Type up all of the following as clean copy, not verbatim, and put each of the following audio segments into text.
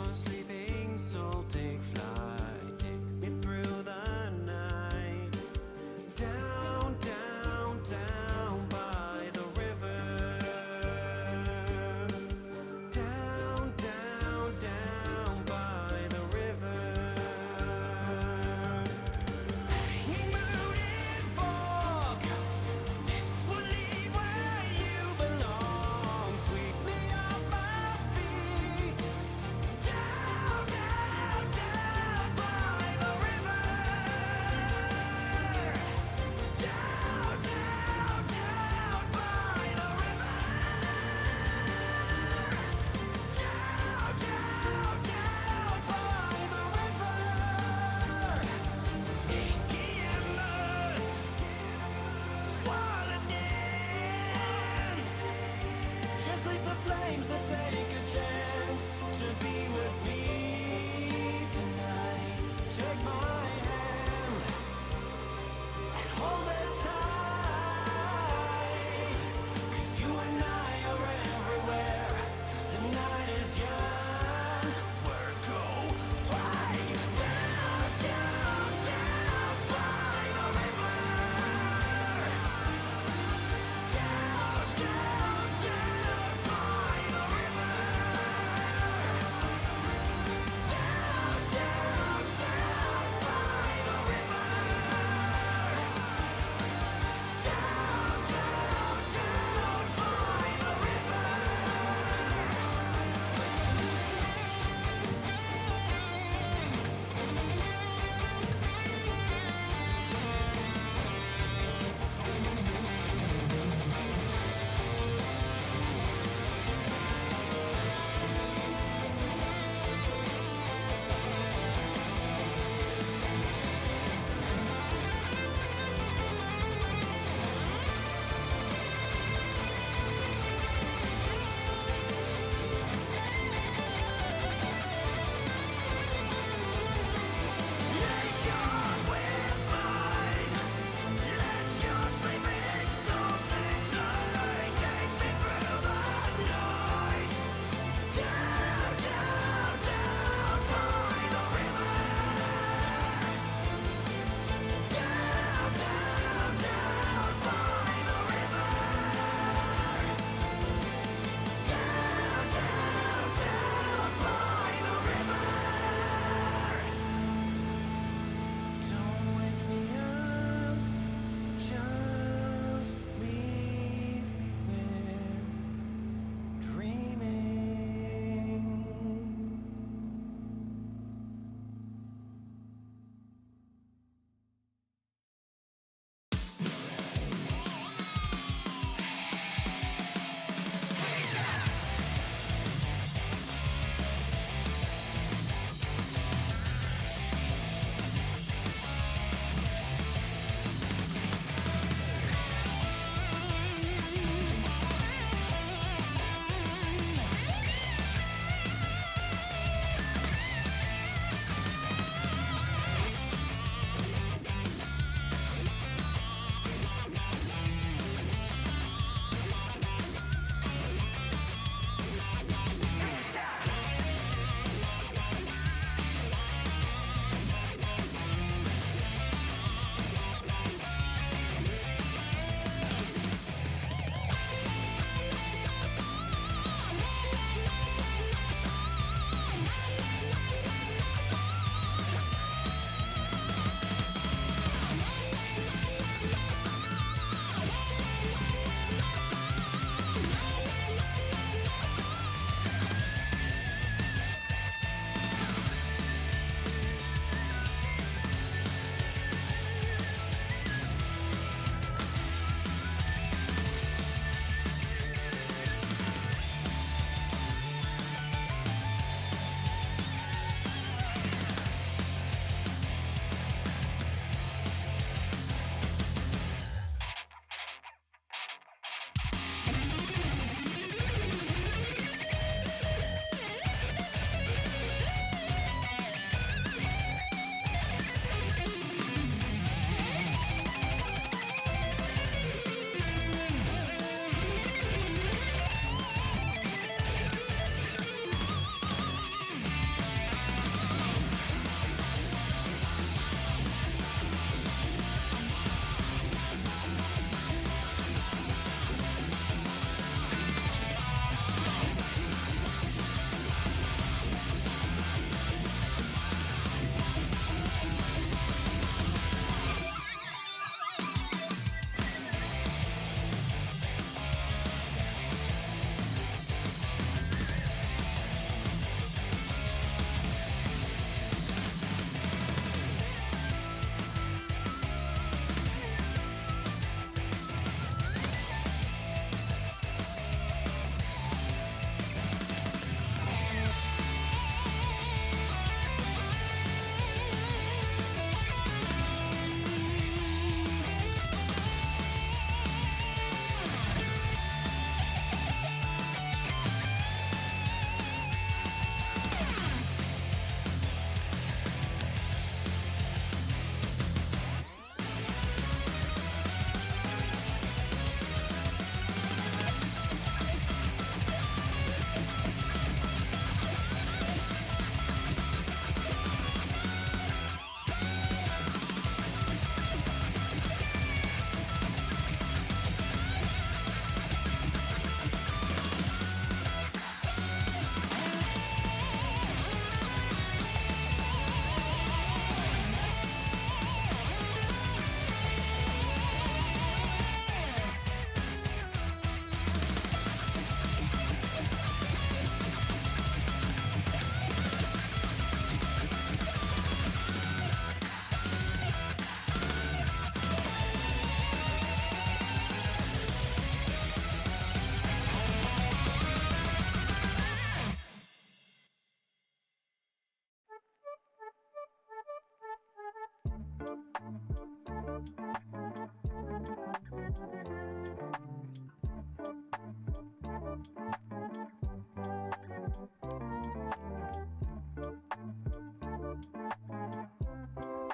You're sleeping, so take flight. Take me through the night. Down, down, down by the river. Down, down, down by the river. Hanging moon and fog. This will lead where you belong. Sweep me off my feet. Down, down, down.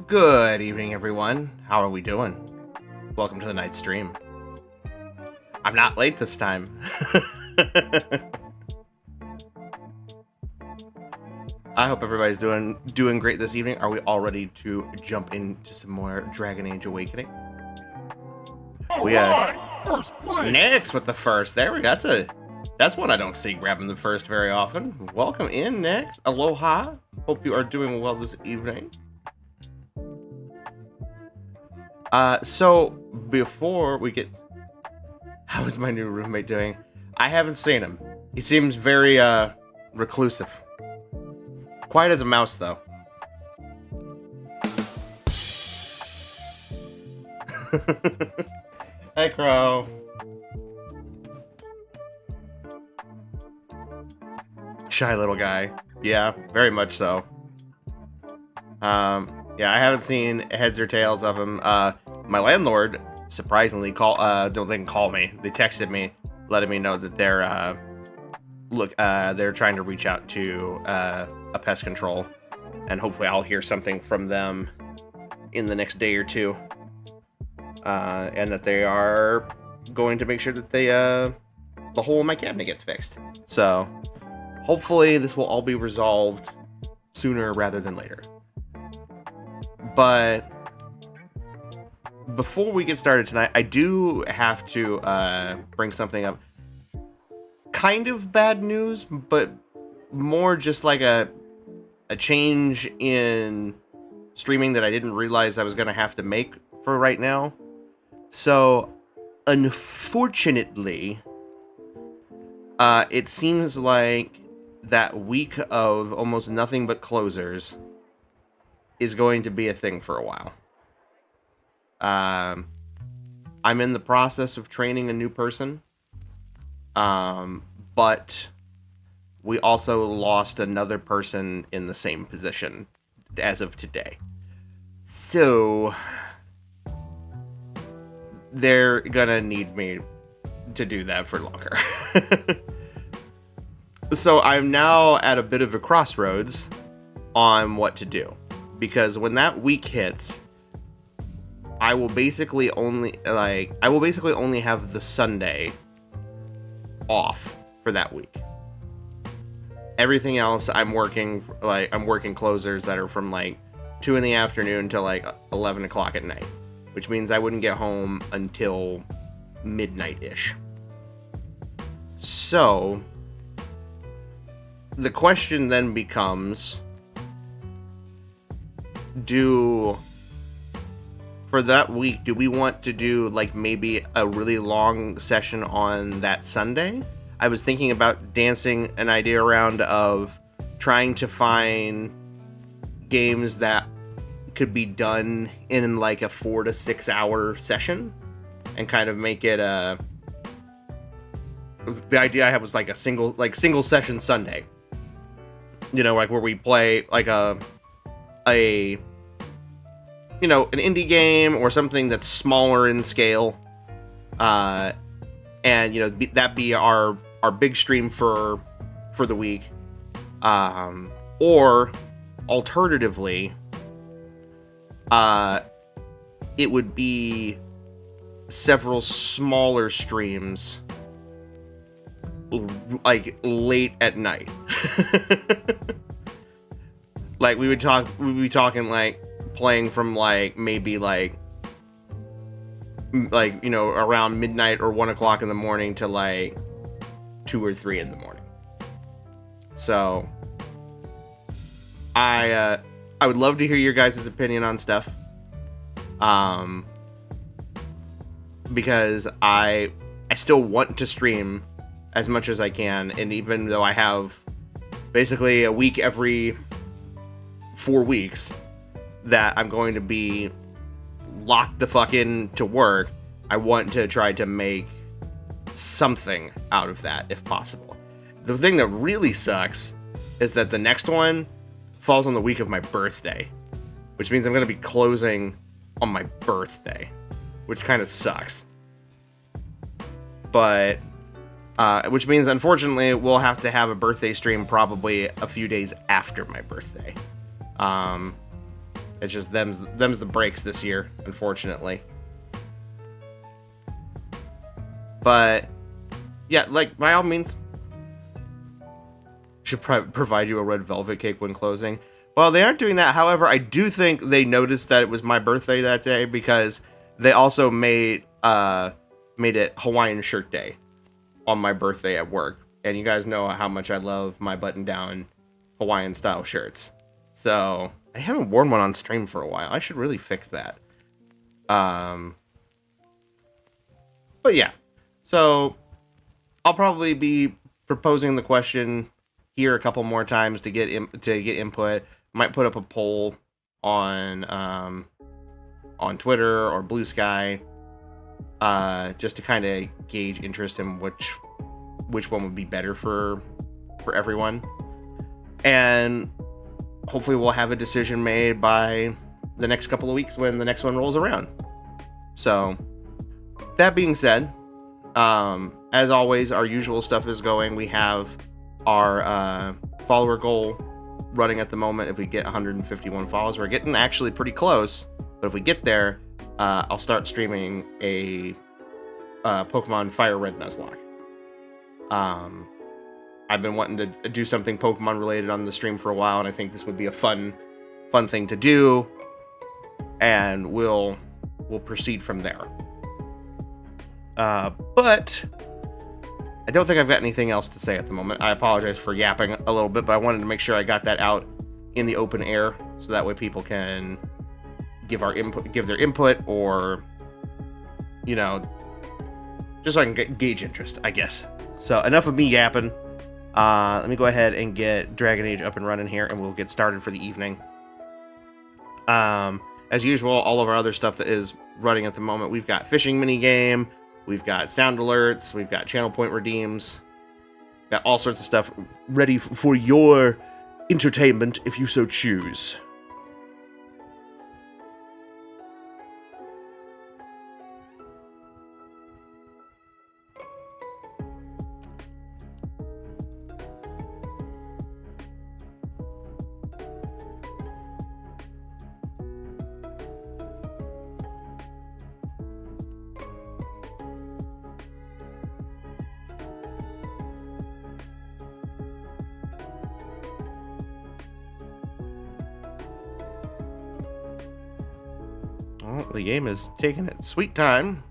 Good evening, everyone. How are we doing? Welcome to the night stream. I'm not late this time. I hope everybody's doing great this evening. Are we all ready to jump into some more Dragon Age Awakening? We Nyx with the first. There we go. That's one I don't see grabbing the first very often. Welcome in, Nyx. Aloha. Hope you are doing well this evening. So before we get, how is my new roommate doing? I haven't seen him. He seems very reclusive. Quiet as a mouse, though. Hey, Crow. Shy little guy. Yeah, very much so. Yeah, I haven't seen heads or tails of him. My landlord, surprisingly, didn't call me. They texted me, letting me know that they're trying to reach out to a pest control, and hopefully I'll hear something from them in the next day or two, and that they are going to make sure that the hole in my cabinet gets fixed. So hopefully this will all be resolved sooner rather than later. But before we get started tonight, I do have to bring something up. Kind of bad news, but more just like a change in streaming that I didn't realize I was going to have to make for right now. So, unfortunately, it seems like that week of almost nothing but closers is going to be a thing for a while. I'm in the process of training a new person. But we also lost another person in the same position as of today. So they're gonna need me to do that for longer. So I'm now at a bit of a crossroads on what to do. Because when that week hits, I will basically only have the Sunday off for that week. Everything else I'm working closers that are from 2 in the afternoon to 11 o'clock at night, which means I wouldn't get home until midnight-ish. So the question then becomes, for that week, do we want to do maybe a really long session on that Sunday? I was thinking about dancing an idea around of trying to find games that could be done in a 4 to 6 hour session and kind of make it the idea I had was a single session Sunday. Where we play an indie game or something that's smaller in scale, and that be our big stream for the week, or alternatively, it would be several smaller streams late at night. We would be talking playing from maybe around midnight or 1 o'clock in the morning to 2 or 3 in the morning. So I would love to hear your guys' opinion on stuff, because I still want to stream as much as I can, and even though I have basically a week every 4 weeks that I'm going to be locked the fuck in to work, I want to try to make something out of that if possible. The thing that really sucks is that the next one falls on the week of my birthday, which means I'm going to be closing on my birthday, which kind of sucks. But which means, unfortunately, we'll have to have a birthday stream probably a few days after my birthday. It's just them's the breaks this year, unfortunately. But yeah, like, by all means, should provide you a red velvet cake when closing. Well, they aren't doing that. However, I do think they noticed that it was my birthday that day, because they also made it Hawaiian shirt day on my birthday at work. And you guys know how much I love my button-down Hawaiian style shirts. So I haven't worn one on stream for a while. I should really fix that. But yeah, so I'll probably be proposing the question here a couple more times to get input. Might put up a poll on Twitter or Blue Sky, just to kind of gauge interest in which one would be better for everyone, and hopefully we'll have a decision made by the next couple of weeks when the next one rolls around. So that being said, as always, our usual stuff is going. We have our follower goal running at the moment. If we get 151 follows, we're getting actually pretty close, but if we get there, I'll start streaming a Pokemon Fire Red Nuzlocke. I've been wanting to do something Pokemon related on the stream for a while, and I think this would be a fun thing to do, and we'll proceed from there. But I don't think I've got anything else to say at the moment. I apologize for yapping a little bit, but I wanted to make sure I got that out in the open air, so that way people can give their input, or, you know, just so I can gauge interest, I guess. So enough of me yapping. Let me go ahead and get Dragon Age up and running here, and we'll get started for the evening. As usual, all of our other stuff that is running at the moment, we've got fishing minigame, we've got sound alerts, we've got channel point redeems, got all sorts of stuff ready for your entertainment if you so choose. Well, the game is taking its sweet time.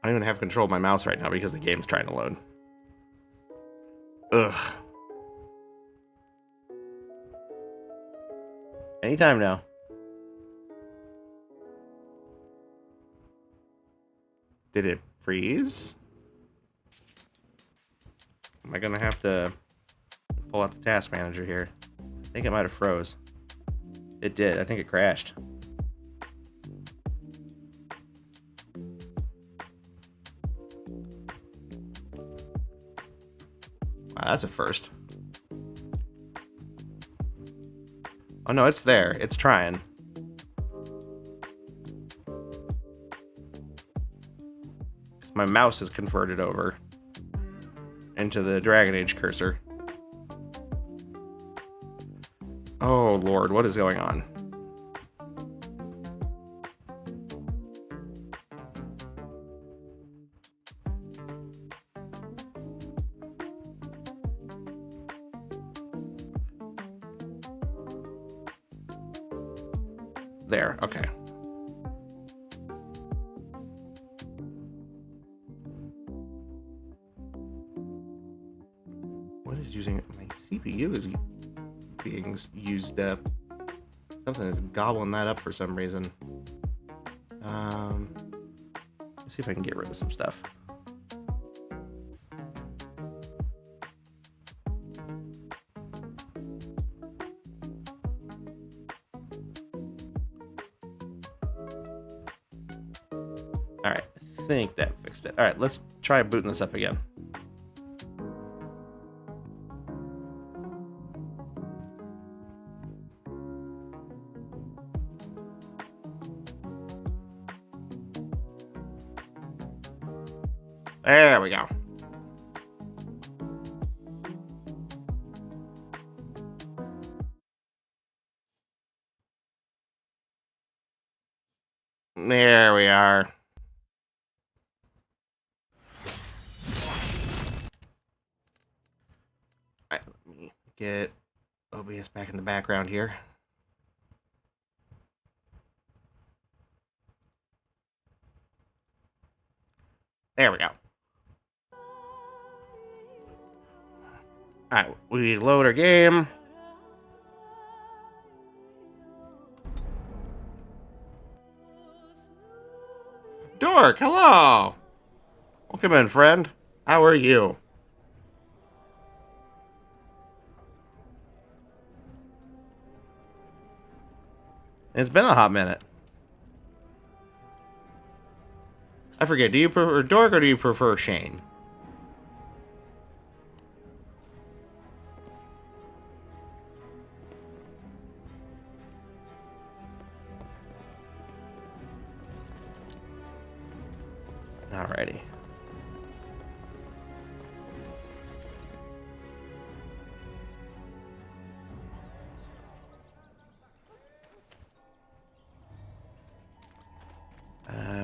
I don't even have control of my mouse right now because the game's trying to load. Ugh. Anytime now. Did it freeze? Am I gonna have to pull out the task manager here? I think it might have froze. It did. I think it crashed. Wow, that's a first. Oh no, it's there. It's trying. My mouse is converted over into the Dragon Age cursor. Oh Lord, what is going on? There, okay. What is using my CPU is being used up. Something is gobbling that up for some reason. Let's see if I can get rid of some stuff. Alright, I think that fixed it. Alright, let's try booting this up again. There we go. There we are. Alright, let me get OBS back in the background here. There we go. Alright, we load our game. Dork, hello! Welcome in, friend. How are you? It's been a hot minute. I forget, do you prefer Dork or do you prefer Shane? Alrighty.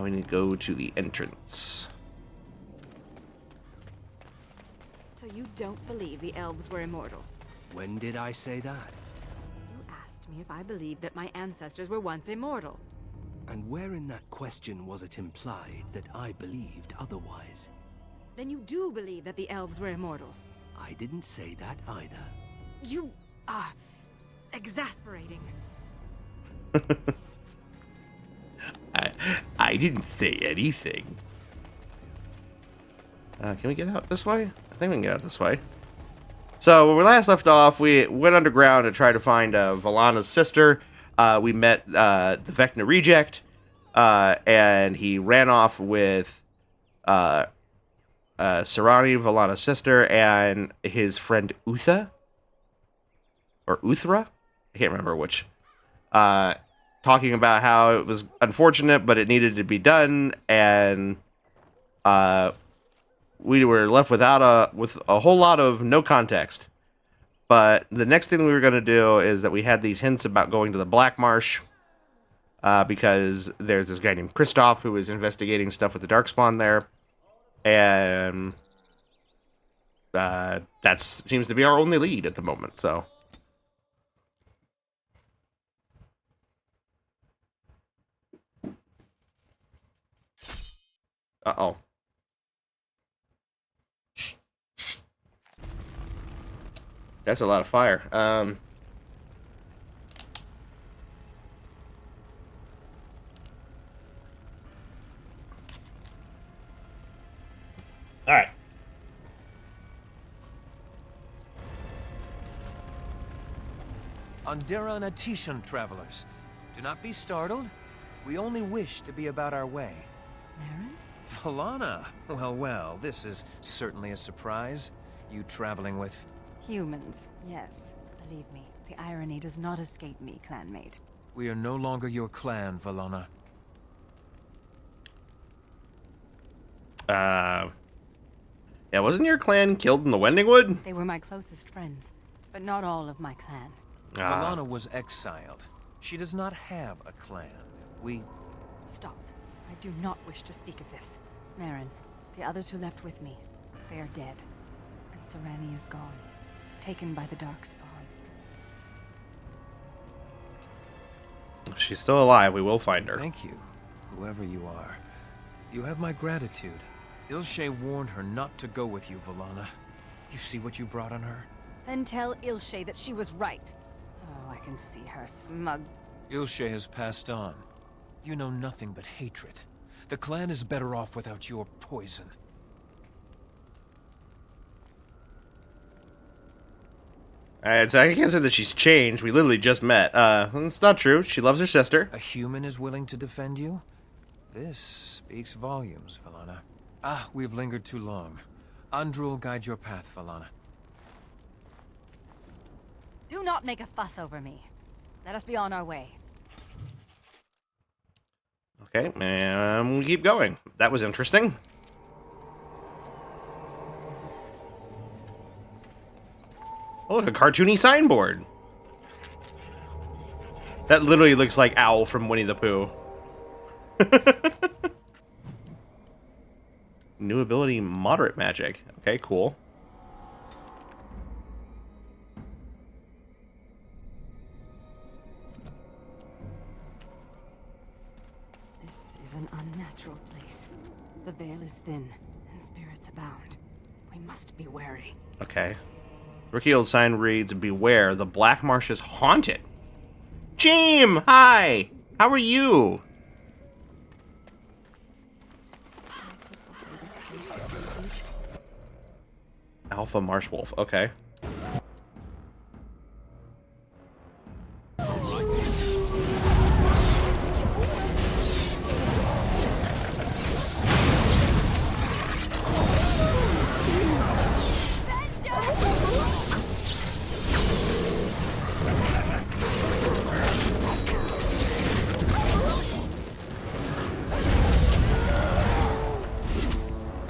We need to go to the entrance. So you don't believe the elves were immortal? When did I say that? You asked me if I believed that my ancestors were once immortal. And where in that question was it implied that I believed otherwise? Then you do believe that the elves were immortal? I didn't say that either. You are exasperating. I didn't say anything. Can we get out this way? I think we can get out this way. So when we last left off, we went underground to try to find Valana's sister. We met the Vecna Reject, and he ran off with Sarani, Valana's sister, and his friend Utha? Or Uthra? I can't remember which. Talking about how it was unfortunate, but it needed to be done, and we were left with a whole lot of no context. But the next thing we were going to do is that we had these hints about going to the Black Marsh, because there's this guy named Kristoff who is investigating stuff with the Darkspawn there, and that seems to be our only lead at the moment. So. Uh-oh. That's a lot of fire. Alright. Andera and Atishan travelers. Do not be startled. We only wish to be about our way. Marin? Valana! Well, well, this is certainly a surprise. You traveling with... Humans, yes. Believe me, the irony does not escape me, clanmate. We are no longer your clan, Valana. Yeah, wasn't your clan killed in the Wendingwood? They were my closest friends, but not all of my clan. Valana was exiled. She does not have a clan. We... Stop. I do not wish to speak of this. Marin, the others who left with me, they are dead. And Sarani is gone, taken by the Darkspawn. If she's still alive, we will find her. Thank you, whoever you are. You have my gratitude. Ilshe warned her not to go with you, Valana. You see what you brought on her? Then tell Ilshe that she was right. Oh, I can see her smug. Ilshe has passed on. You know nothing but hatred. The clan is better off without your poison. I can't say that she's changed. We literally just met. It's not true. She loves her sister. A human is willing to defend you? This speaks volumes, Valana. Ah, we've lingered too long. Andrew will guide your path, Valana. Do not make a fuss over me. Let us be on our way. Okay, and we keep going. That was interesting. Oh, look, a cartoony signboard. That literally looks like Owl from Winnie the Pooh. New ability, moderate magic. Okay, cool. This is an unnatural place. The veil is thin, and spirits abound. We must be wary. Okay. Rookie old sign reads, "Beware, the Black Marsh is haunted." Jim, hi! How are you? People say this place is creepy. Alpha Marsh Wolf, okay.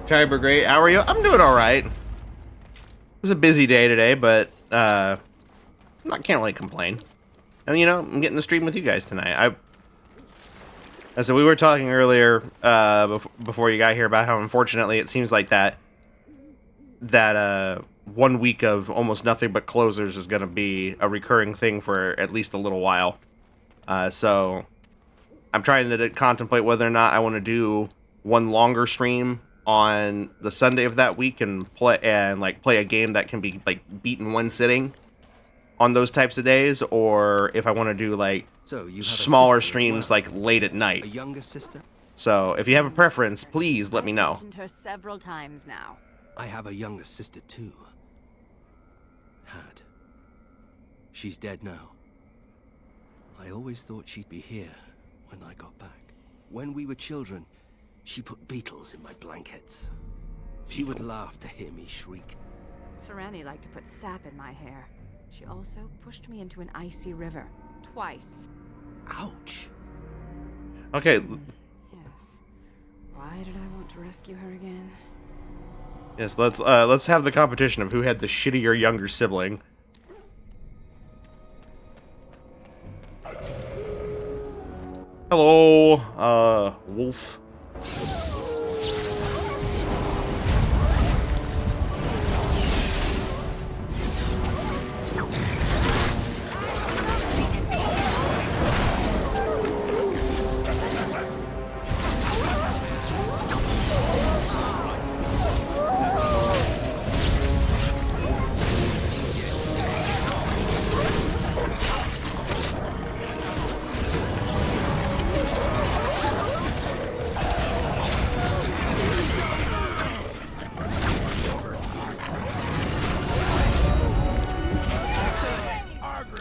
Cyber great. How are you? I'm doing all right. It was a busy day today, but can't really complain. And you know, I'm getting to stream with you guys tonight. So we were talking earlier before you got here about how unfortunately it seems like that 1 week of almost nothing but closers is going to be a recurring thing for at least a little while. So I'm trying to contemplate whether or not I want to do one longer stream on the Sunday of that week and play a game that can be like beaten one sitting on those types of days, or if I want to do like So you have smaller a sister as streams well? like late at night. A younger sister? So if you have a preference, please let me I've know. mentioned her several times now. I have a younger sister too. Had. She's dead now. I always thought she'd be here when I got back. When we were children, she put beetles in my blankets. She would laugh to hear me shriek. Serani liked to put sap in my hair. She also pushed me into an icy river. Twice. Ouch! Okay, Yes. Why did I want to rescue her again? yes, let's have the competition of who had the shittier younger sibling. Hello, Wolf.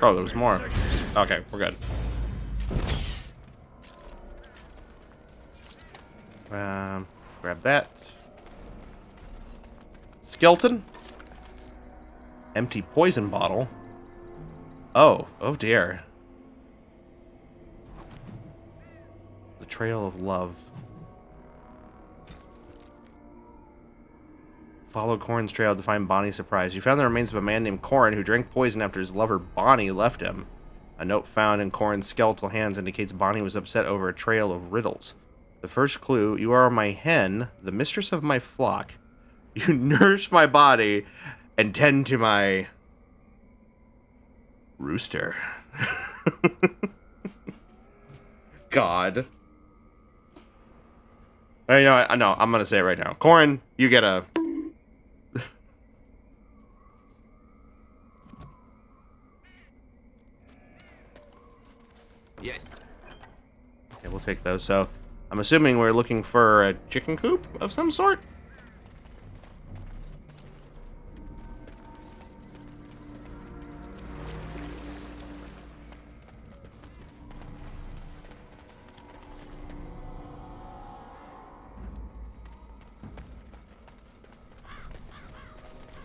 Oh, there was more. Okay, we're good. Grab that. Skeleton. Empty poison bottle. Oh dear. The Trail of Love. Follow Corrin's trail to find Bonnie's surprise. You found the remains of a man named Corrin who drank poison after his lover Bonnie left him. A note found in Corrin's skeletal hands indicates Bonnie was upset over a trail of riddles. The first clue, you are my hen, the mistress of my flock. You nourish my body and tend to my rooster. God. You know what? No, I'm going to say it right now. Corrin, you get a... Yes. Okay, we'll take those. So, I'm assuming we're looking for a chicken coop of some sort?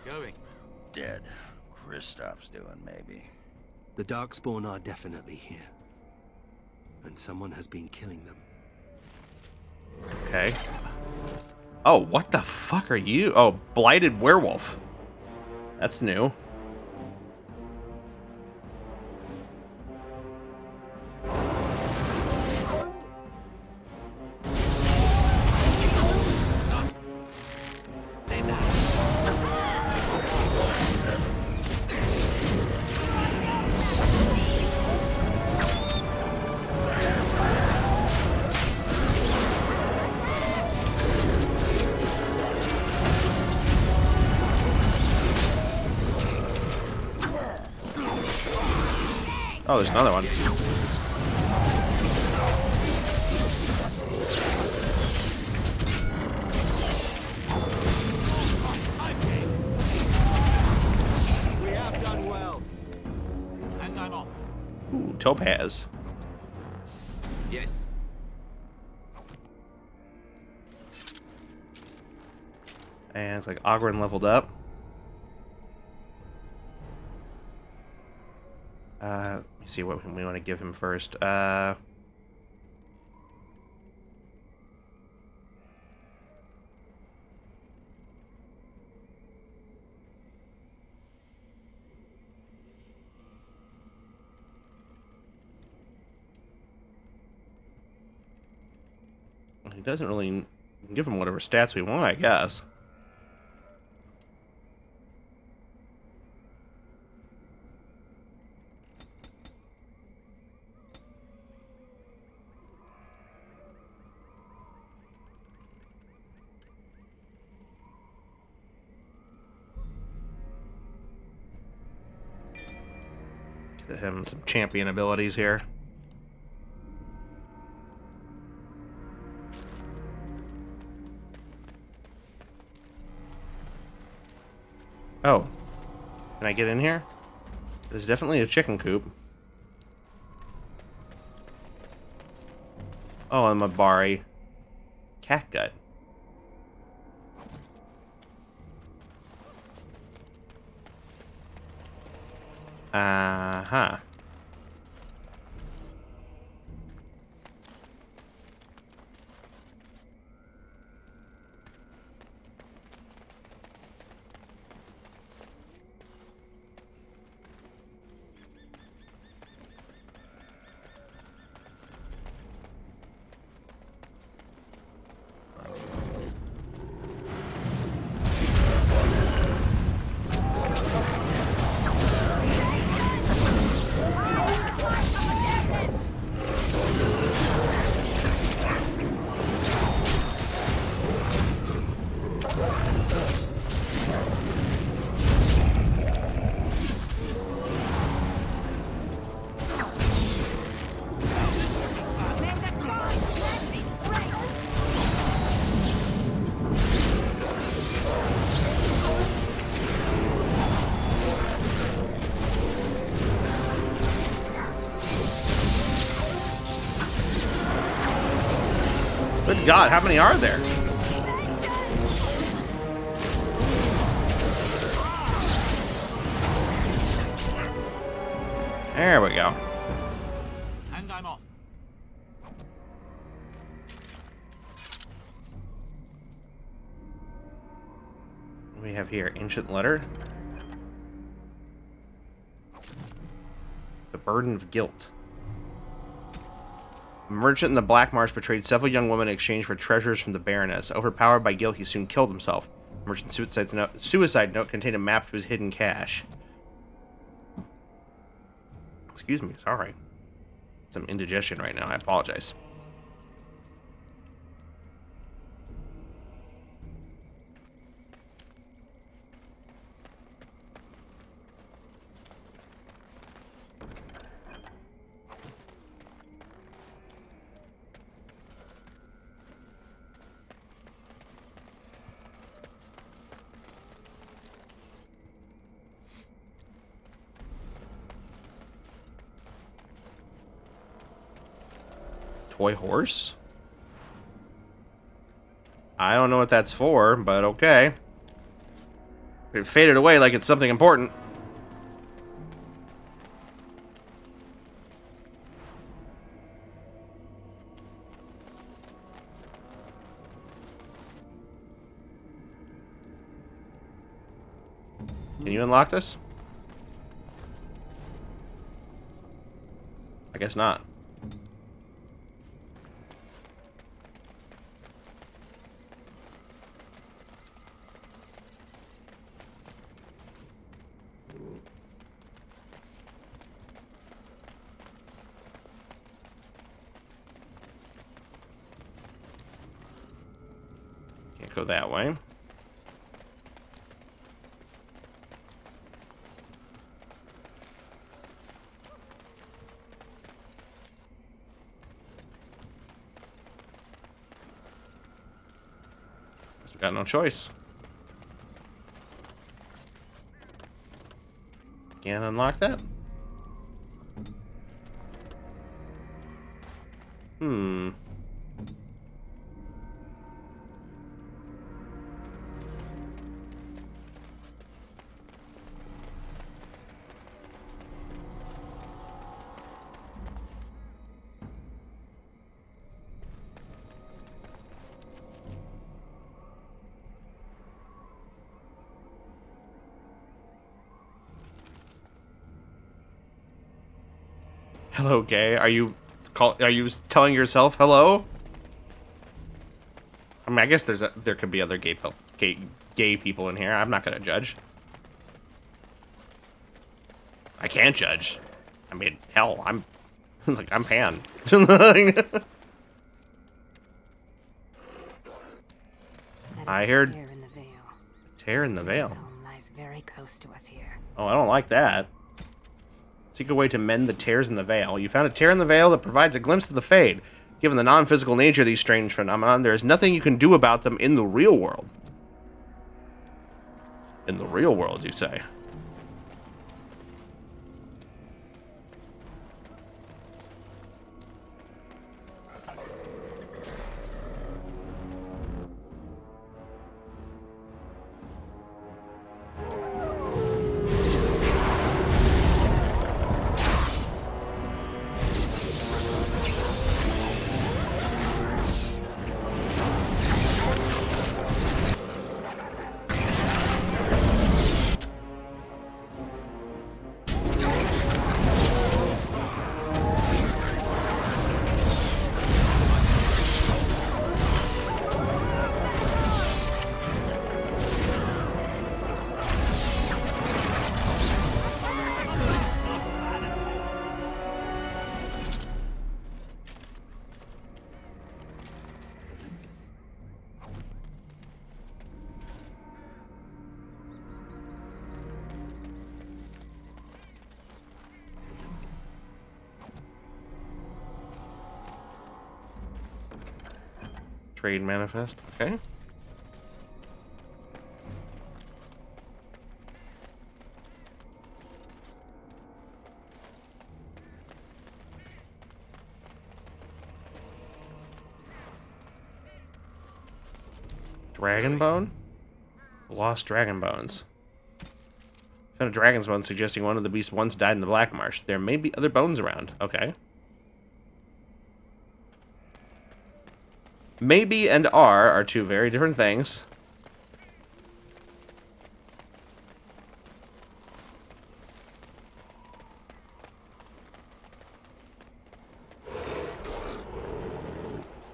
Going. Dead. Kristoff's doing, maybe. The Darkspawn are definitely here. And someone has been killing them. Okay. Oh, what the fuck are you? Oh, blighted werewolf. That's new. Oh, there's another one. We have done well. And I'm off. Ooh, topaz. Yes. And it's like Ogren leveled up. Let me see what we want to give him first. He doesn't really give him whatever stats we want, I guess. Give him some champion abilities here. Oh. Can I get in here? There's definitely a chicken coop. Oh, and Mabari. Catgut. Uh-huh. Good God, how many are there? There we go. And I'm off. What do we have here? Ancient letter? The burden of guilt. A merchant in the Black Marsh betrayed several young women in exchange for treasures from the Baroness. Overpowered by guilt, he soon killed himself. The merchant's suicide note contained a map to his hidden cache. Excuse me, sorry. Some indigestion right now, I apologize. Toy horse? I don't know what that's for, but okay. It faded away like it's something important. Can you unlock this? I guess not. Can't go that way. We got no choice. Can't unlock that? Hmm. Hello, gay. Are you telling yourself hello? I mean, I guess there could be other gay people in here. I'm not gonna judge. I can't judge. I mean, hell, I'm like I'm pan. I heard Tear in the veil. tear in the veil. Realm lies very close to us here. Oh, I don't like that. Seek a way to mend the tears in the veil. You found a tear in the veil that provides a glimpse of the Fade. Given the non-physical nature of these strange phenomena, there is nothing you can do about them in the real world. In the real world, you say? Trade manifest. Okay. Dragon bone? Lost dragon bones. Found a dragon's bone suggesting one of the beasts once died in the Black Marsh. There may be other bones around. Okay. Maybe and are two very different things.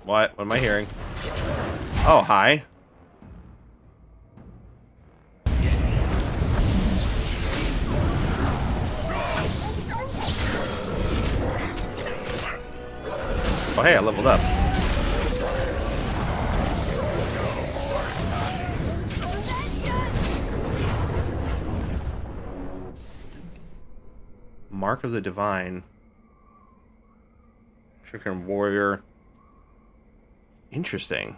What? What am I hearing? Oh, hi. Oh, hey, I leveled up. Mark of the Divine. Chicken Warrior. Interesting.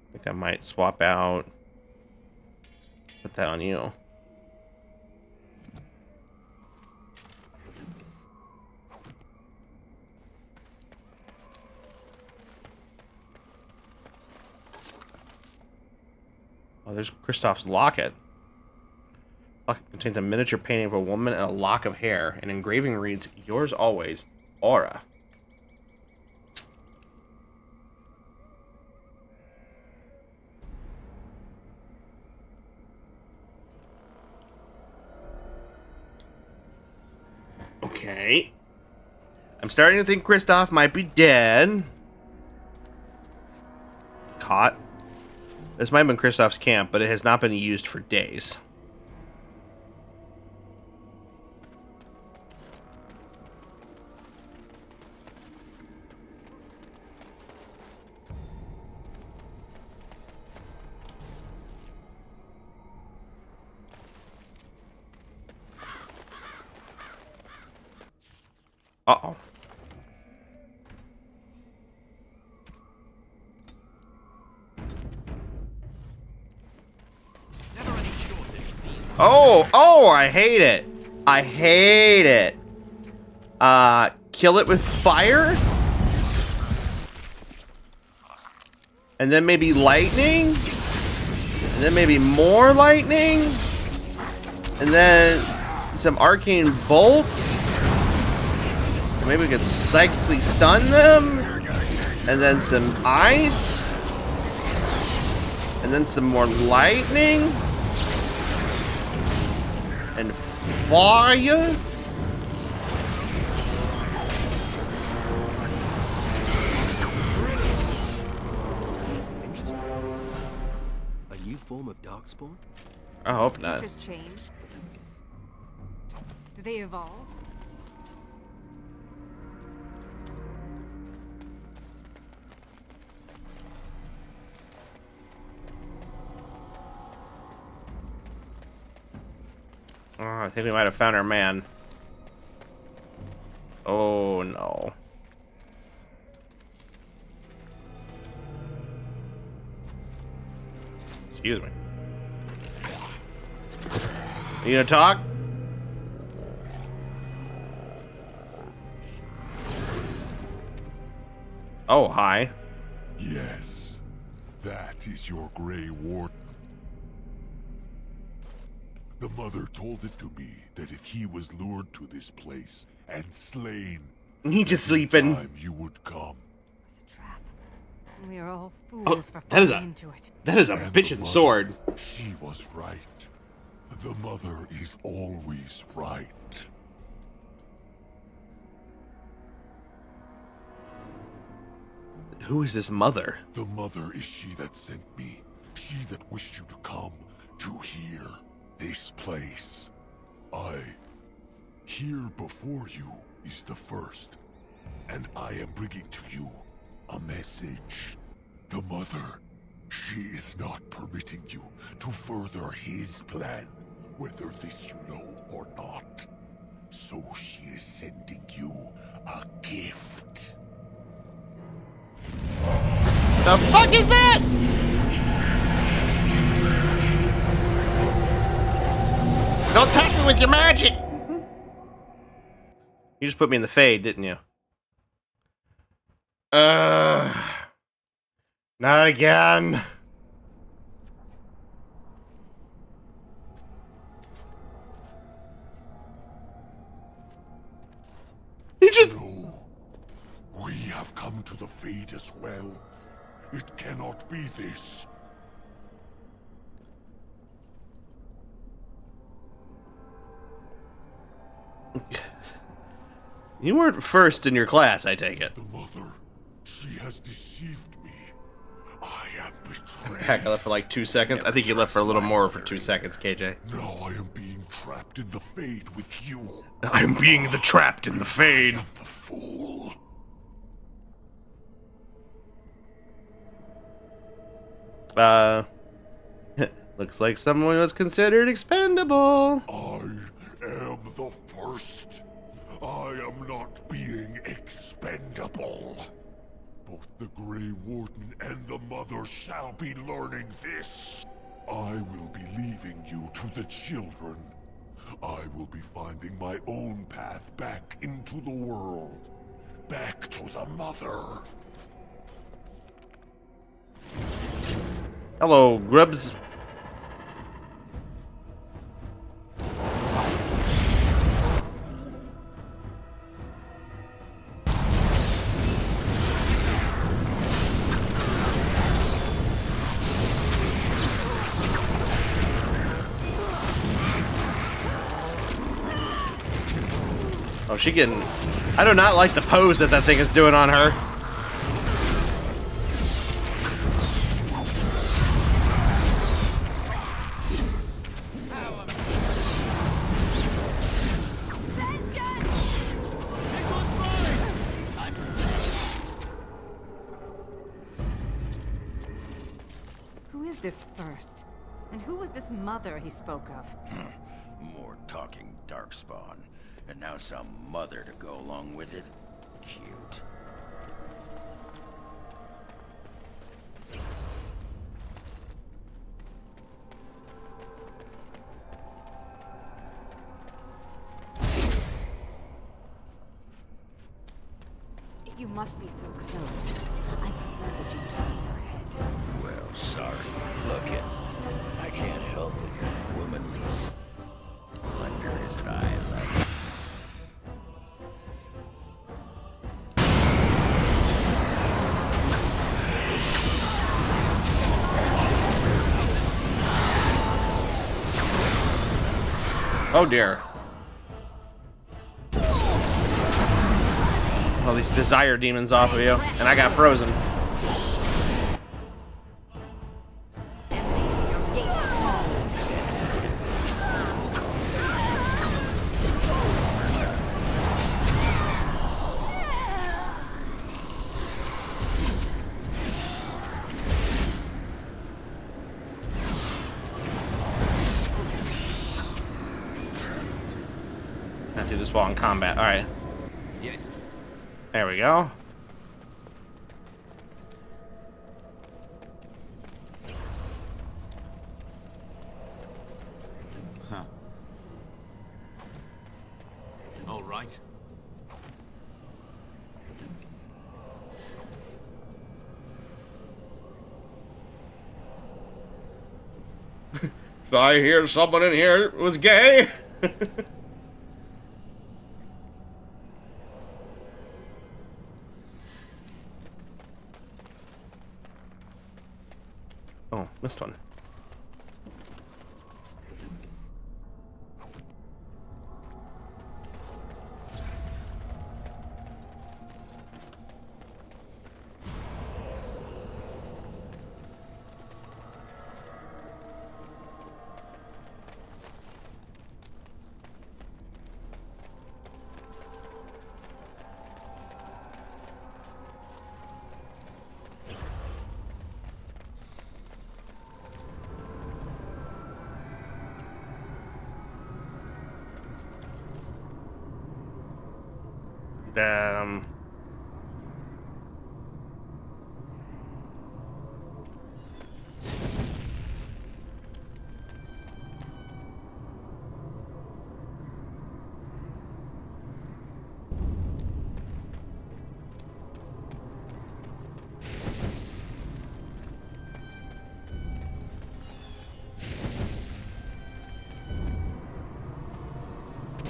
I think I might swap out. Put that on you. Oh, there's Kristoff's locket. Locket contains a miniature painting of a woman and a lock of hair. An engraving reads, "Yours always, Aura." Okay. I'm starting to think Kristoff might be dead. caught. This might have been Kristoff's camp, but it has not been used for days. Uh-oh. Oh, I hate it. I hate it. Kill it with fire? And then maybe lightning? And then maybe more lightning? And then some arcane bolts? Maybe we could psychically stun them? And then some ice? And then some more lightning? And fire? Interesting. A new form of darkspawn? I hope not. Creatures change. Do they evolve? Oh, I think we might have found our man. Oh no. Excuse me. You gonna talk? Oh, hi. Yes, that is your Grey Ward. The mother told it to me that if he was lured to this place and slain, He just in sleeping. time you would come. It's a trap. And we are all fools for that is falling into it. That is a And the bitchin' mother, sword. She was right. The mother is always right. Who is this mother? The mother is she that sent me. She that wished you to come to here. This place. Here before you is the first, and I am bringing to you a message. The mother, she is not permitting you to further his plan, whether this you know or not. So she is sending you a gift. The fuck is that? Don't touch me with your magic! You just put me in the fade, didn't you? Not again. He just... No, we have come to the fate as well. It cannot be this. You weren't first in your class, I take it. The mother, she has deceived me. I am betrayed. Heck, I left for like 2 seconds. I think you left for a little more for 2 seconds, KJ. Now I am being trapped in the fade with you. I'm being trapped in the fade. I am the fool. Looks like someone was considered expendable. I am the first. I am not being expendable. Both the Grey Warden and the Mother shall be learning this. I will be leaving you to the children. I will be finding my own path back into the world. Back to the Mother. Hello, Grubs. Oh, she getting... I do not like the pose that thing is doing on her. this first? And who was this mother he spoke of? More talking darkspawn. And now some mother to go along with it? Cute. You must be so close. I prefer that you turn your head. Well, sorry. Look it. I can't help it. Womanly splendor is what I like. Oh dear. All these desire demons off of you, and I got frozen. Not do this while in combat. All right. Yes. There we go. Huh. All right. Did I hear someone in here was gay? Oh, missed one. Um,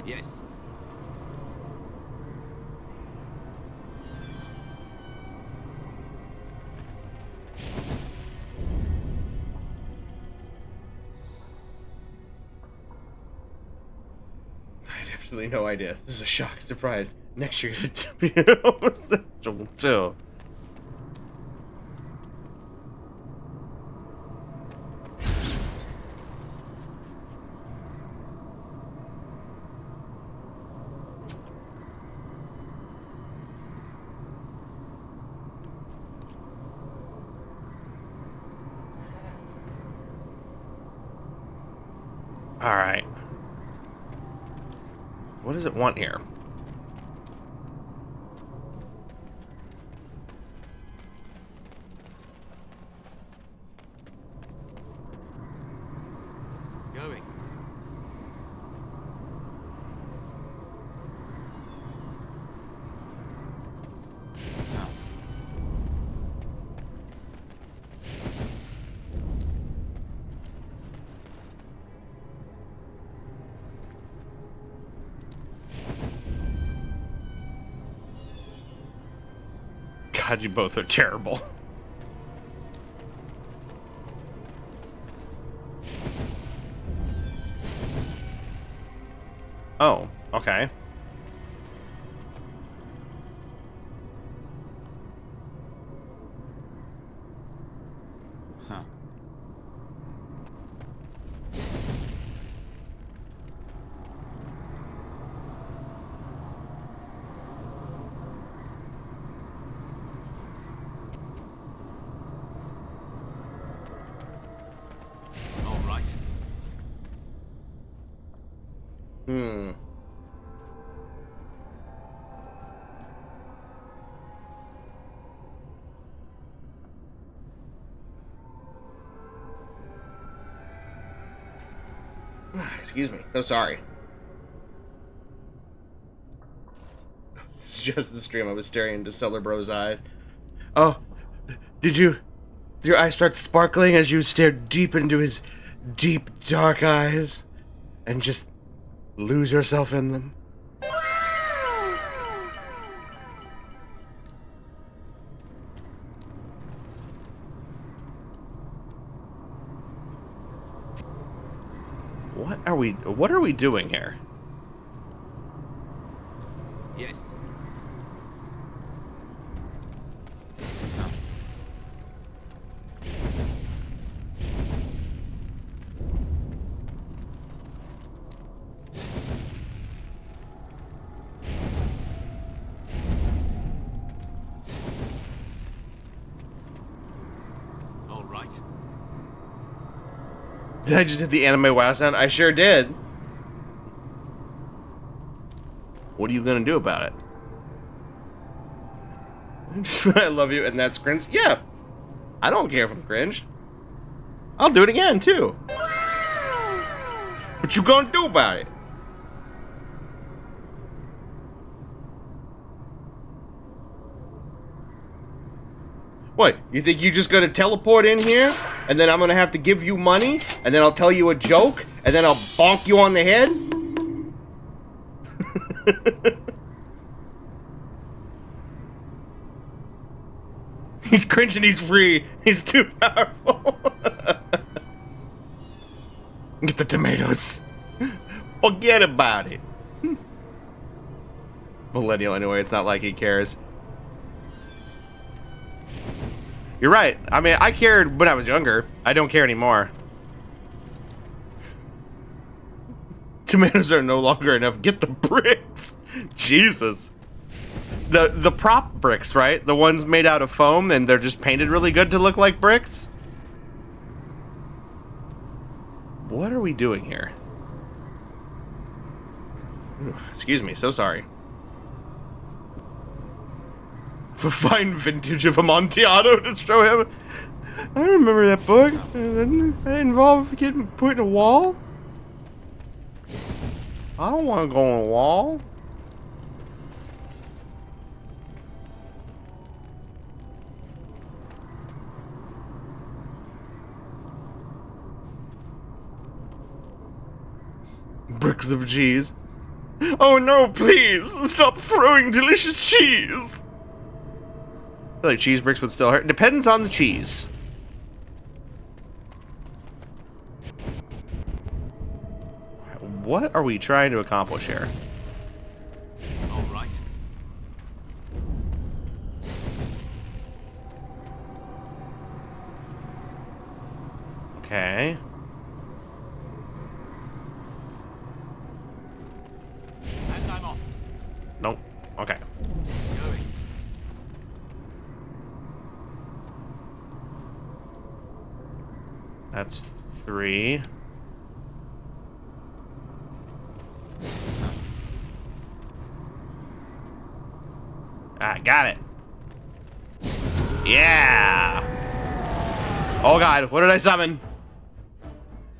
Yes. I have absolutely no idea. This is a shock surprise. Next you're gonna be homosexual too. All right. What does it want here? Going. Now. God, you both are terrible. Oh, okay. Huh. Excuse me. So sorry. It's just the stream. I was staring into Cellar Bro's eyes. Oh, did your eyes start sparkling as you stared deep into his deep, dark eyes and just lose yourself in them? What are we doing here? Yes. All right. Did I just hit the anime wow sound? I sure did. What are you gonna do about it? I love you, and that's cringe. Yeah, I don't care if I'm cringe. I'll do it again too. What you gonna do about it? What, you think you just gonna teleport in here, and then I'm gonna have to give you money, and then I'll tell you a joke, and then I'll bonk you on the head? He's cringing, he's free. He's too powerful. Get the tomatoes. Forget about it. Millennial anyway, it's not like he cares. You're right. I mean, I cared when I was younger. I don't care anymore. Tomatoes are no longer enough. Get the bricks. Jesus. The prop bricks, right? The ones made out of foam and they're just painted really good to look like bricks? What are we doing here? Ooh, excuse me, so sorry. For fine vintage of Amontillado to show him. I remember that book. Didn't that involve getting put in a wall? I don't want to go on a wall. Bricks of cheese. Oh no, please! Stop throwing delicious cheese! I feel like cheese bricks would still hurt. Depends on the cheese. What are we trying to accomplish here? All right. Okay. And I'm off. Nope. Okay. Going. That's 3. Ah, got it. Yeah. Oh god, what did I summon?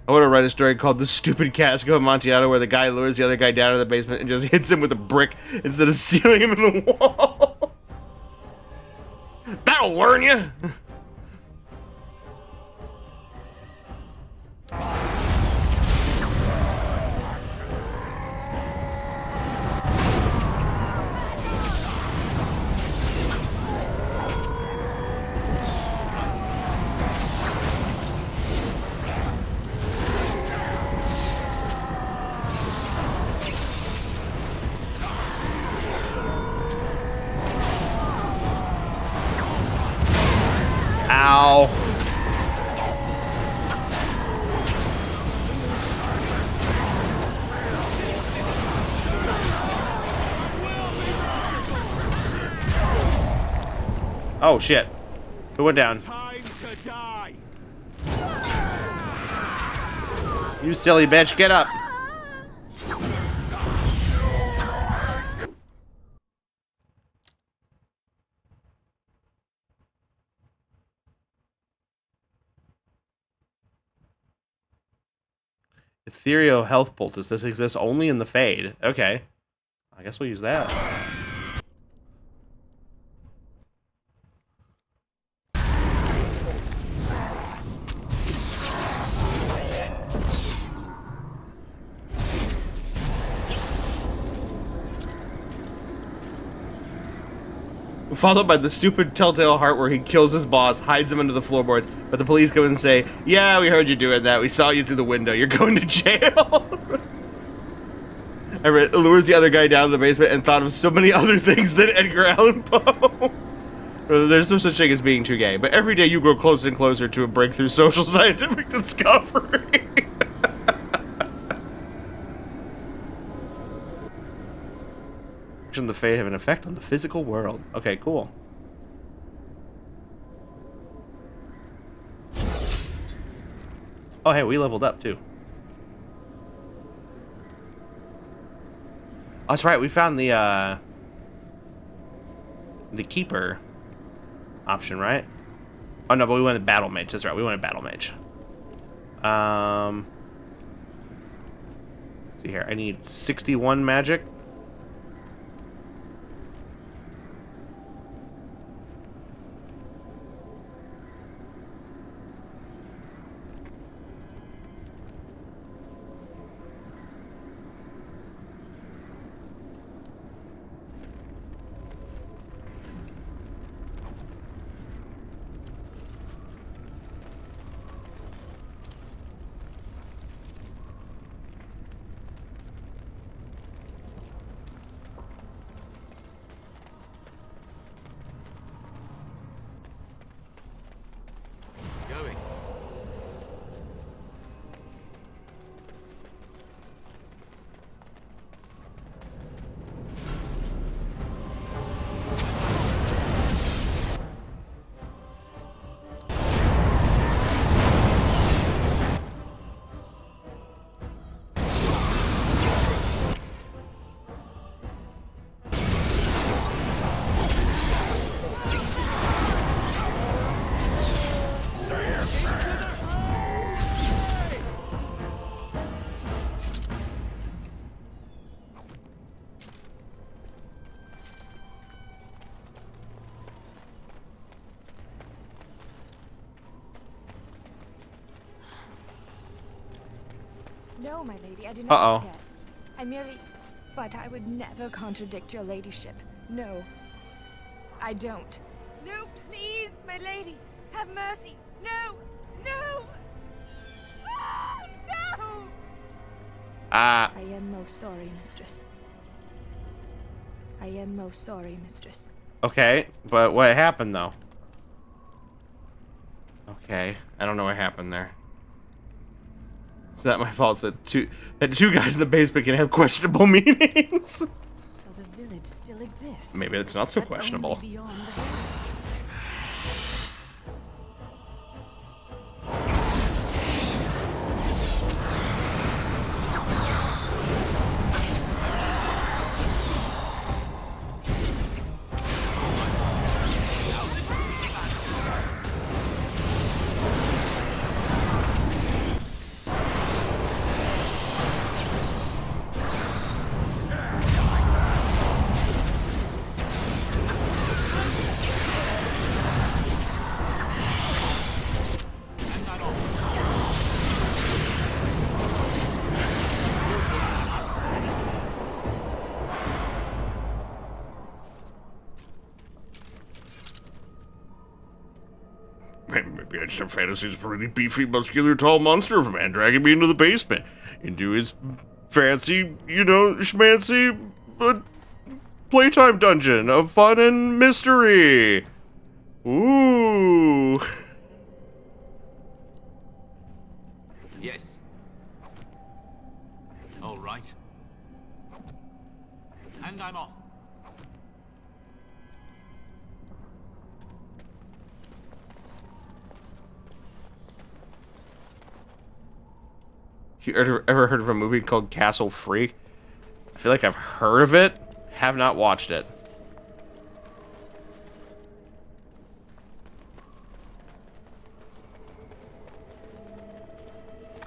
I want to write a story called The Stupid Cask of Amontillado, where the guy lures the other guy down to the basement and just hits him with a brick instead of sealing him in the wall. That'll learn you. Ow. Oh shit. Who went down? Time to die. You silly bitch, get up. Ethereal health poultice. This exists only in the Fade. Okay. I guess we'll use that. Followed by the stupid telltale heart where he kills his boss, hides him under the floorboards, but the police come in and say, yeah, we heard you doing that. We saw you through the window. You're going to jail. I read, lures the other guy down to the basement and thought of so many other things than Edgar Allan Poe. There's no such thing as being too gay, but every day you grow closer and closer to a breakthrough social scientific discovery. The Fade have an effect on the physical world. Okay, cool. Oh, hey, we leveled up too. Oh, that's right. We found the keeper option, right? Oh no, but we wanted battle mage. That's right. We wanted battle mage. Let's see here. I need 61 magic. Going. No, my lady, I do not Uh-oh. forget. I merely... But I would never contradict your ladyship. No. I don't. No, please, my lady. Have mercy. No! No! Ah, no! I am most sorry, mistress. I am most sorry, mistress. Okay, but what happened though? Okay, I don't know what happened there. It's not my fault that two guys in the basement can have questionable meanings. So the village still exists. Maybe it's not so but only questionable. beyond the village. Maybe I just have fantasies of a really beefy, muscular, tall monster of a man dragging me into the basement, into his fancy, you know, schmancy, playtime dungeon of fun and mystery. Ooh. Yes. All right. And I'm off. You ever heard of a movie called Castle Freak? I feel like I've heard of it, have not watched it.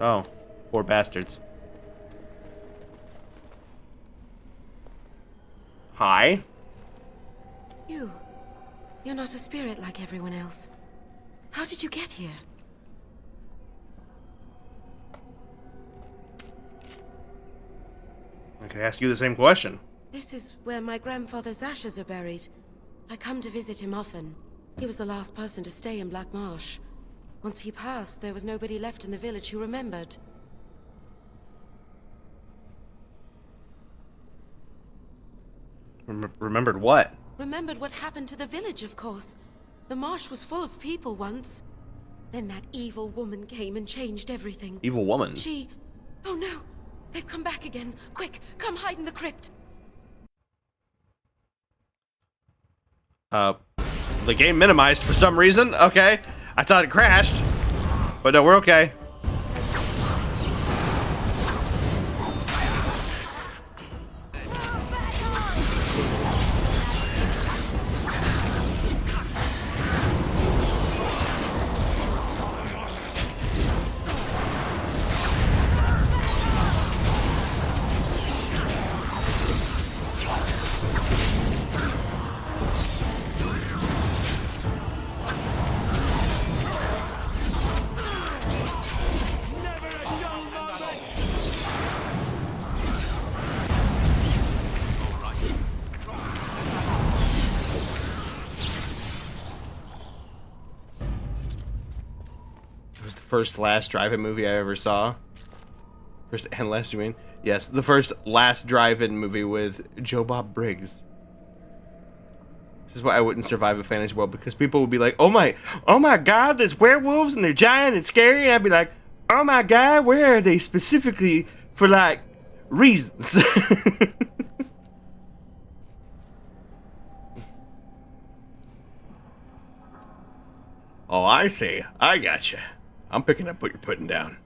Oh, poor bastards. Hi. You're not a spirit like everyone else. How did you get here? I could ask you the same question. This is where my grandfather's ashes are buried. I come to visit him often. He was the last person to stay in Black Marsh. Once he passed, there was nobody left in the village who remembered. Remembered what? Remembered what happened to the village, of course. The marsh was full of people once. Then that evil woman came and changed everything. Evil woman? Oh no! They've come back again! Quick, come hide in the crypt! The game minimized for some reason. Okay. I thought it crashed. But no, we're okay. First last drive-in movie I ever saw. First and last, you mean? Yes, the first last drive-in movie with Joe Bob Briggs. This is why I wouldn't survive a fantasy world, because people would be like, oh my god, there's werewolves and they're giant and scary, and I'd be like, oh my god, where are they specifically for, like, reasons? Oh, I see. I gotcha. I'm picking up what you're putting down.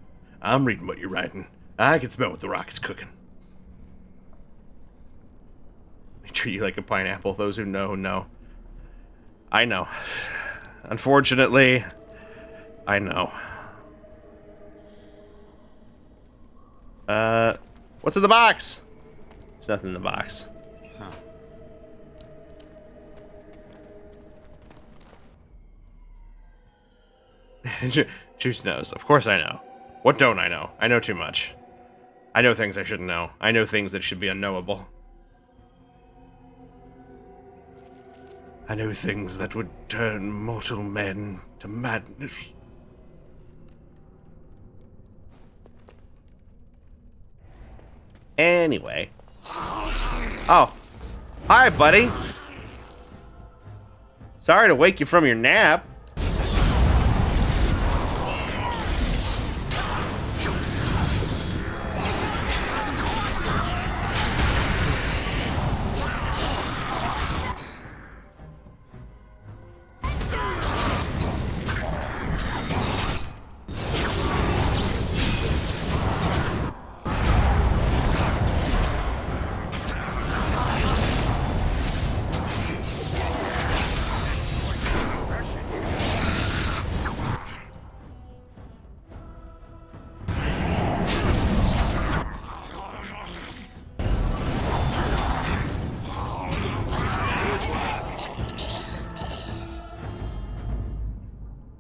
I'm reading what you're writing. I can smell what the rock is cooking. They treat you like a pineapple. Those who know. I know. Unfortunately, I know. What's in the box? There's nothing in the box. Juice knows. Of course I know. What don't I know? I know too much. I know things I shouldn't know. I know things that should be unknowable. I know things that would turn mortal men to madness. Anyway. Oh. Hi, buddy. Sorry to wake you from your nap.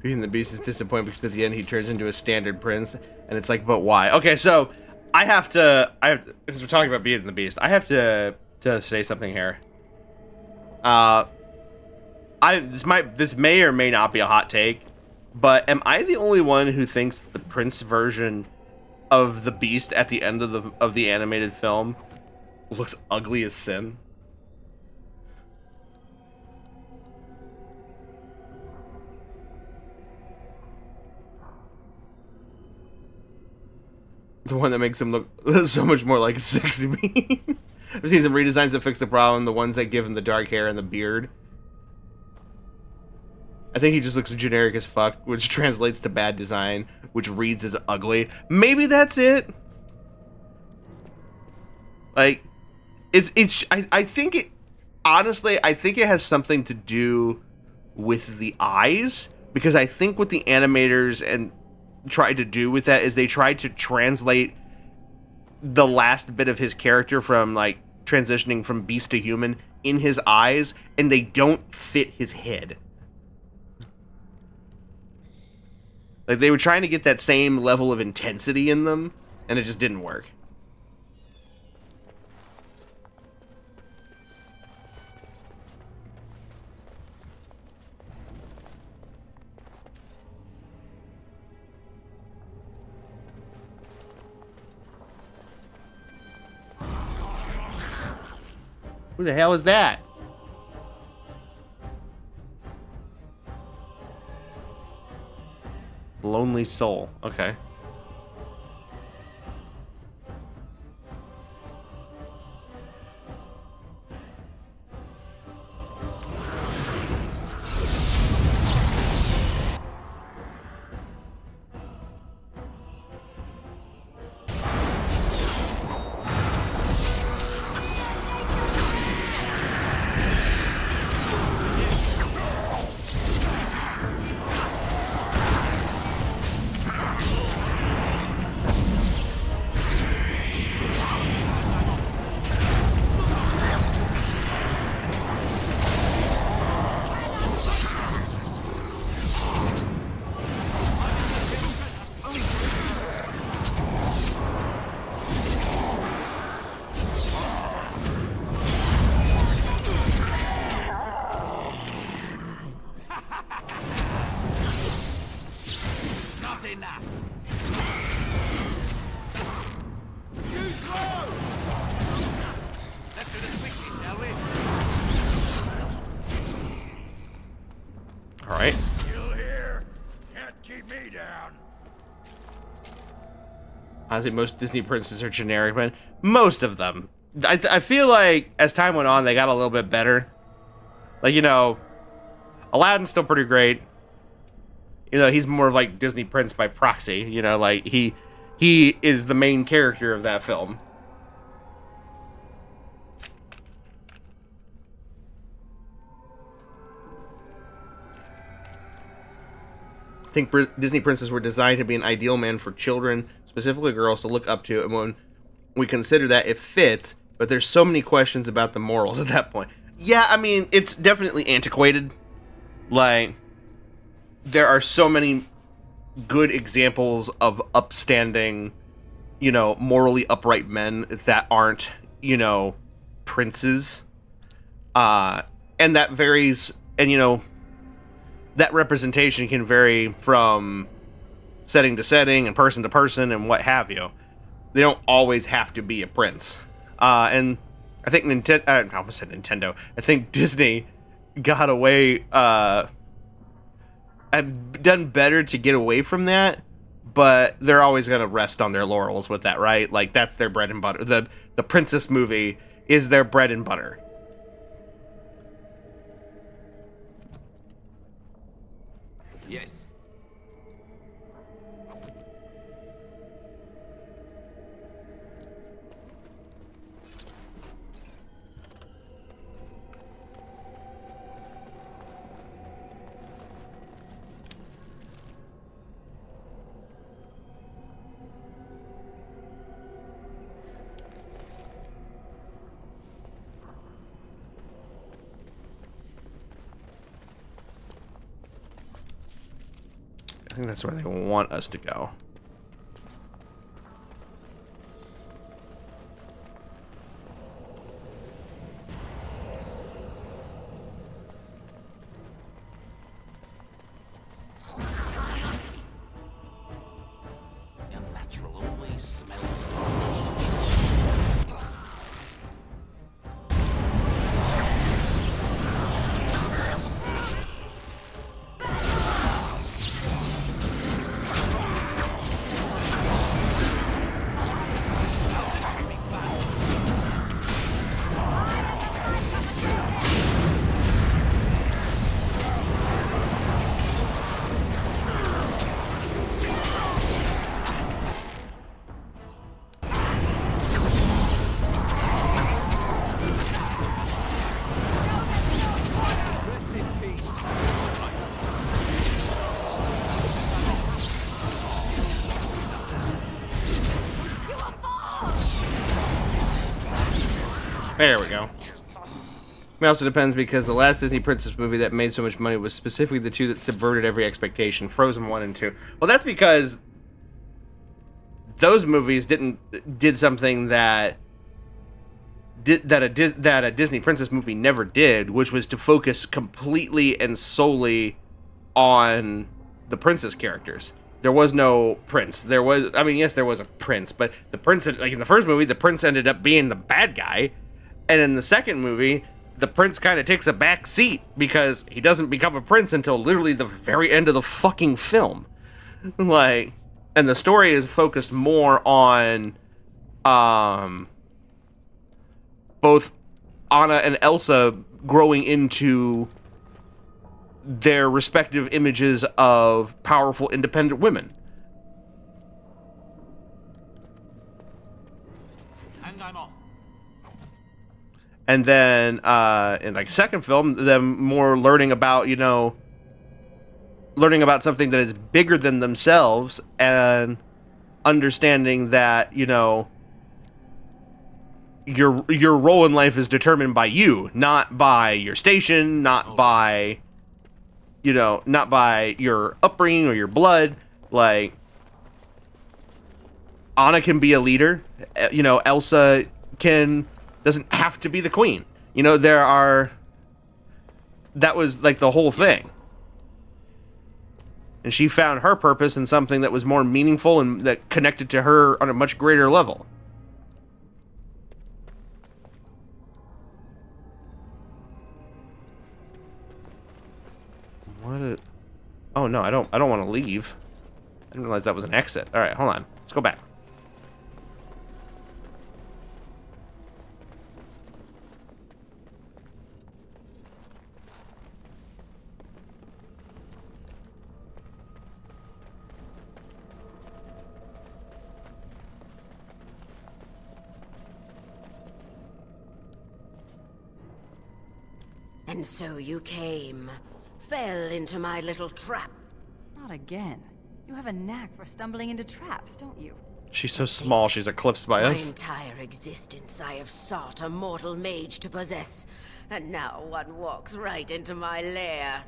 Beauty and the Beast is disappointing because at the end he turns into a standard prince, and it's like, but why? Okay, so I have to, because we're talking about Beauty and the Beast, I have to say something here. This may or may not be a hot take, but am I the only one who thinks the Prince version of the Beast at the end of the animated film looks ugly as sin? The one that makes him look so much more like a sexy being. I've seen some redesigns that fix the problem. The ones that give him the dark hair and the beard. I think he just looks generic as fuck, which translates to bad design, which reads as ugly. Maybe that's it. Like, I think it, honestly, I think it has something to do with the eyes, because I think what the animators and tried to do with that is they tried to translate the last bit of his character from like transitioning from beast to human in his eyes, and they don't fit his head. Like, they were trying to get that same level of intensity in them, and it just didn't work. Who the hell is that? Lonely soul. Okay. Alright. Still here? Can't keep me down. I think most Disney princesses are generic, but most of them. I feel like as time went on, they got a little bit better. Like, you know, Aladdin's still pretty great. You know, he's more of like Disney Prince by proxy. You know, like he is the main character of that film. I think Disney princesses were designed to be an ideal man for children, specifically girls, to look up to. And when we consider that, it fits. But there's so many questions about the morals at that point. Yeah, I mean, it's definitely antiquated. Like, there are so many good examples of upstanding, you know, morally upright men that aren't, you know, princes. And that varies, and, you know, that representation can vary from setting to setting and person to person and what have you. They don't always have to be a prince. And I think I almost said Nintendo. I think Disney got away, have done better to get away from that, but they're always going to rest on their laurels with that, right? Like, that's their bread and butter. The princess movie is their bread and butter. Yes. I think that's where they want us to go. Unnatural always smells. There we go. It also depends because the last Disney princess movie that made so much money was specifically the two that subverted every expectation, Frozen 1 and 2. Well, that's because those movies did something that a Disney princess movie never did, which was to focus completely and solely on the princess characters. There was no prince. There was a prince, but the prince, like in the first movie, the prince ended up being the bad guy, and in the second movie, the prince kind of takes a back seat because he doesn't become a prince until literally the very end of the fucking film. Like, and the story is focused more on both Anna and Elsa growing into their respective images of powerful, independent women. And I'm off. And then in like second film, them more learning about something that is bigger than themselves and understanding that, your role in life is determined by you, not by your station, not by your upbringing or your blood. Like, Anna can be a leader. Elsa doesn't have to be the queen. That was like the whole thing. And she found her purpose in something that was more meaningful and that connected to her on a much greater level. Oh no, I don't want to leave. I didn't realize that was an exit. All right, hold on. Let's go back. And so you came. Fell into my little trap. Not again. You have a knack for stumbling into traps, don't you? She's so small, she's eclipsed by My us. entire existence I have sought a mortal mage to possess, and now one walks right into my lair.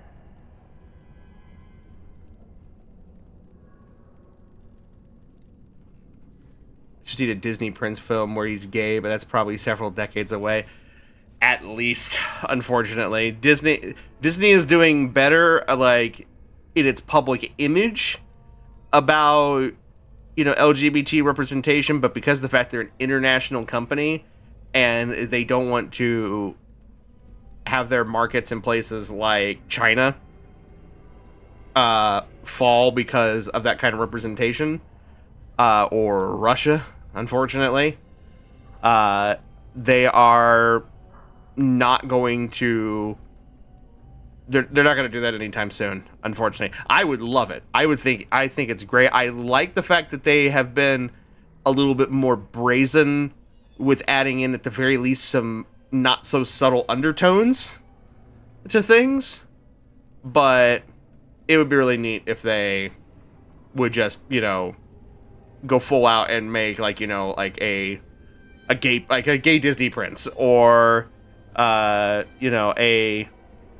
Just need a Disney Prince film where he's gay, but that's probably several decades away. At least, unfortunately. Disney is doing better, like, in its public image about, LGBT representation, but because of the fact they're an international company and they don't want to have their markets in places like China fall because of that kind of representation, or Russia, unfortunately, they are not going to... They're not going to do that anytime soon, unfortunately. I would love it. I think it's great. I like the fact that they have been a little bit more brazen with adding in, at the very least, some not so subtle undertones to things. But it would be really neat if they would just, go full out and make like a gay Disney prince, or a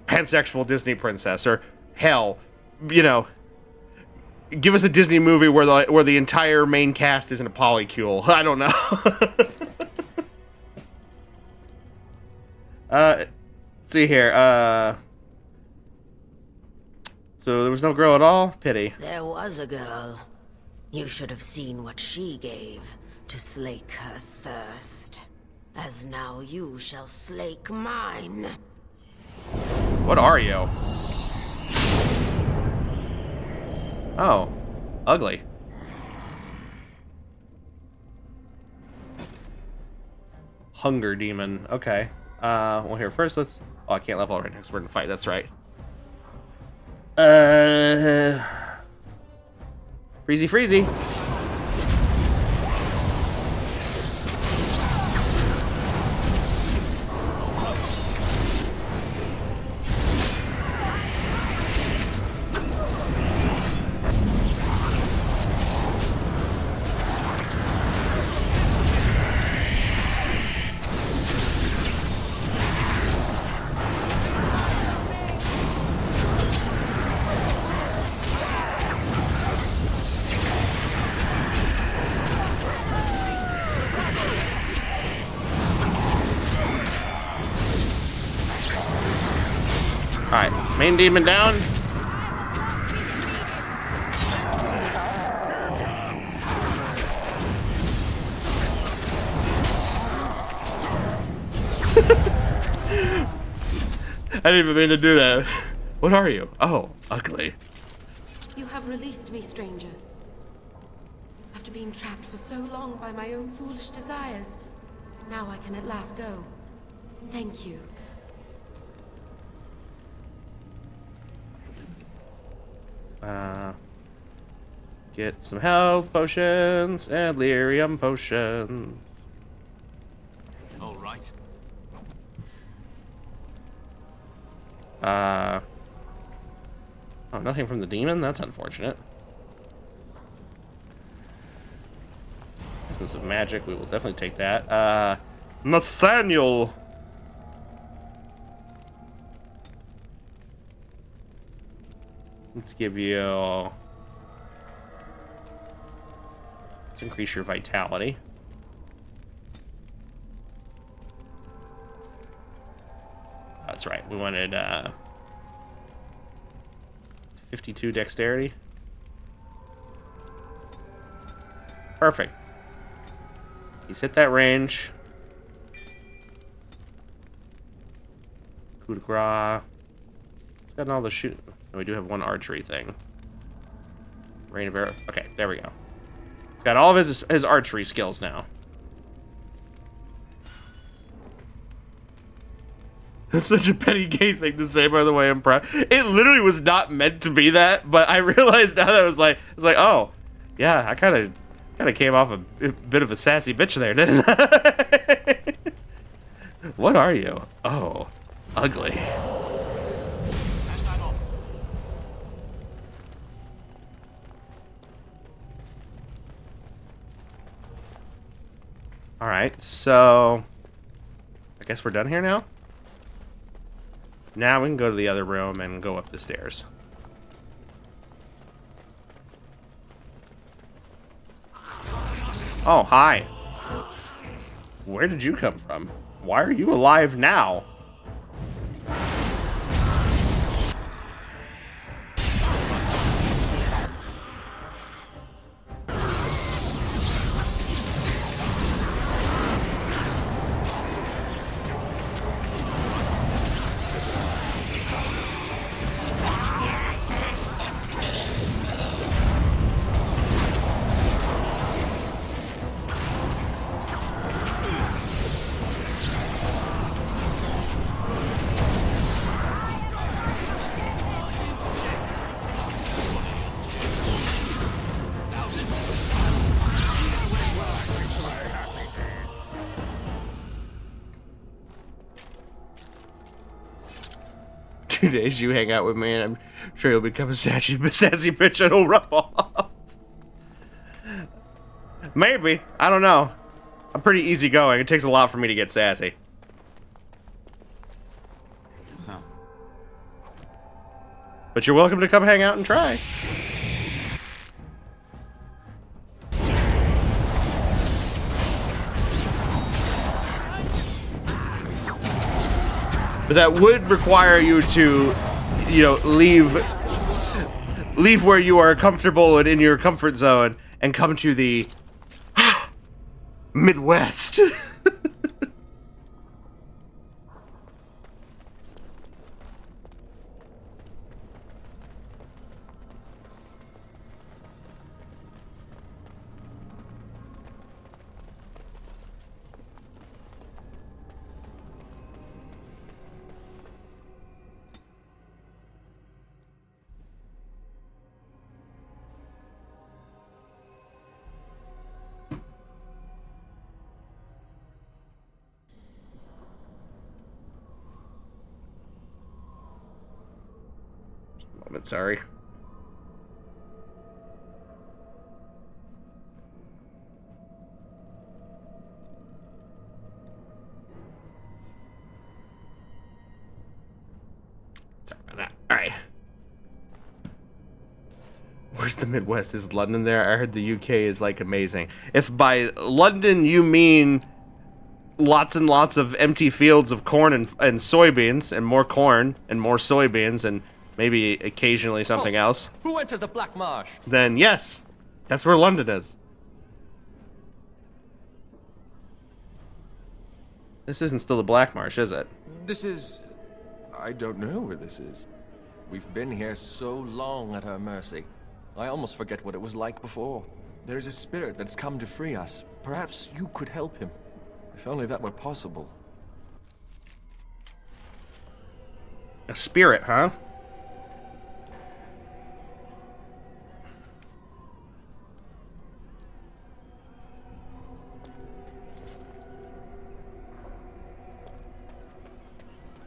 pansexual Disney princess, or hell, give us a Disney movie where the entire main cast isn't a polycule. I don't know. Let's see here. So there was no girl at all? Pity. There was a girl. You should have seen what she gave to slake her thirst. As now you shall slake mine. What are you? Oh, ugly. Hunger demon. Okay. Well, here first. Let's. Oh, I can't level right next. We're in a fight. That's right. Freezy, freezy. Main demon down. I didn't even mean to do that. What are you? Oh, ugly. You have released me, stranger. After being trapped for so long by my own foolish desires, now I can at last go. Thank you. Get some health potions and lyrium potions. All right. Oh, nothing from the demon? That's unfortunate. Essence of magic, we will definitely take that. Nathaniel! Let's give you... Let's increase your vitality. That's right, we wanted, 52 dexterity. Perfect. He's hit that range. Coup de grace. He's gotten all the shoot. We do have one archery thing. Rain of arrow. Okay, there we go. He's got all of his archery skills now. That's such a petty gay thing to say, by the way. I'm proud. It literally was not meant to be that, but I realized now that I was like, oh, yeah, I kind of came off a bit of a sassy bitch there, didn't I? What are you? Oh, ugly. All right, so I guess we're done here now. Now we can go to the other room and go up the stairs. Oh, hi. Where did you come from? Why are you alive now? Two days you hang out with me, and I'm sure you'll become a sassy bitch and it'll rub off. Maybe. I don't know. I'm pretty easygoing. It takes a lot for me to get sassy. Huh. But you're welcome to come hang out and try. But that would require you to, you know, leave where you are comfortable and in your comfort zone and come to the Midwest. Moment, sorry. Sorry about that. All right. Where's the Midwest? Is London there? I heard the UK is like amazing. If by London you mean lots and lots of empty fields of corn and soybeans and more soybeans and maybe occasionally something else, Who enters the Black Marsh? then yes, that's where London is. This isn't still the Black Marsh, is it? This is... I don't know where this is. We've been here so long at her mercy. I almost forget what it was like before. There's a spirit that's come to free us. Perhaps you could help him. If only that were possible. A spirit, huh?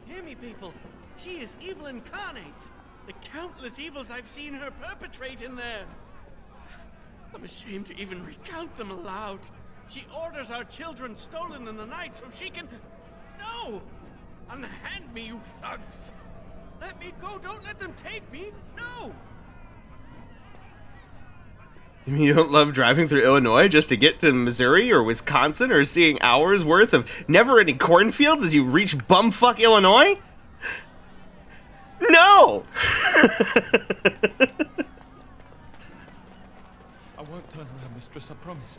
Hear me, people. She is evil incarnate. The countless evils I've seen her perpetrate in there. I'm ashamed to even recount them aloud. She orders our children stolen in the night so she can... No! Unhand me, you thugs! Let me go! Don't let them take me! No! You mean you don't love driving through Illinois just to get to Missouri or Wisconsin or seeing hours worth of never-ending cornfields as you reach bumfuck Illinois? No! I won't turn around, mistress, I promise.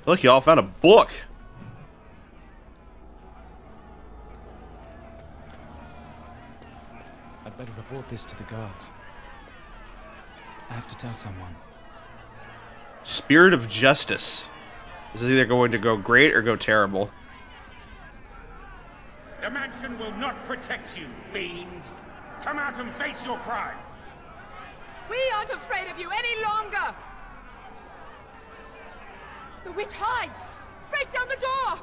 Look, y'all found a book. I'd better report this to the guards. I have to tell someone. Spirit of Justice. This is either going to go great or go terrible. The mansion will not protect you, fiend. Come out and face your crime. We aren't afraid of you any longer! The witch hides! Break down the door!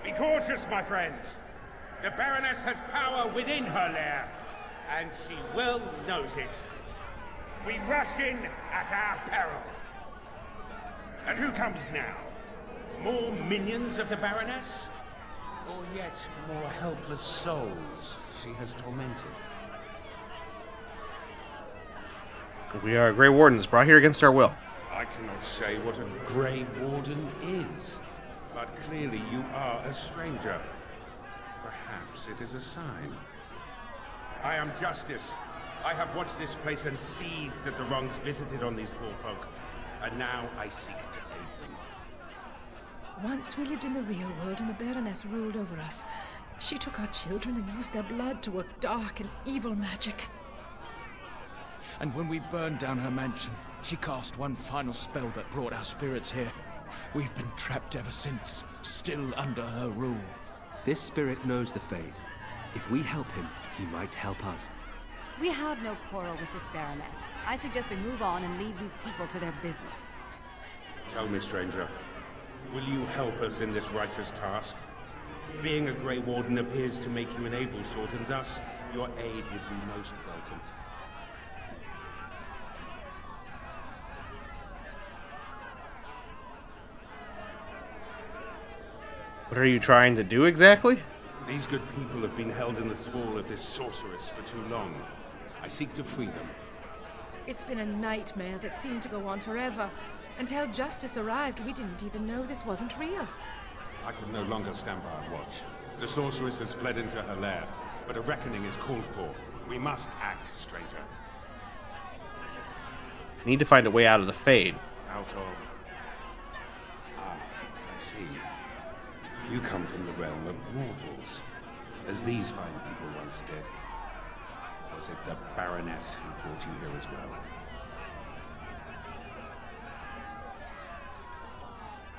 Be cautious, my friends. The Baroness has power within her lair, and she well knows it. We rush in at our peril. And who comes now? More minions of the Baroness? Or yet more helpless souls she has tormented? We are Grey Wardens, brought here against our will. I cannot say what a Grey Warden is, but clearly you are a stranger. Perhaps it is a sign. I am Justice. I have watched this place and seethed at the wrongs visited on these poor folk, and now I seek to aid them. Once we lived in the real world and the Baroness ruled over us. She took our children and used their blood to work dark and evil magic. And when we burned down her mansion, she cast one final spell that brought our spirits here. We've been trapped ever since, still under her rule. This spirit knows the Fade. If we help him, he might help us. We have no quarrel with this Baroness. I suggest we move on and leave these people to their business. Tell me, stranger, will you help us in this righteous task? Being a Grey Warden appears to make you an able sort, and thus your aid would be most welcome. What are you trying to do exactly? These good people have been held in the thrall of this sorceress for too long. I seek to free them. It's been a nightmare that seemed to go on forever. Until Justice arrived, we didn't even know this wasn't real. I can no longer stand by and watch. The sorceress has fled into her lair, but a reckoning is called for. We must act, stranger. Need to find a way out of the Fade. Out of... Ah, I see. You come from the realm of mortals, as these fine people once did. Was it the Baroness who brought you here as well?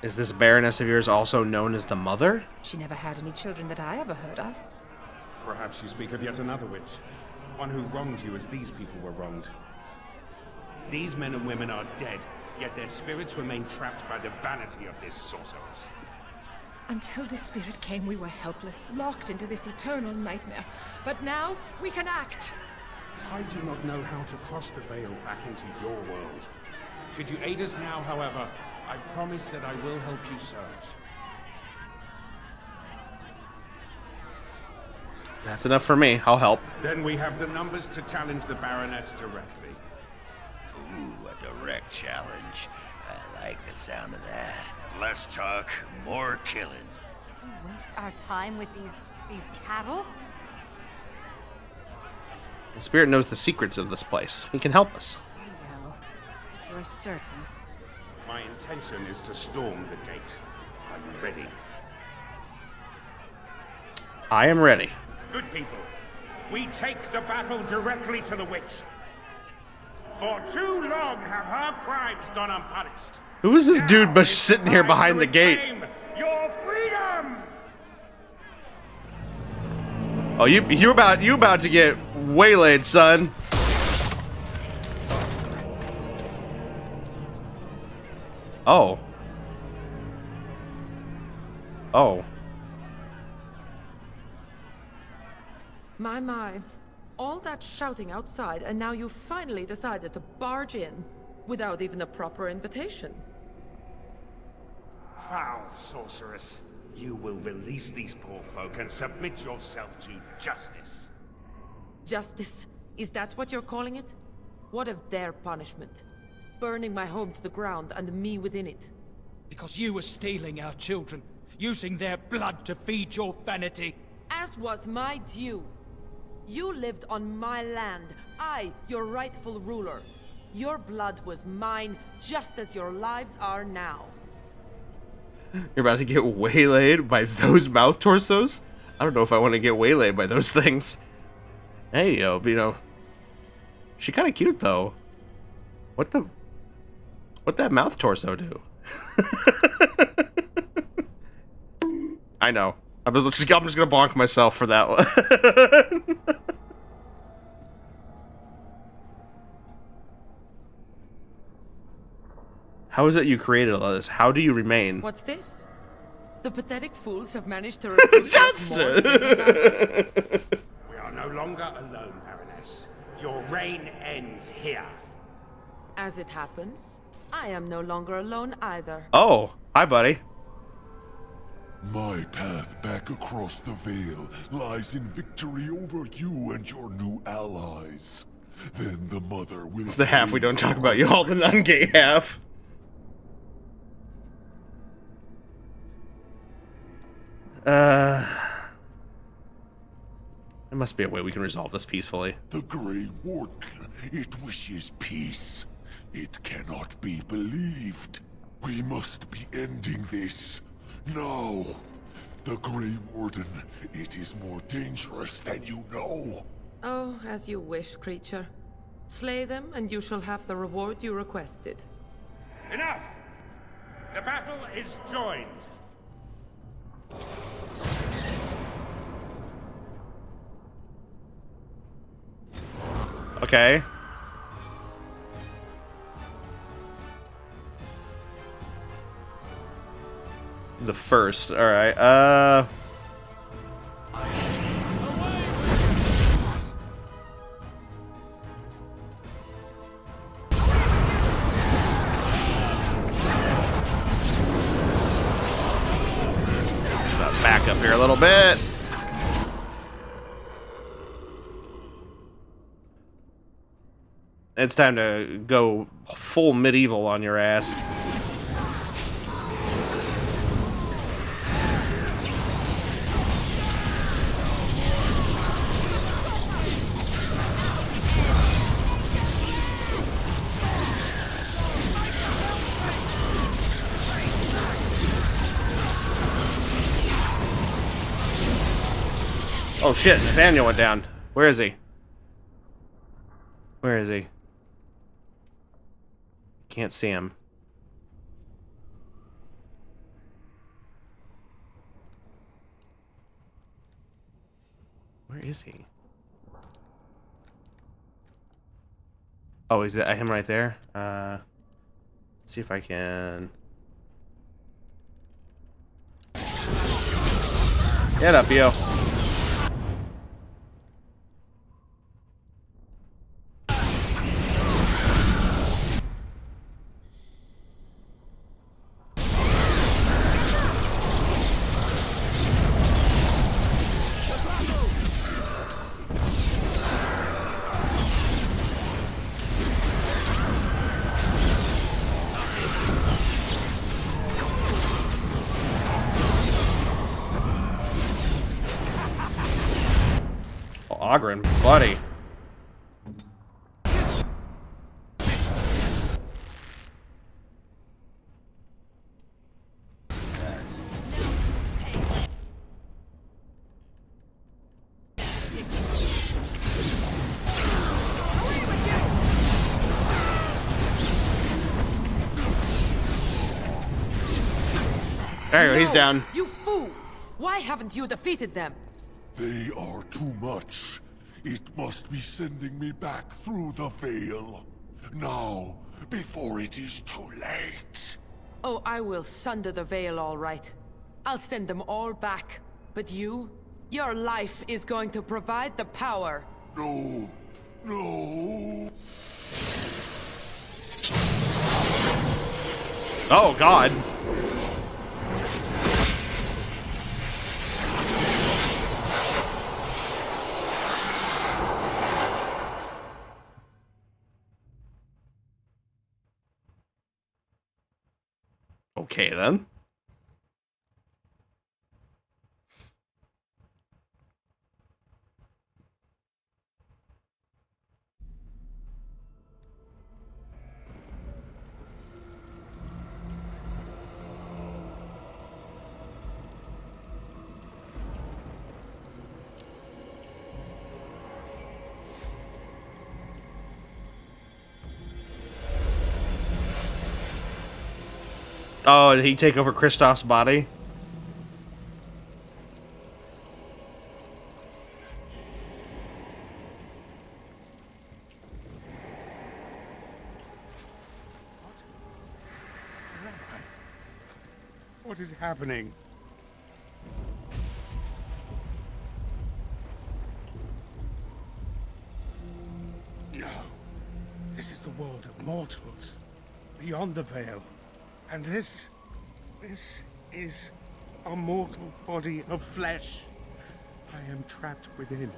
Is this Baroness of yours also known as the Mother? She never had any children that I ever heard of. Perhaps you speak of yet another witch. One who wronged you as these people were wronged. These men and women are dead, yet their spirits remain trapped by the vanity of this sorceress. Until this spirit came, we were helpless, locked into this eternal nightmare. But now, we can act! I do not know how to cross the veil back into your world. Should you aid us now, however, I promise that I will help you search. That's enough for me. I'll help. Then we have the numbers to challenge the Baroness directly. Ooh, a direct challenge. I like the sound of that. Less talk, more killing. We waste our time with these cattle? The spirit knows the secrets of this place. He can help us. Well, if you're certain. My intention is to storm the gate. Are you ready? I am ready. Good people, we take the battle directly to the witch. For too long have her crimes gone unpunished. Who is this Now dude is sitting here time behind to the gate? reclaim your freedom! Oh, you about to get waylaid, son. Oh. Oh. My. All that shouting outside, and now you finally decided to barge in without even a proper invitation. Foul sorceress. You will release these poor folk and submit yourself to justice. Justice? Is that what you're calling it? What of their punishment? Burning my home to the ground and me within it. Because you were stealing our children, using their blood to feed your vanity. As was my due. You lived on my land, I, your rightful ruler. Your blood was mine, just as your lives are now. You're about to get waylaid by those mouth torsos? I don't know if I want to get waylaid by those things. Hey, you know, she kind of cute though. What that mouth torso do? I know. I'm just gonna bonk myself for that one. How is it you created all this? How do you remain? What's this? The pathetic fools have managed to recruit Justice! We are no longer alone, Baroness. Your reign ends here. As it happens, I am no longer alone either. Oh, hi, buddy. My path back across the Veil lies in victory over you and your new allies. Then the mother will... It's the half we don't talk about, y'all, the non-gay half. There must be a way we can resolve this peacefully. The Grey Warden, it wishes peace. It cannot be believed. We must be ending this. Now. The Grey Warden, it is more dangerous than you know. Oh, as you wish, creature. Slay them, and you shall have the reward you requested. Enough! The battle is joined. Okay. The first. Alright, back up here a little bit. It's time to go full medieval on your ass. Oh shit, Nathaniel went down. Where is he? Where is he? Can't see him. Where is he? Oh, is that him right there? Let's see if I can... Get up, yo. Ogren, buddy. There you go, he's down. You fool! Why haven't you defeated them? They are too much. It must be sending me back through the veil. Now, before it is too late. Oh, I will sunder the veil, all right. I'll send them all back. But you? Your life is going to provide the power. No. No. Oh, God. Okay, then. Oh, did he take over Kristoff's body? What is happening? No. This is the world of mortals, beyond the veil. And this is a mortal body of flesh. I am trapped within.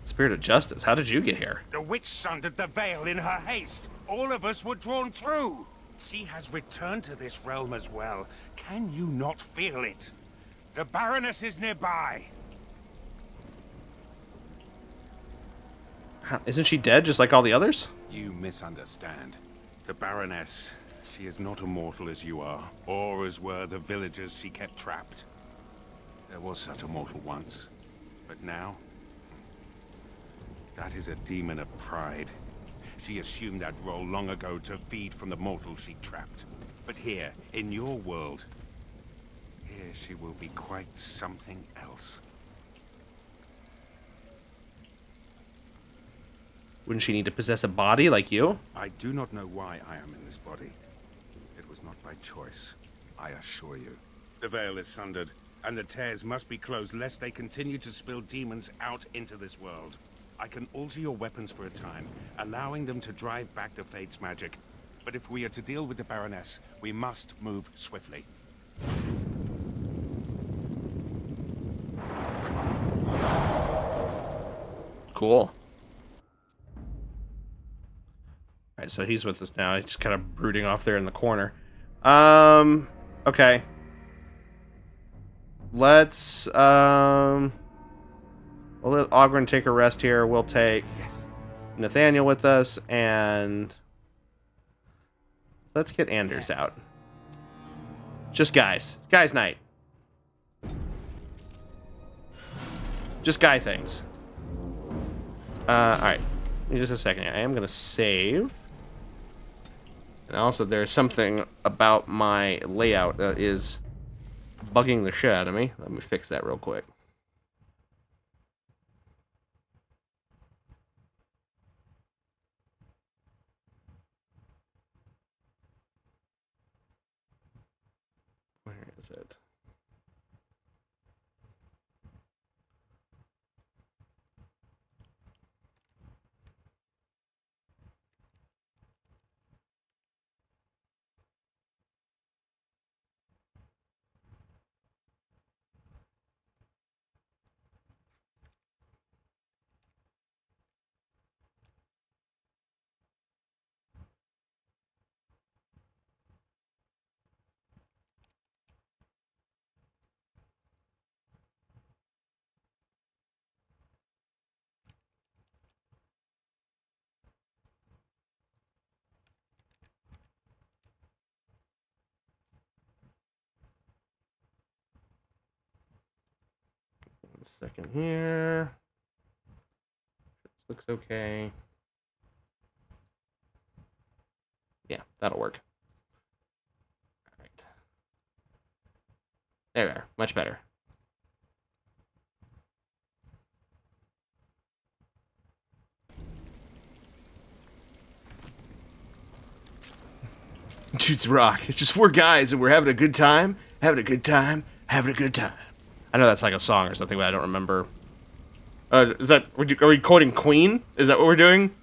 Spirit of Justice, how did you get here? The witch sundered the veil in her haste. All of us were drawn through. She has returned to this realm as well. Can you not feel it? The Baroness is nearby. Isn't she dead just like all the others? You misunderstand. The Baroness, she is not immortal as you are, or as were the villagers she kept trapped. There was such a mortal once, but now... that is a demon of pride. She assumed that role long ago to feed from the mortals she trapped. But here, in your world, here she will be quite something else. Wouldn't she need to possess a body like you? I do not know why I am in this body. It was not by choice, I assure you. The veil is sundered, and the tears must be closed lest they continue to spill demons out into this world. I can alter your weapons for a time, allowing them to drive back the Fate's magic. But if we are to deal with the Baroness, we must move swiftly. Cool. Alright, so he's with us now. He's just kind of brooding off there in the corner. Okay. Let's, we'll let Ogren take a rest here. We'll take Nathaniel with us, and let's get Anders out. Just guys. Guys night. Just guy things. Alright. Just a second. I am going to save. And also, there's something about my layout that is bugging the shit out of me. Let me fix that real quick. Where is it? second here. This looks okay. Yeah, that'll work. All right. There we are. Much better. Dude's rock. It's just 4 guys and we're having a good time. Having a good time. Having a good time. I know that's like a song or something, but I don't remember. Is that... Are we quoting Queen? Is that what we're doing?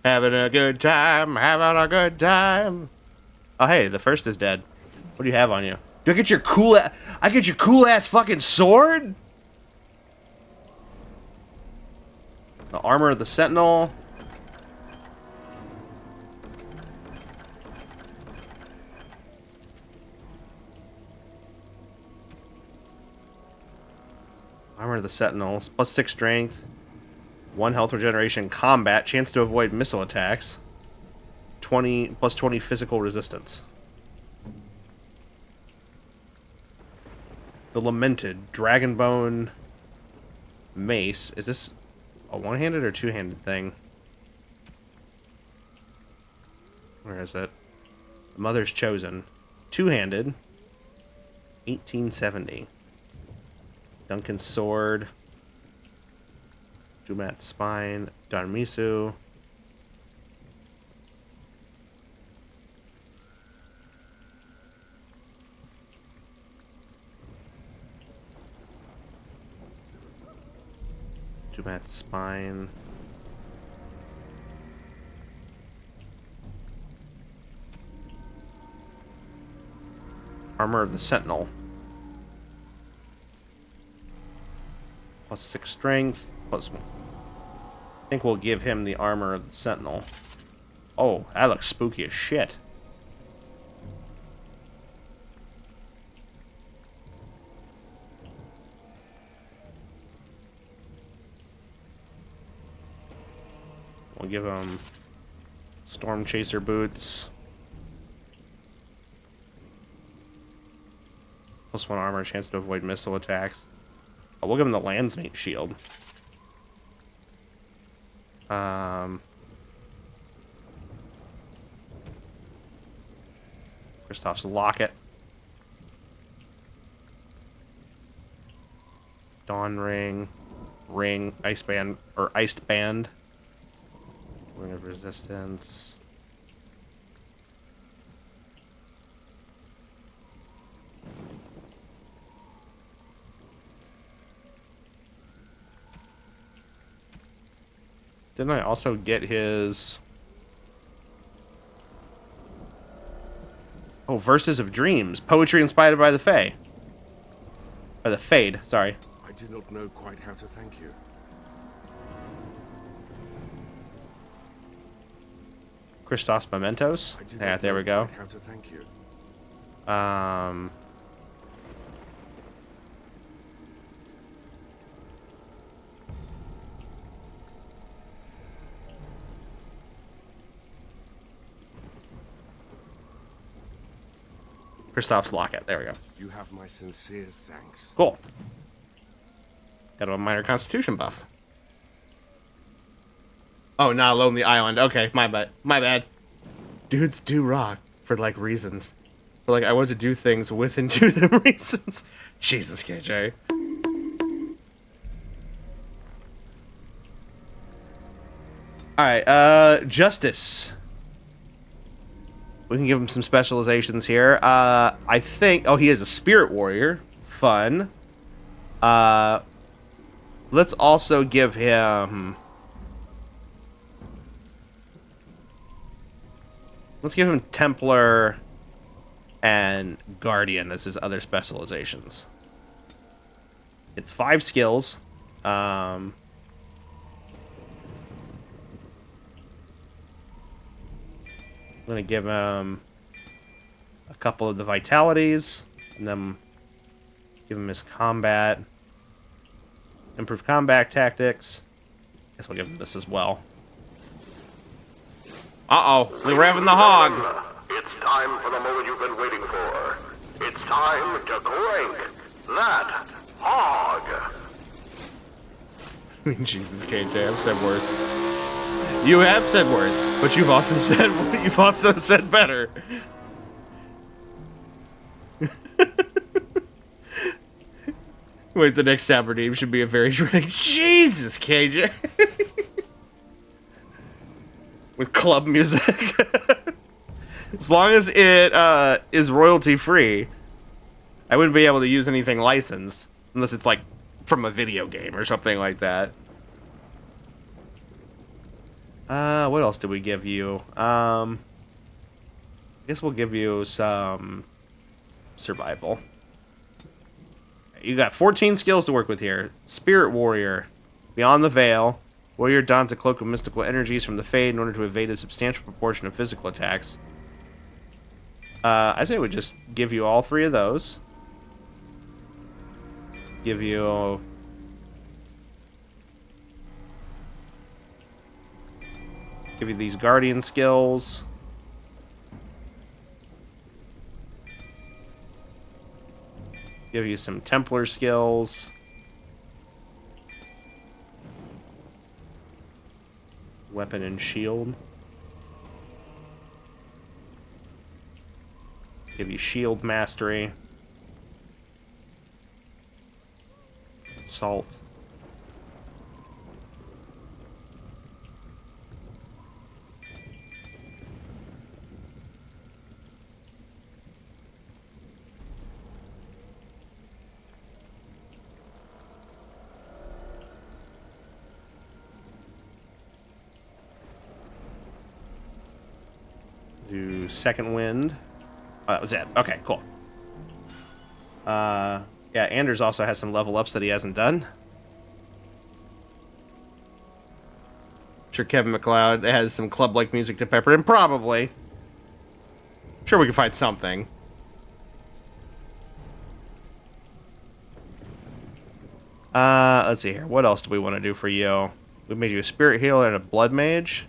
Having a good time. Having a good time. Oh, hey, the first is dead. What do you have on you? Do I get your cool... I get your cool-ass fucking sword? The armor of the Sentinel... Armor of the Sentinels. Plus 6 strength. 1 health regeneration. Combat. Chance to avoid missile attacks. 20 plus 20 physical resistance. The Lamented. Dragonbone Mace. Is this a one-handed or two-handed thing? Where is it? The Mother's Chosen. Two-handed. 1870. Duncan's Sword. Dumat's Spine. Darmisu. Dumat's Spine. Armor of the Sentinel. Plus 6 strength. Plus 1. I think we'll give him the armor of the Sentinel. Oh, that looks spooky as shit. We'll give him Storm Chaser boots. Plus 1 armor, chance to avoid missile attacks. Oh, we'll give him the Landsmate shield. Kristoff's locket. Dawn ring. Ring. Ice band. Or iced band. Ring of resistance. Didn't I also get his... Oh, Verses of Dreams. Poetry inspired by the Fae. By the Fade, sorry. I do not know quite how to thank you. Kristoff's Mementos. Yeah, there we go. How to thank you. Kristoff's locket. There we go. You have my sincere thanks. Cool. Got a minor constitution buff. Oh, not alone the island. Okay, my bad. My bad. Dudes do rock for, like, reasons. For, like, I want to do things with and do the reasons. Jesus, KJ. Alright, Justice. We can give him some specializations here. I think... Oh, he is a spirit warrior. Fun. Let's also give him... Let's give him Templar and Guardian as his other specializations. It's 5 skills. I'm going to give him a couple of the vitalities, and then give him his combat. Improve combat tactics. Guess we'll give him this as well. Uh-oh, we're revving the hog. It's time for the moment you've been waiting for. It's time to crank that Hog. Jesus, KJ, I've said worse. You have said worse, but you've also said better. Wait, the next Saber name should be a very dramatic. Jesus, KJ. With club music. As long as it is royalty free, I wouldn't be able to use anything licensed unless it's like from a video game or something like that. What else did we give you? I guess we'll give you some survival. You got 14 skills to work with here. Spirit Warrior. Beyond the Veil. Warrior dons a cloak of mystical energies from the Fade in order to evade a substantial proportion of physical attacks. I say we just give you all 3 of those. Give you... Give you these Guardian skills. Give you some Templar skills. Weapon and shield. Give you shield mastery. Salt. Do second wind. Oh, that was it. Okay, cool. Yeah, Anders also has some level ups that he hasn't done. Sure, Kevin MacLeod has some club-like music to pepper in. Probably. Sure, we can find something. Let's see here. What else do we want to do for you? We made you a spirit healer and a blood mage.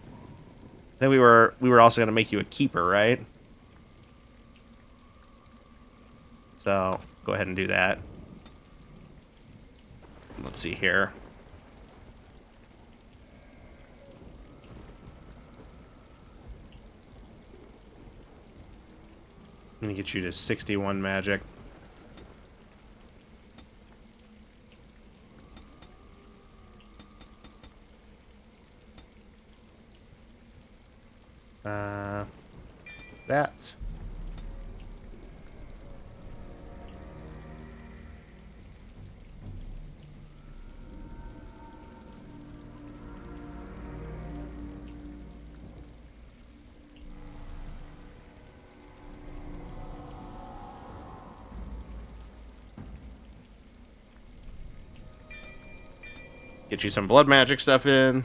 Then we were also going to make you a keeper, right? So, go ahead and do that. Let's see here. I'm going to get you to 61 magic. That. Get you some blood magic stuff in.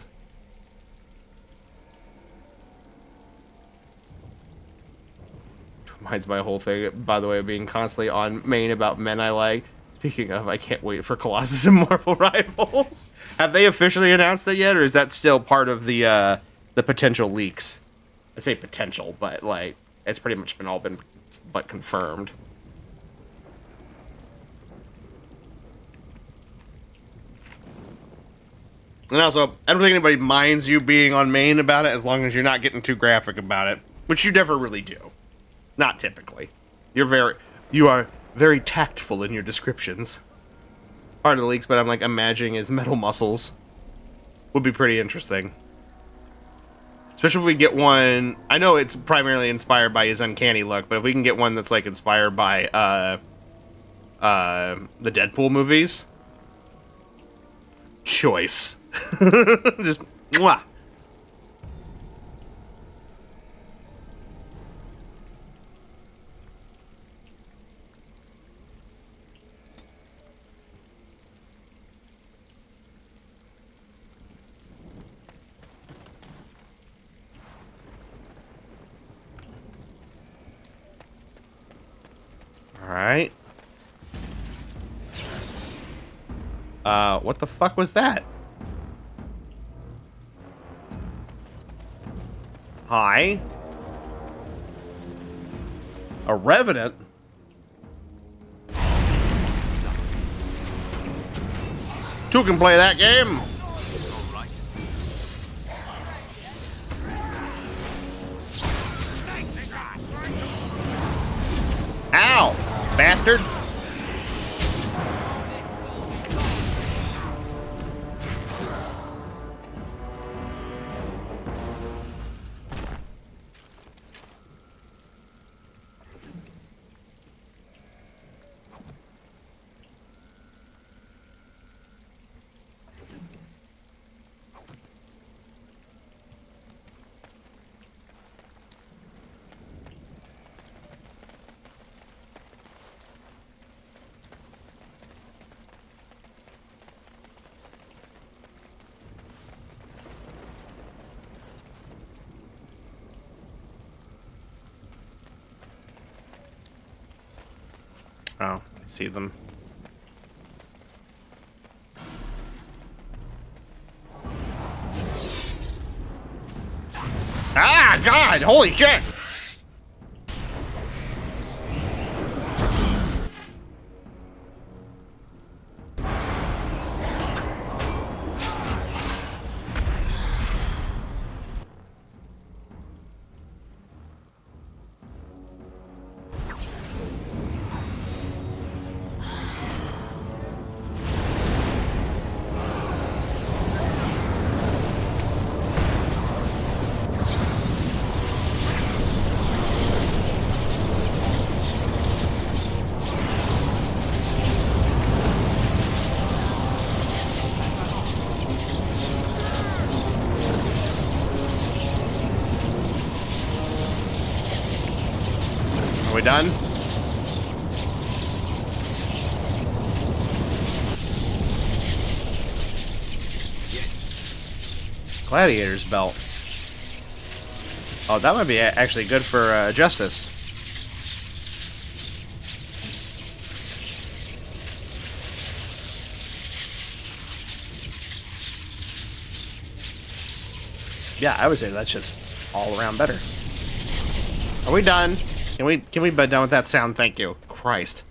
Reminds my whole thing, by the way, of being constantly on main about men I like. Speaking of, I can't wait for Colossus and Marvel Rivals. Have they officially announced that yet, or is that still part of the potential leaks? I say potential, but like it's pretty much been but confirmed. And also, I don't think anybody minds you being on main about it as long as you're not getting too graphic about it, which you never really do. Not typically. You are very tactful in your descriptions. Part of the leaks, but I'm like imagining his metal muscles would be pretty interesting. Especially if we get one. I know it's primarily inspired by his uncanny look, but if we can get one that's like inspired by the Deadpool movies, choice. Just mwah. Alright. What the fuck was that? Hi. A Revenant? Two can play that game. Ow, bastard. Oh, I see them. Ah, God! Holy shit! Are we done? Gladiator's belt. Oh, that might be actually good for justice. Yeah, I would say that's just all around better. Are we done? Can we be done with that sound? Thank you. Christ.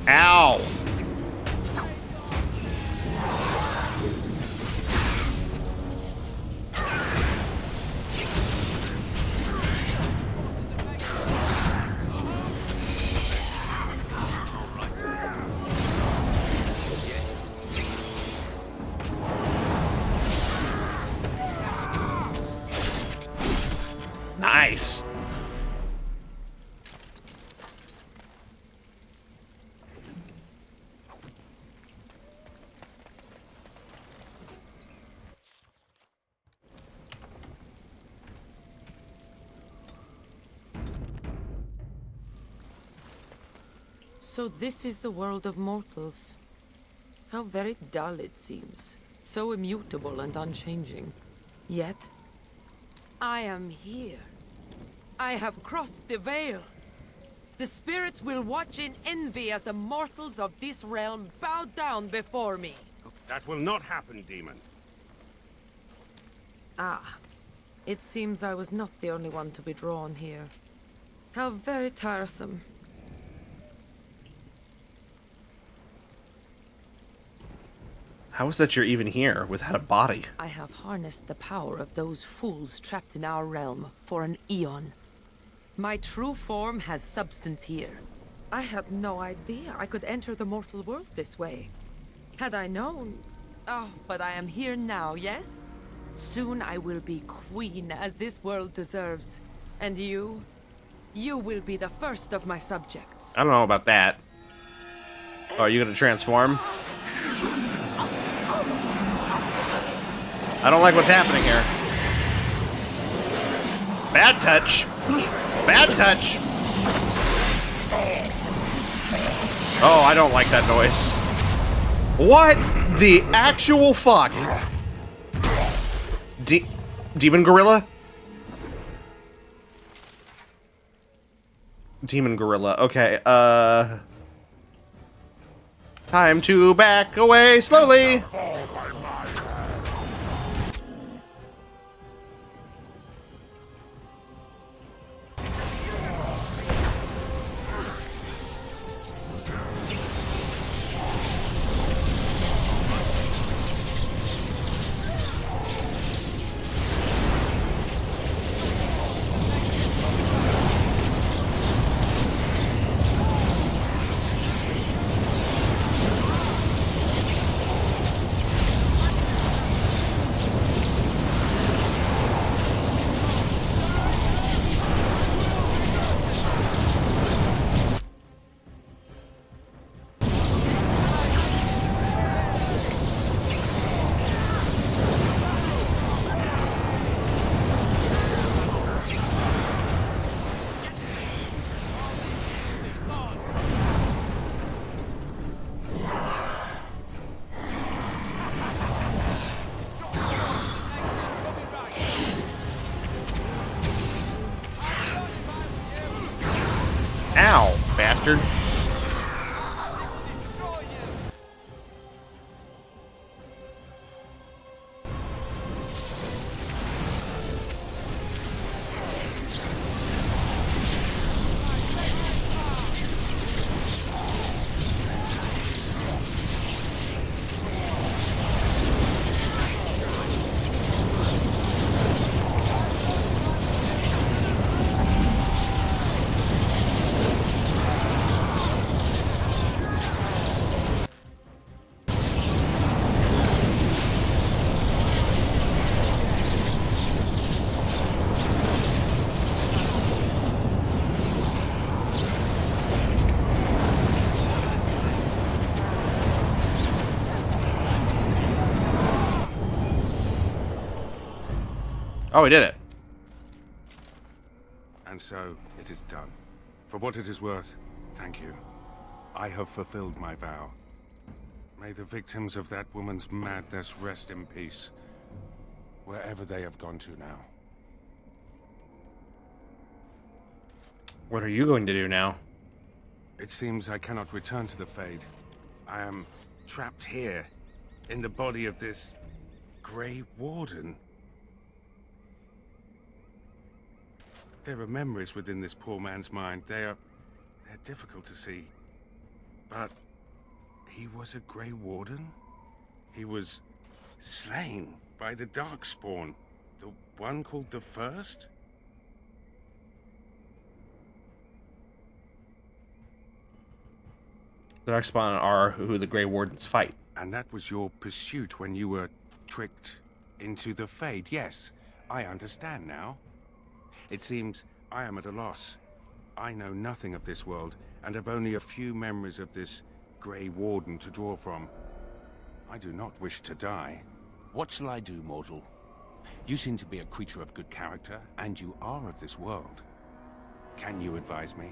Ow! Nice. So this is the world of mortals. How very dull it seems. So immutable and unchanging. Yet, I am here. I have crossed the veil. The spirits will watch in envy as the mortals of this realm bow down before me. That will not happen, demon. Ah, it seems I was not the only one to be drawn here. How very tiresome. How is that you're even here without a body? I have harnessed the power of those fools trapped in our realm for an eon. My true form has substance here. I had no idea I could enter the mortal world this way. Had I known... Oh, but I am here now, yes? Soon I will be queen as this world deserves. And you will be the first of my subjects. I don't know about that. Oh, are you gonna transform? I don't like what's happening here. Bad touch. Bad touch. Oh, I don't like that noise. What the actual fuck? Demon gorilla? Demon gorilla. Okay, time to back away slowly. Ow, bastard. Oh, we did it. And so, it is done. For what it is worth, thank you. I have fulfilled my vow. May the victims of that woman's madness rest in peace, wherever they have gone to now. What are you going to do now? It seems I cannot return to the Fade. I am trapped here, in the body of this Grey Warden. There are memories within this poor man's mind. They're difficult to see. But he was a Grey Warden? He was slain by the Darkspawn, the one called the First? The Darkspawn are who the Grey Wardens fight. And that was your pursuit when you were tricked into the Fade. Yes, I understand now. It seems I am at a loss. I know nothing of this world, and have only a few memories of this Grey Warden to draw from. I do not wish to die. What shall I do, mortal? You seem to be a creature of good character, And you are of this world. Can you advise me?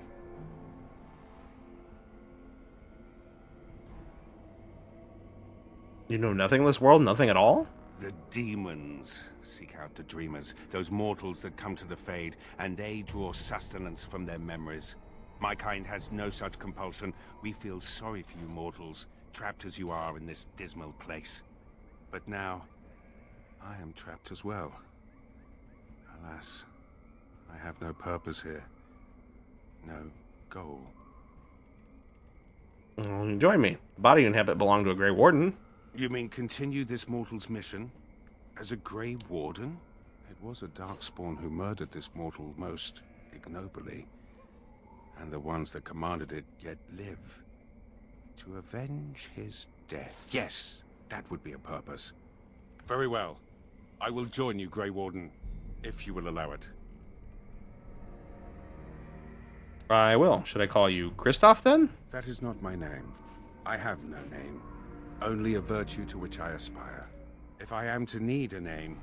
You know nothing of this world? Nothing at all? The demons seek out the dreamers, those mortals that come to the Fade, and they draw sustenance from their memories. My kind has no such compulsion. We feel sorry for you mortals, trapped as you are in this dismal place. But now, I am trapped as well. Alas, I have no purpose here. No goal. Well, join me. Body and habit belong to a Grey Warden. You mean continue this mortal's mission? As a Grey Warden? It was a Darkspawn who murdered this mortal most ignobly. And the ones that commanded it yet live. To avenge his death. Yes, that would be a purpose. Very well. I will join you, Grey Warden, if you will allow it. I will. Should I call you Kristoff then? That is not my name. I have no name. Only a virtue to which I aspire. If I am to need a name,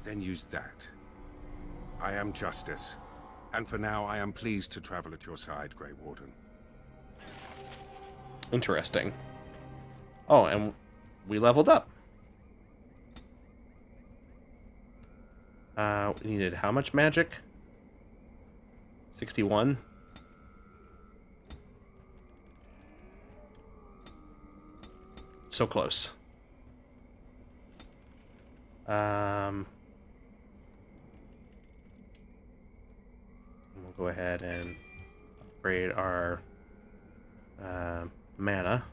then use that. I am Justice, and for now I am pleased to travel at your side, Grey Warden. Interesting. Oh, and we leveled up. We needed how much magic? 61. So close. We'll go ahead and upgrade our mana.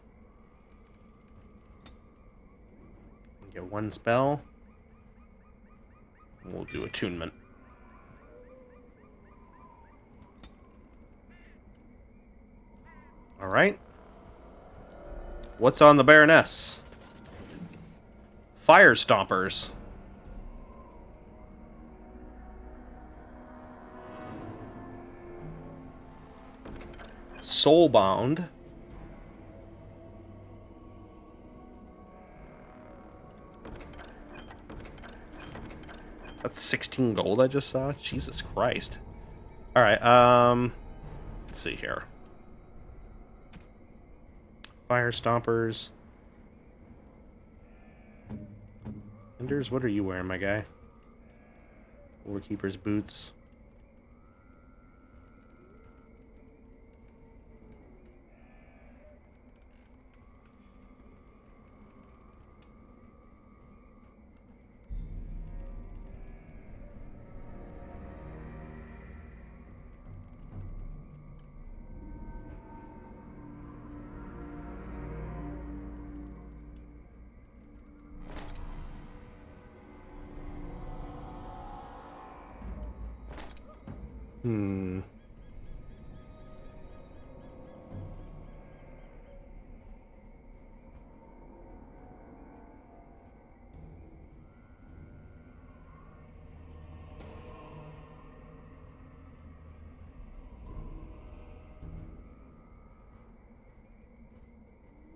Get one spell. We'll do attunement. All right. What's on the Baroness? Fire Stompers. Soulbound. That's 16 gold I just saw. Jesus Christ. All right. Let's see here. Fire Stompers. Enders, what are you wearing, my guy? Overkeeper's boots.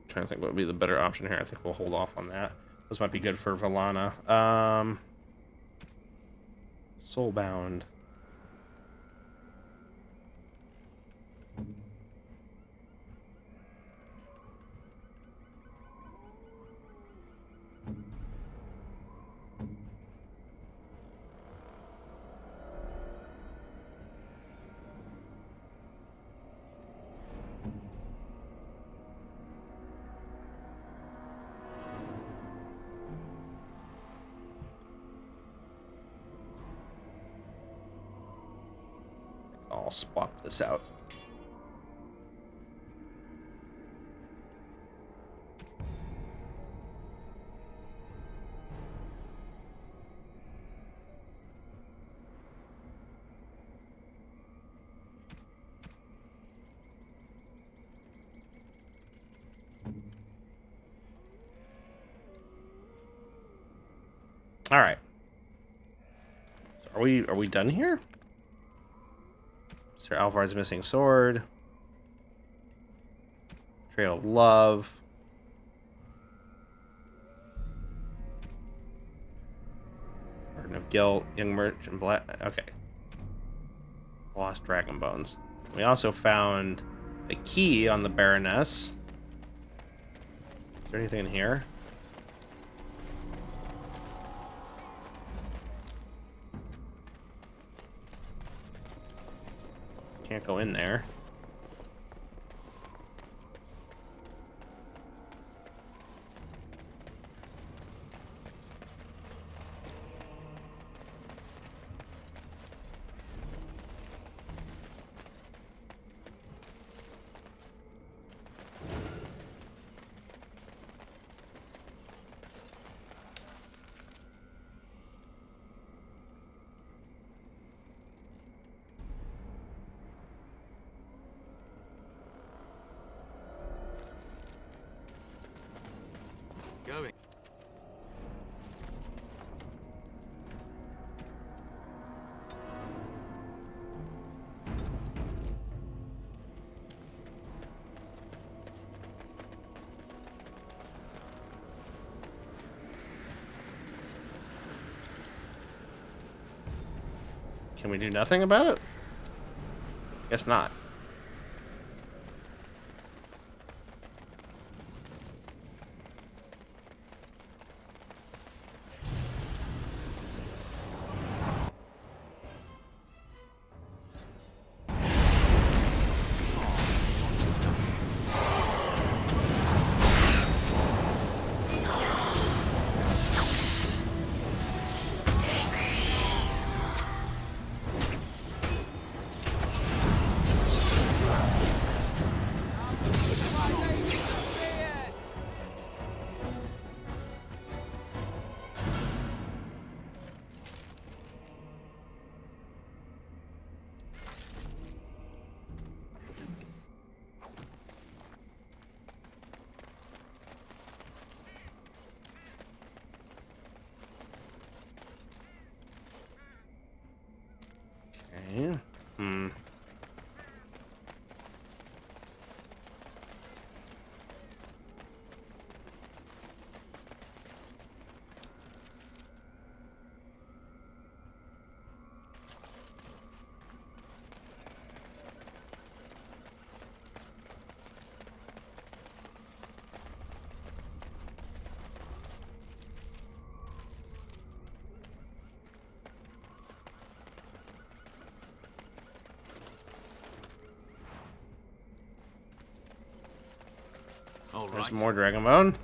Trying to think what would be the better option here. I think we'll hold off on that. Those might be good for Valana. Soulbound. I'll swap this out. All right. So are we done here? Sir Alvard's missing sword. Trail of Love. Burden of Guilt. Young Merchant Black. Okay. Lost Dragon Bones. We also found a key on the Baroness. Is there anything in here? Can't go in there. Going. Can we do nothing about it? Guess not. Okay. Hmm. There's more dragon bone.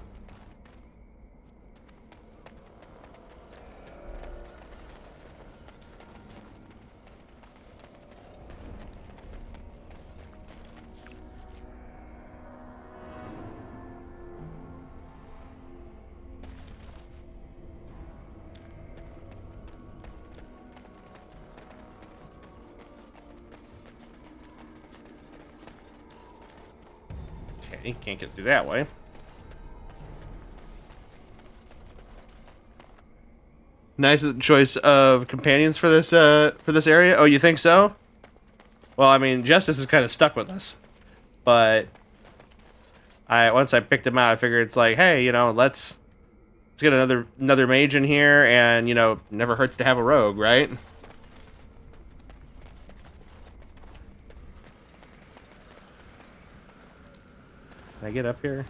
Okay, can't get through that way. Nice choice of companions for this area. Oh, you think so? Well, I mean, Justice is kind of stuck with us, but once I picked him out, I figured it's like, hey, you know, let's get another mage in here, and you know, never hurts to have a rogue, right? Can I get up here?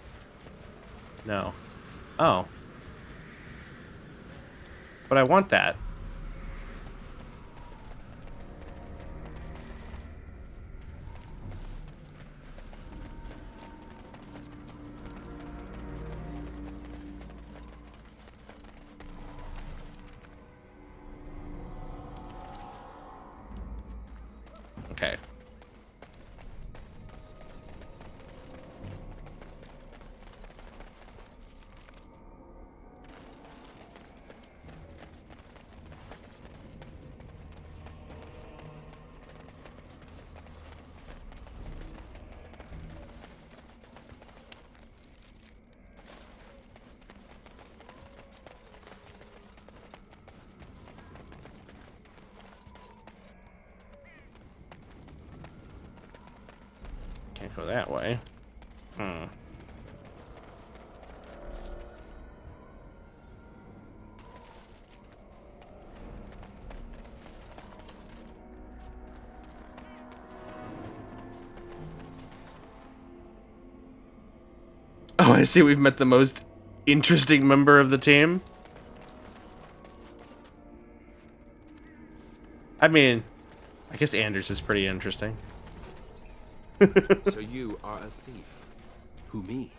No. Oh. But I want that. Okay. Can't go that way. Hmm. Oh, I see we've met the most interesting member of the team. I mean, I guess Anders is pretty interesting. So you are a thief? Who, me?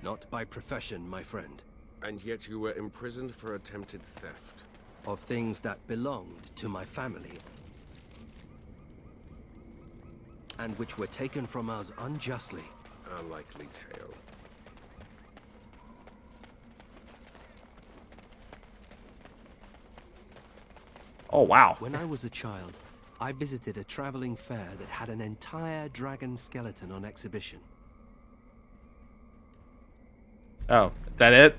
Not by profession, my friend. And yet you were imprisoned for attempted theft. Of things that belonged to my family. And which were taken from us unjustly. A likely tale. Oh, wow. When I was a child, I visited a traveling fair that had an entire dragon skeleton on exhibition. Oh, is that it?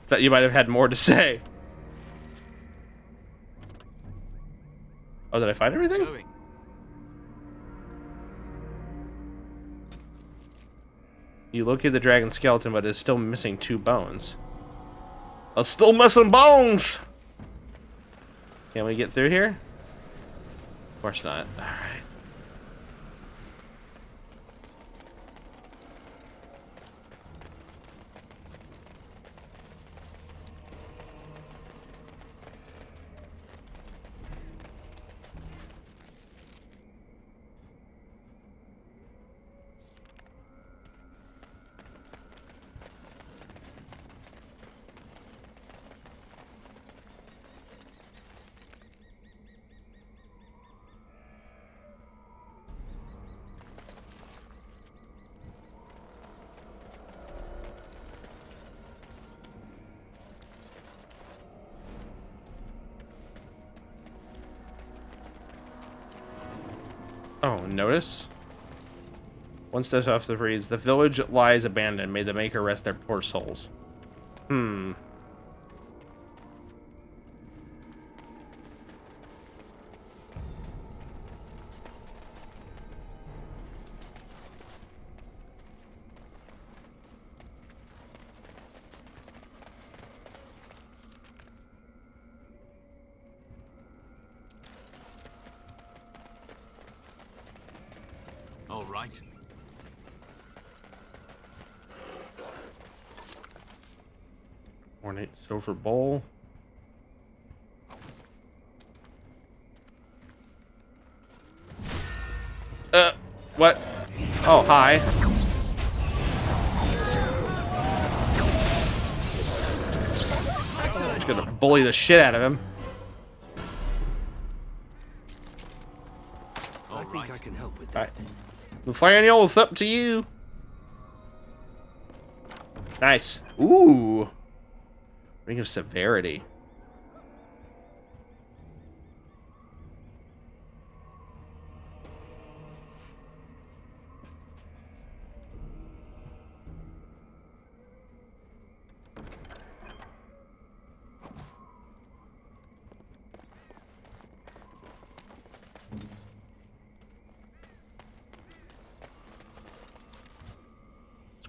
Thought you might have had more to say. Oh, did I find everything? You locate the dragon skeleton, but it's still missing 2 bones. It's still missing bones! Can we get through here? Of course not. Alright. Oh, notice? One step off the breeze. The village lies abandoned. May the maker rest their poor souls. Hmm. All right. Ornate silver bowl. What? Oh, hi. Just gonna bully the shit out of him. I think I can help with that. Nathaniel, it's up to you. Nice. Ooh. Ring of Severity.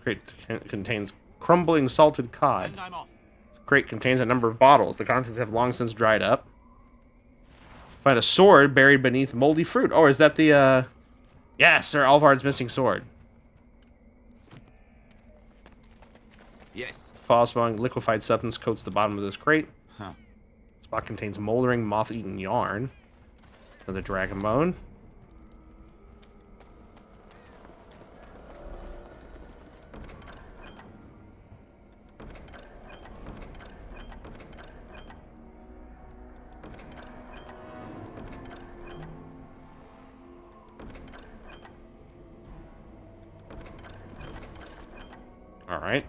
Crate contains crumbling salted cod. This crate contains a number of bottles. The contents have long since dried up. Find a sword buried beneath moldy fruit. Oh, is that the, Yes, Sir Alvard's missing sword. Yes. Foul-smelling liquefied substance coats the bottom of this crate. Huh. This box contains moldering, moth-eaten yarn. Another dragon bone. All right.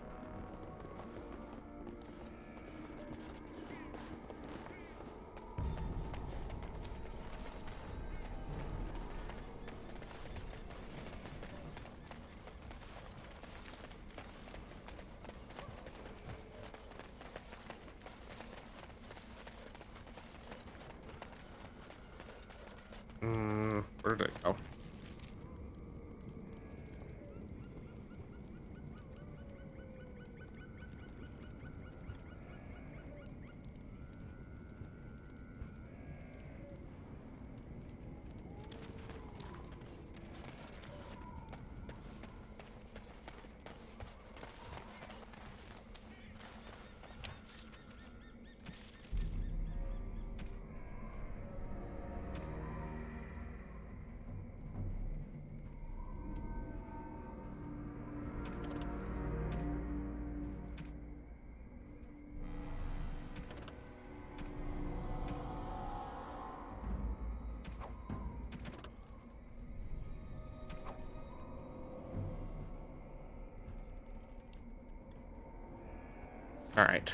Where did I go? All right.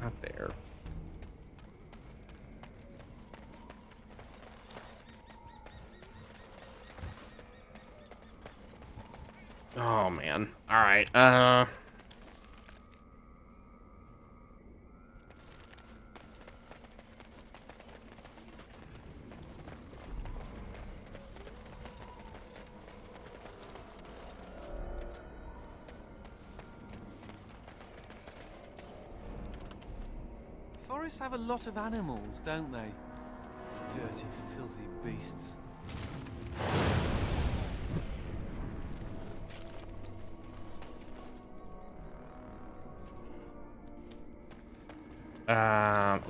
Not there. Oh man. All right. Forests have a lot of animals, don't they? Dirty, filthy beasts.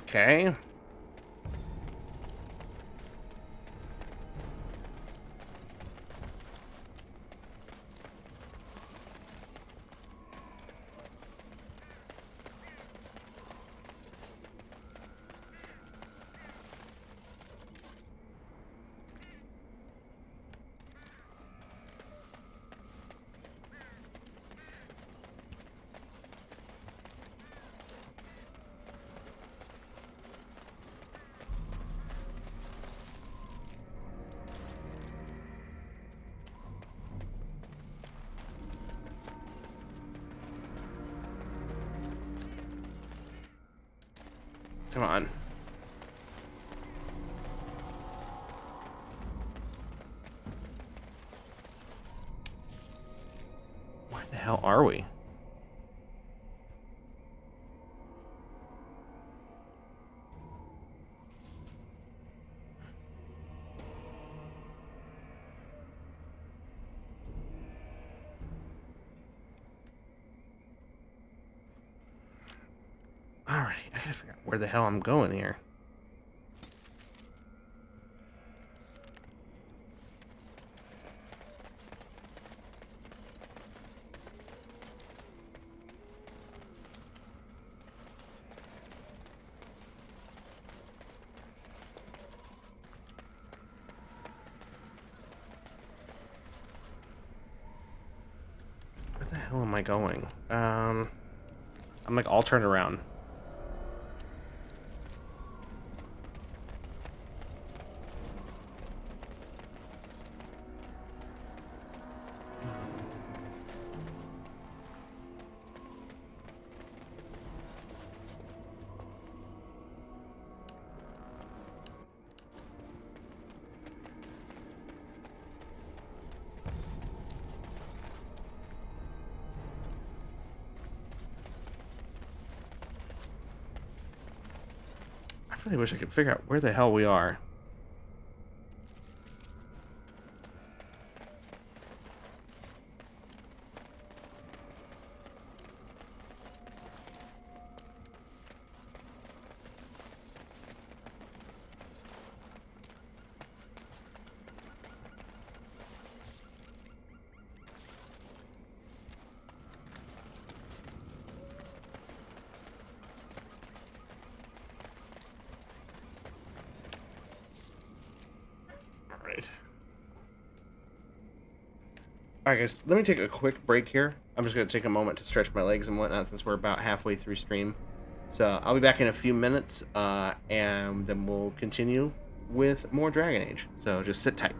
Okay. Come on. Where the hell are we? Alright, I gotta figure out where the hell I'm going here. Where the hell am I going? I'm like all turned around. I really wish I could figure out where the hell we are. Alright guys, let me take a quick break here. I'm just going to take a moment to stretch my legs and whatnot since we're about halfway through stream. So I'll be back in a few minutes, and then we'll continue with more Dragon Age. So just sit tight.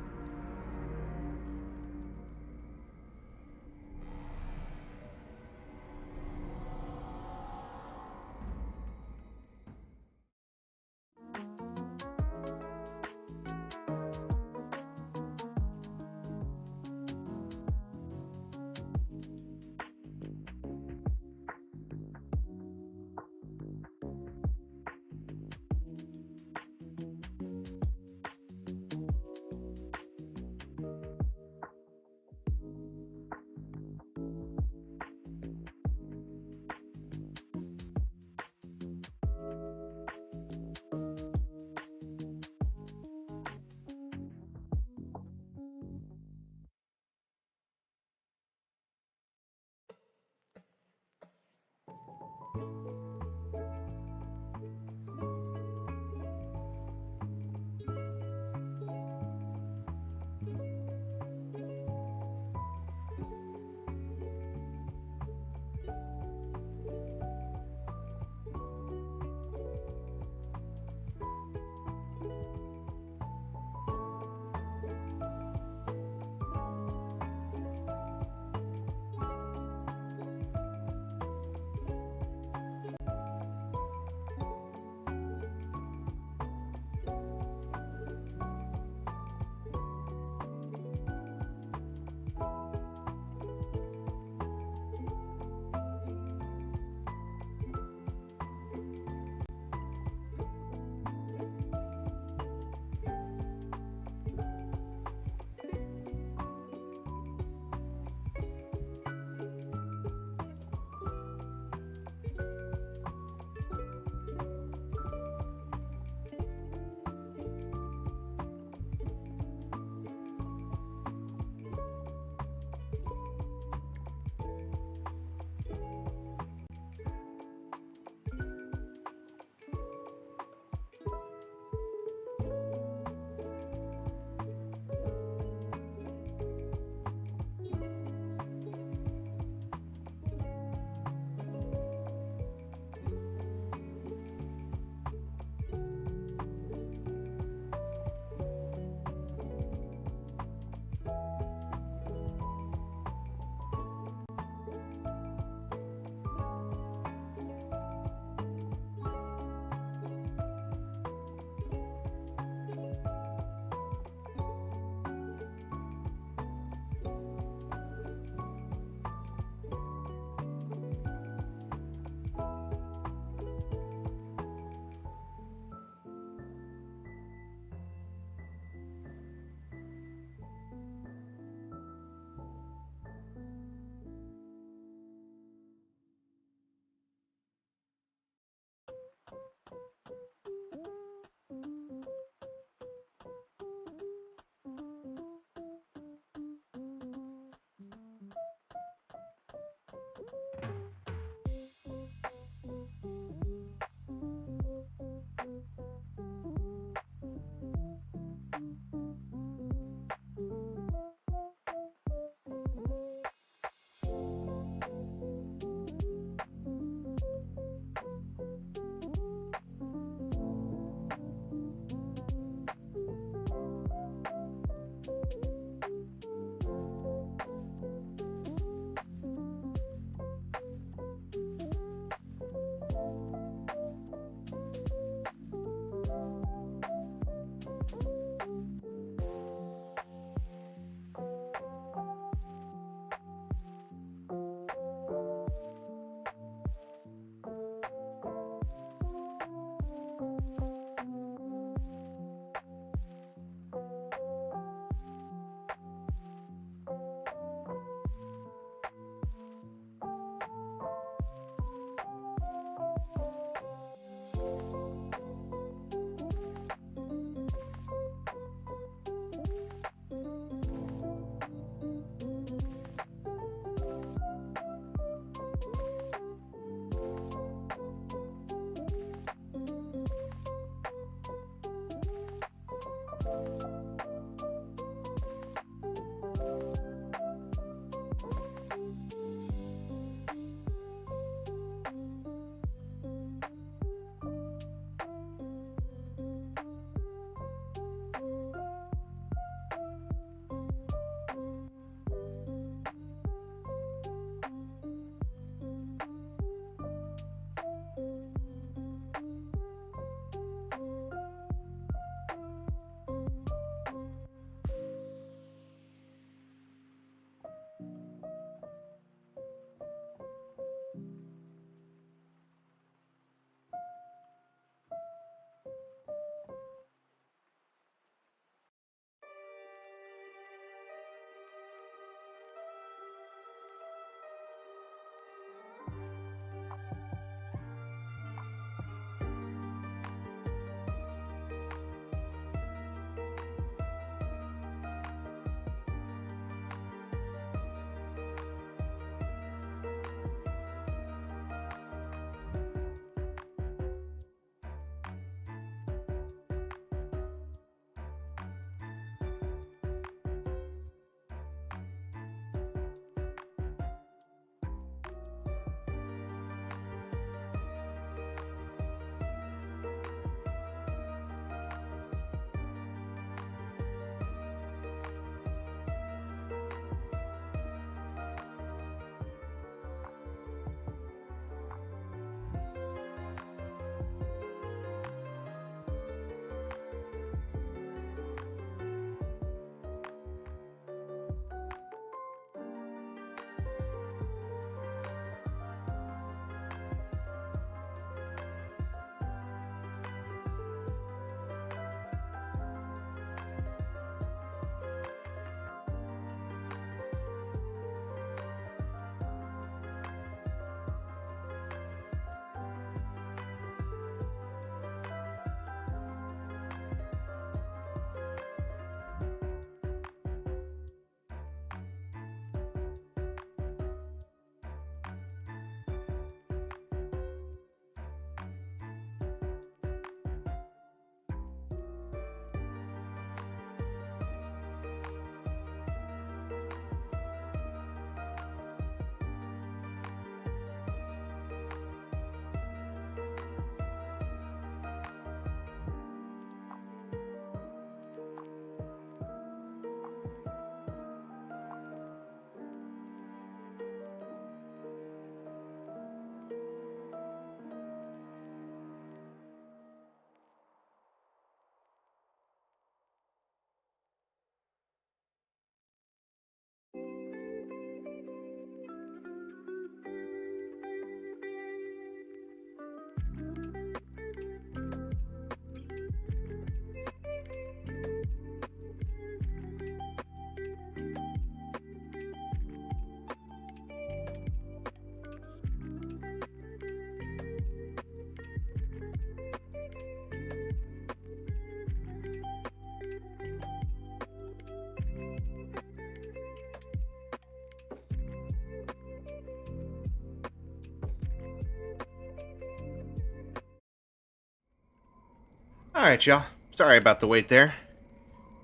Alright, y'all. Sorry about the wait there.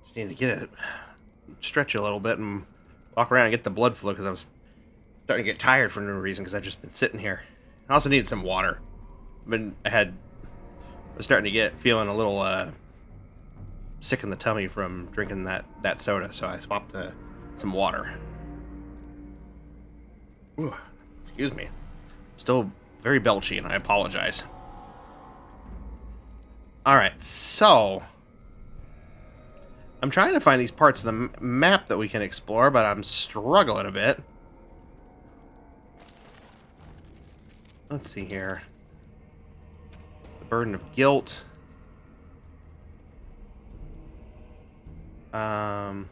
Just need to get it, stretch a little bit and walk around and get the blood flow because I was starting to get tired for no reason because I've just been sitting here. I also needed some water. I was starting to feeling a little sick in the tummy from drinking that soda, so I swapped to some water. Ooh, excuse me. Still very belchy, and I apologize. Alright, so I'm trying to find these parts of the map that we can explore, but I'm struggling a bit. Let's see here. The burden of guilt. Trail.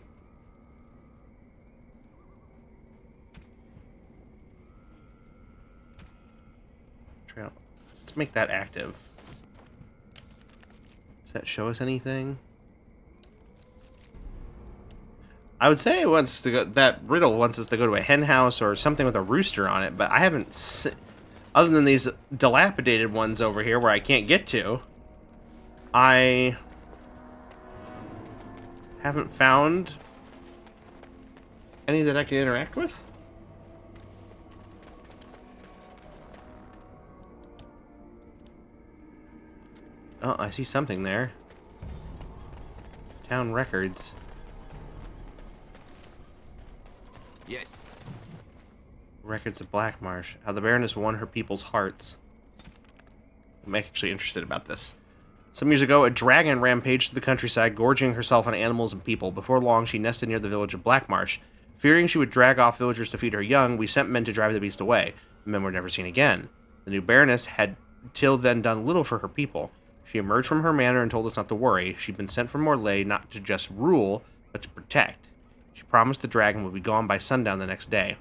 Let's make that active. Does that show us anything? I would say it wants to go. That riddle wants us to go to a hen house or something with a rooster on it, but I haven't. Other than these dilapidated ones over here where I can't get to, I haven't found any that I can interact with. Oh, I see something there. Town records. Yes. Records of Black Marsh. How the Baroness won her people's hearts. I'm actually interested about this. Some years ago, a dragon rampaged through the countryside, gorging herself on animals and people. Before long, she nested near the village of Black Marsh. Fearing she would drag off villagers to feed her young, we sent men to drive the beast away. The men were never seen again. The new Baroness had till then done little for her people. She emerged from her manor and told us not to worry. She'd been sent from Morlaix not to just rule, but to protect. She promised the dragon would be gone by sundown the next day.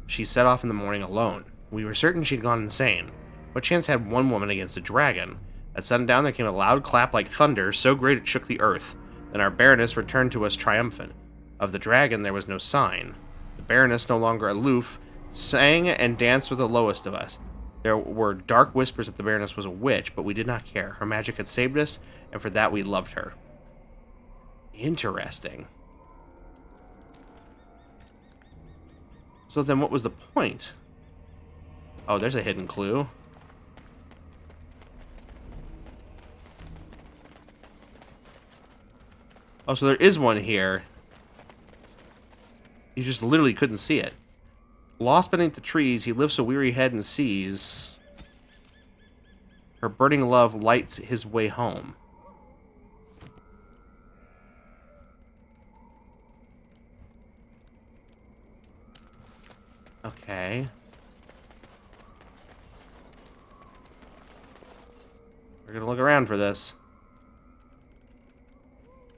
She set off in the morning alone. We were certain she'd gone insane. What chance had one woman against a dragon? At sundown there came a loud clap like thunder, so great it shook the earth. Then our Baroness returned to us triumphant. Of the dragon there was no sign. The Baroness, no longer aloof, sang and danced with the lowest of us. There were dark whispers that the Baroness was a witch, but we did not care. Her magic had saved us, and for that we loved her. Interesting. So then what was the point? Oh, there's a hidden clue. Oh, so there is one here. You just literally couldn't see it. Lost beneath the trees, he lifts a weary head and sees. Her burning love lights his way home. Okay. We're gonna look around for this.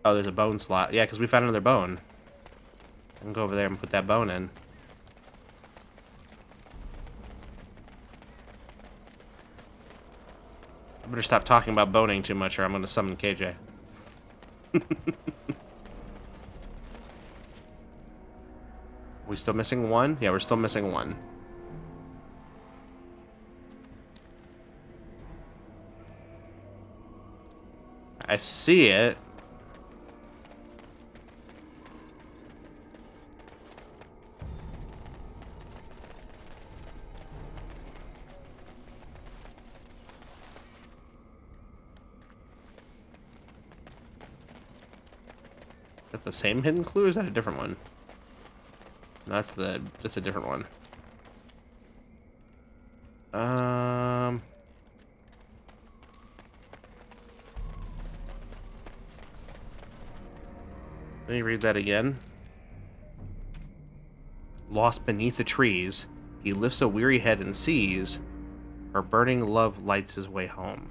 Oh, there's a bone slot. Yeah, because we found another bone. I can go over there and put that bone in. I better stop talking about boning too much or I'm going to summon KJ. We still missing one? Yeah, we're still missing one. I see it. Is that the same hidden clue, or is that a different one? No, that's a different one. Let me read that again. Lost beneath the trees, he lifts a weary head and sees her burning love lights his way home.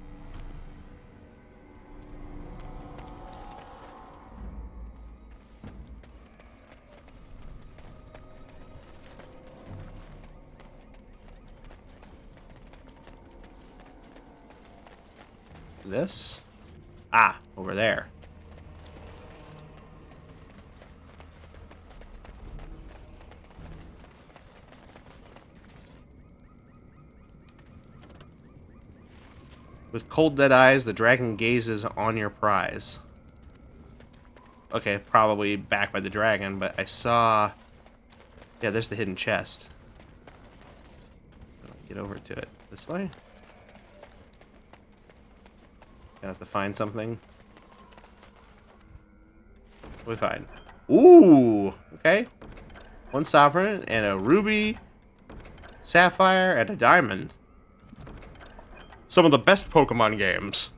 This? Ah, over there. With cold dead eyes, the dragon gazes on your prize. Okay, probably back by the dragon, but I saw... Yeah, there's the hidden chest. Get over to it. This way? Gonna have to find something. We find. Ooh! Okay. One sovereign and a ruby, sapphire, and a diamond. Some of the best Pokemon games.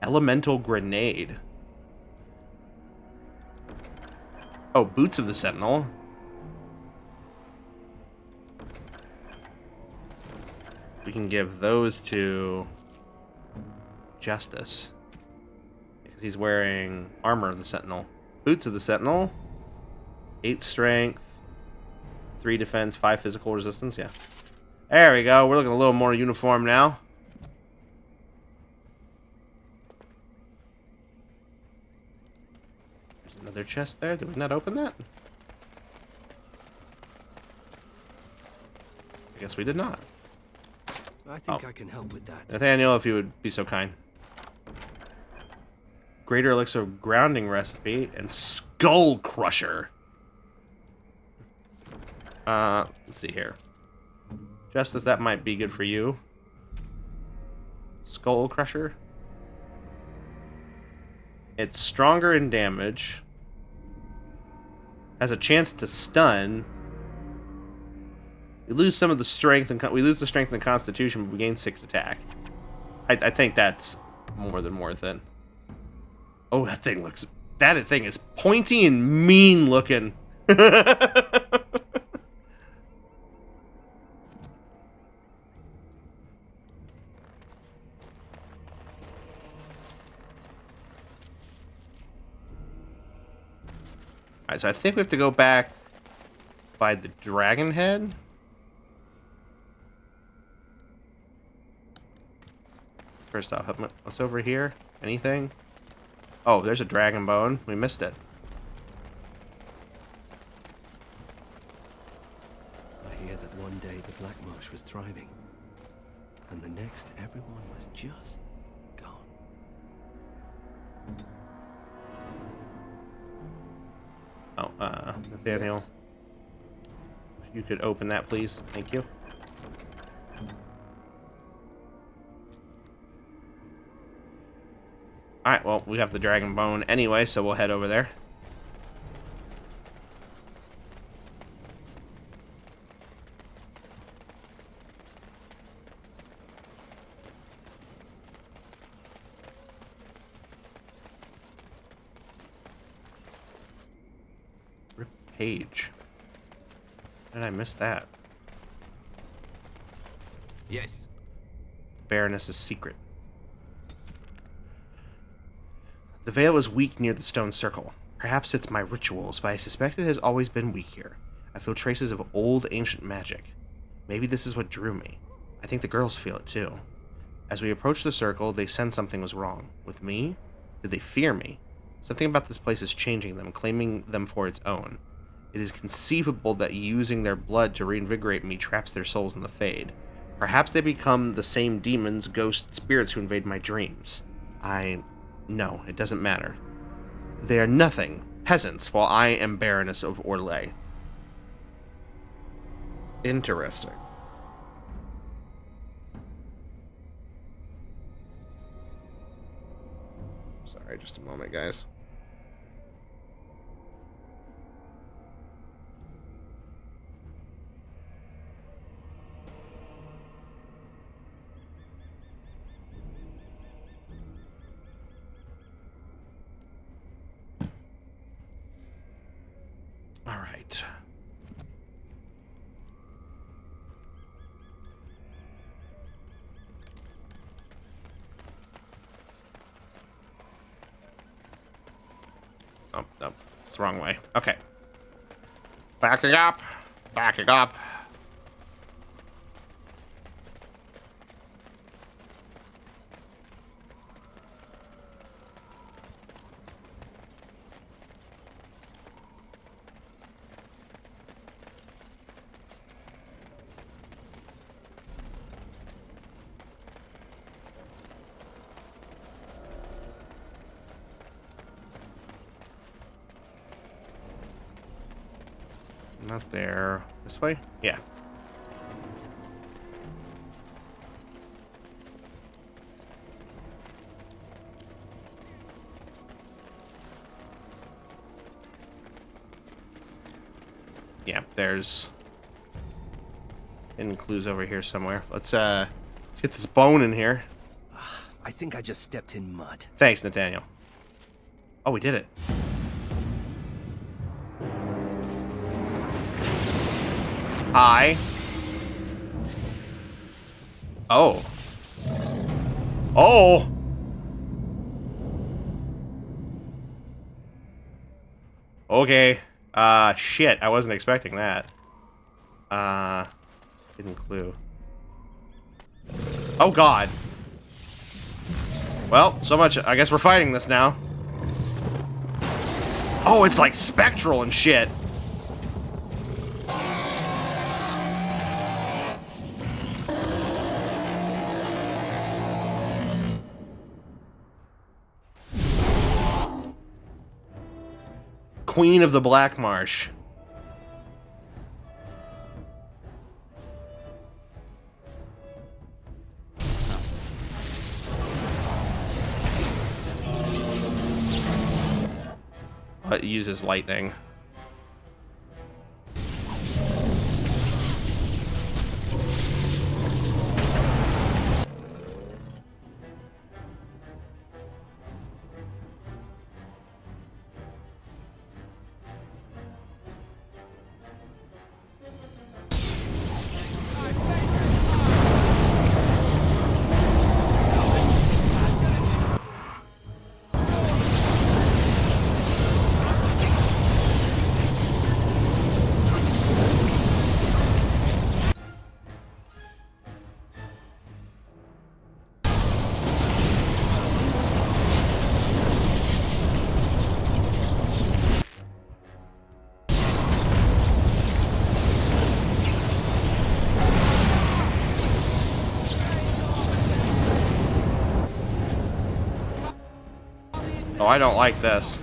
Elemental grenade. Oh, boots of the Sentinel. We can give those to Justice. Because he's wearing armor of the Sentinel. Boots of the Sentinel. 8 strength, 3 defense, 5 physical resistance. Yeah. There we go. We're looking a little more uniform now. There's another chest there. Did we not open that? I guess we did not. I think I can help with that. Nathaniel, if you would be so kind. Greater Elixir Grounding Recipe and Skull Crusher. Let's see here. Justice, that might be good for you. Skull Crusher. It's stronger in damage. Has a chance to stun. We lose some of the strength and we lose the strength and constitution, but we gain 6 attack. I think that's more than worth it. Oh, that thing looks... That thing is pointy and mean looking. Alright, so I think we have to go back by the dragon head. First off, what's over here? Anything? Oh, there's a dragon bone. We missed it. I hear that one day the Black Marsh was thriving, and the next everyone was just gone. Oh, Nathaniel. If you could open that, please. Thank you. Alright, well, we have the dragon bone anyway, so we'll head over there. Rip page. How did I miss that? Yes. Baroness's secret. The veil is weak near the stone circle. Perhaps it's my rituals, but I suspect it has always been weak here. I feel traces of old, ancient magic. Maybe this is what drew me. I think the girls feel it too. As we approach the circle, they sense something was wrong. With me? Did they fear me? Something about this place is changing them, claiming them for its own. It is conceivable that using their blood to reinvigorate me traps their souls in the Fade. Perhaps they become the same demons, ghosts, spirits who invade my dreams. No, it doesn't matter. They are nothing, peasants, while I am Baroness of Orlais. Interesting. Sorry, just a moment, guys. All right. Oh, no. It's the wrong way. Okay. Backing up. Backing up. Not there. This way? Yeah. Yeah, there's hidden clues over here somewhere. Let's get this bone in here. I think I just stepped in mud. Thanks, Nathaniel. Oh, we did it. Oh. Oh! Okay. Shit. I wasn't expecting that. Hidden clue. Oh, God. Well, so much. I guess we're fighting this now. Oh, it's like spectral and shit. Queen of the Black Marsh. It uses lightning. Oh, I don't like this.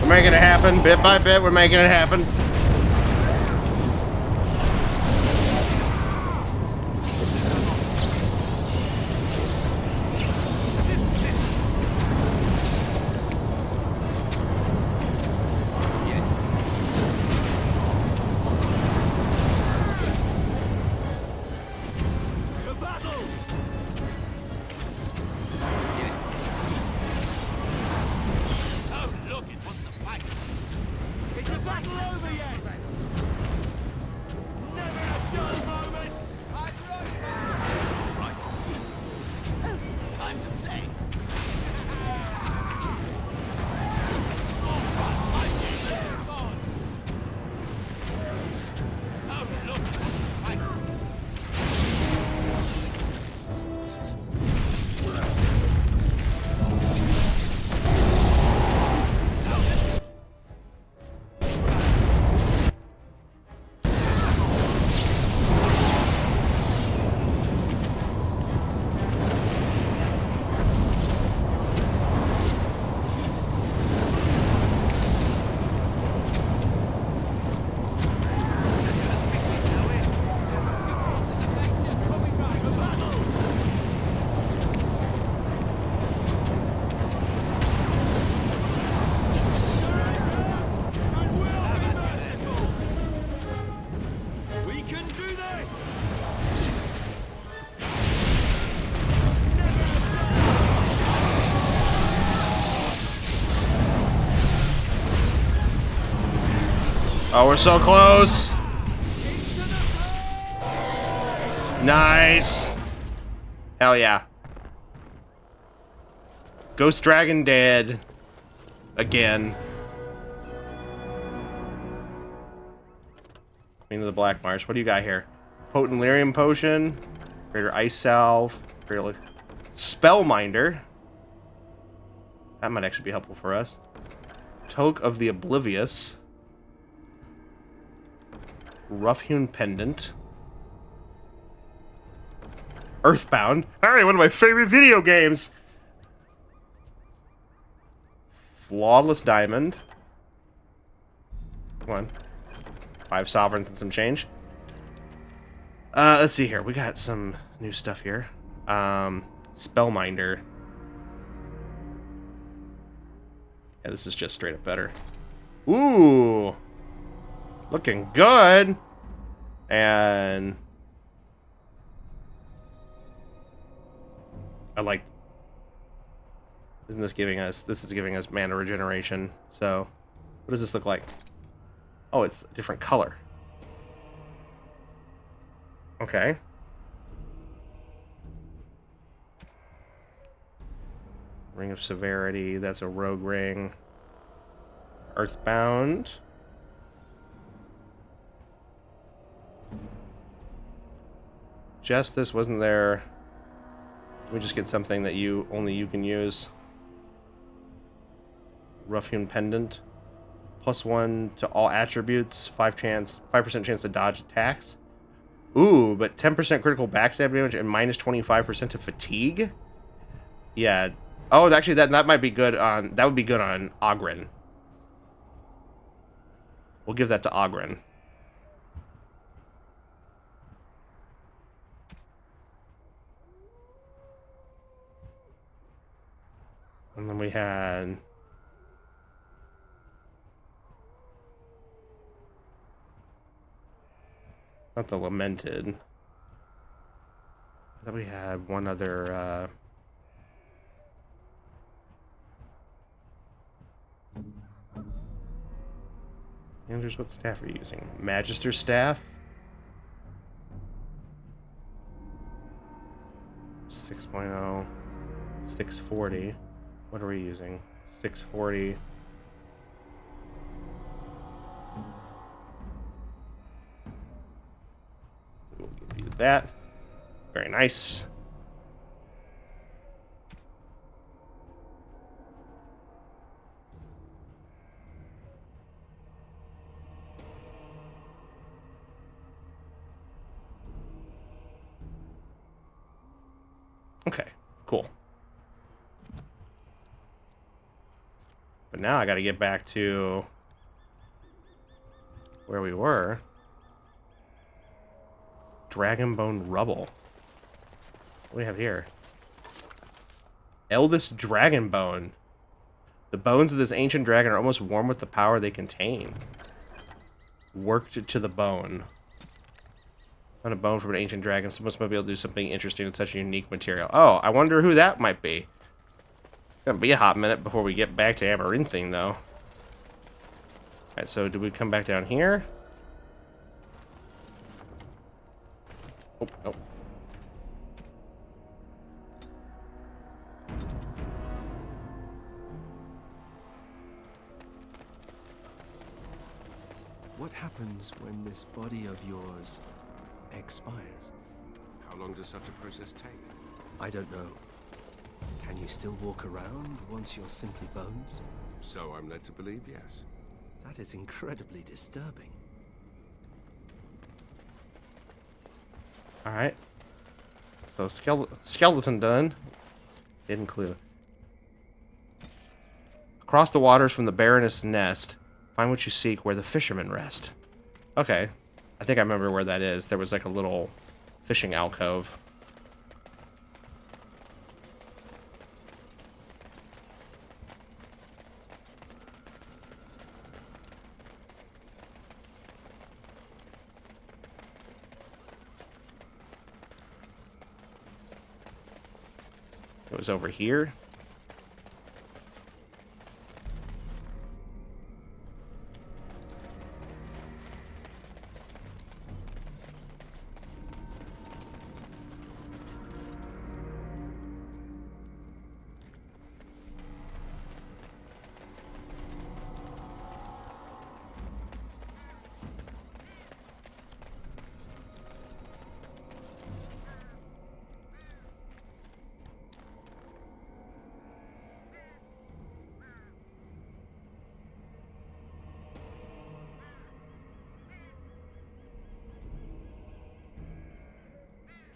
We're making it happen, bit by bit, we're making it happen. Is the battle over yet? Oh, we're so close. Nice. Hell yeah. Ghost Dragon dead. Again. Queen of the Black Marsh. What do you got here? Potent Lyrium Potion. Greater Ice Salve. Greater Spellminder. That might actually be helpful for us. Toke of the Oblivious. Rough-hewn Pendant. Earthbound. Alright, one of my favorite video games. Flawless Diamond. Come on. 5 sovereigns and some change. Let's see here. We got some new stuff here. Spellminder. Yeah, this is just straight up better. Ooh. Looking good. And I like. Isn't this giving us? This is giving us mana regeneration. So, what does this look like? Oh, it's a different color. Okay. Ring of Severity. That's a rogue ring. Earthbound. Justice wasn't there. Can we just get something that only you can use? Rough-hewn Pendant. +1 to all attributes. 5% chance to dodge attacks. Ooh, but 10% critical backstab damage and -25% to fatigue. Yeah. Oh, actually, that might be good on. That would be good on Oghren. We'll give that to Oghren. And then we had. Not the Lamented. I thought we had one other, Anders, what staff are you using? Magister staff? 6.0. 640. What are we using? 640. We'll give you that. Very nice. Okay, cool. But now I got to get back to where we were. Dragonbone Rubble. What do we have here? Eldest Dragonbone. The bones of this ancient dragon are almost warm with the power they contain. Worked to the bone. Found a bone from an ancient dragon. Someone might be able to do something interesting with such a unique material. Oh, I wonder who that might be. Gonna be a hot minute before we get back to Amaranthine, though. Alright, so do we come back down here? Oh, no. What happens when this body of yours expires? How long does such a process take? I don't know. Can you still walk around once you're simply bones? So I'm led to believe, yes. That is incredibly disturbing. Alright. So skeleton done. Hidden clue. Across the waters from the Baroness' nest, find what you seek where the fishermen rest. Okay. I think I remember where that is. There was like a little fishing alcove. It was over here.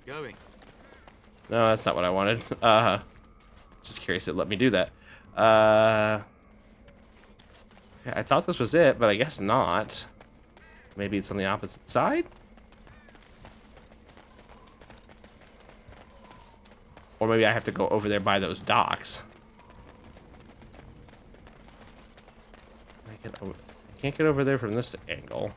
Going. No, that's not what I wanted. Just curious it let me do that. I thought this was it, but I guess not. Maybe it's on the opposite side? Or maybe I have to go over there by those docks. I can't get over there from this angle.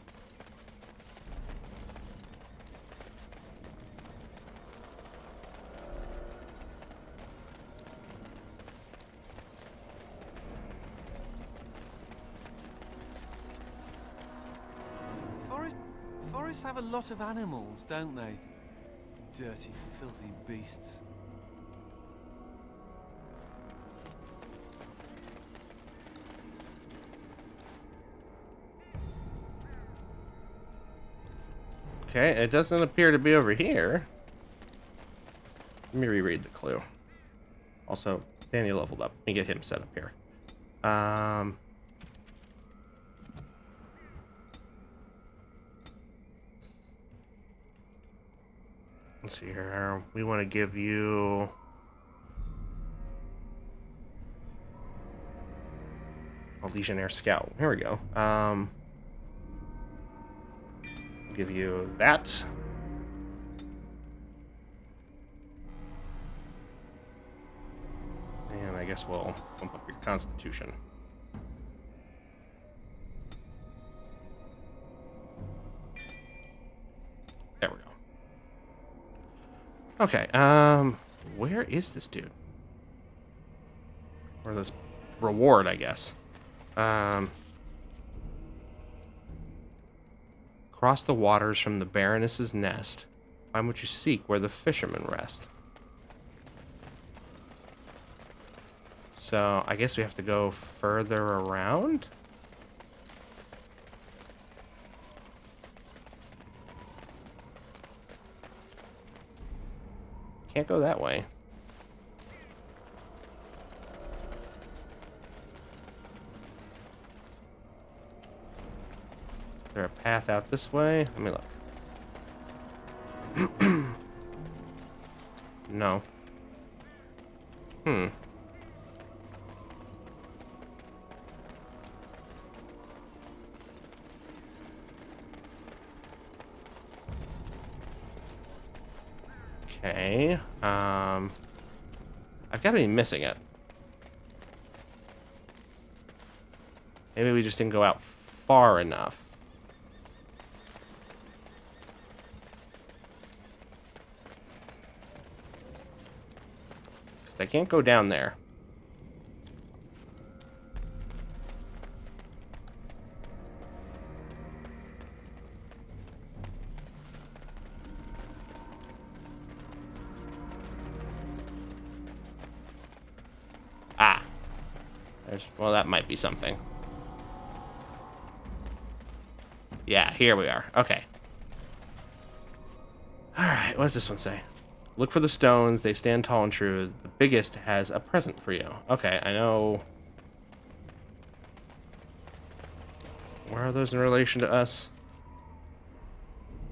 Forests have a lot of animals, don't they? Dirty, filthy beasts. Okay, it doesn't appear to be over here. Let me reread the clue. Also, Danny leveled up. Let me get him set up here. Let's see here. We want to give you... a Legionnaire Scout. Here we go. Give you that. And I guess we'll bump up your Constitution. There we go. Okay, where is this dude? Or this reward, I guess. Cross the waters from the Baroness's nest. Find what you seek where the fishermen rest. So, I guess we have to go further around? Can't go that way. Is there a path out this way? Let me look. No. Okay. I've got to be missing it. Maybe we just didn't go out far enough. I can't go down there. Ah. Well, that might be something. Yeah, here we are. Okay. Alright, what does this one say? Look for the stones. They stand tall and true. The biggest has a present for you. Okay, I know. Where are those in relation to us?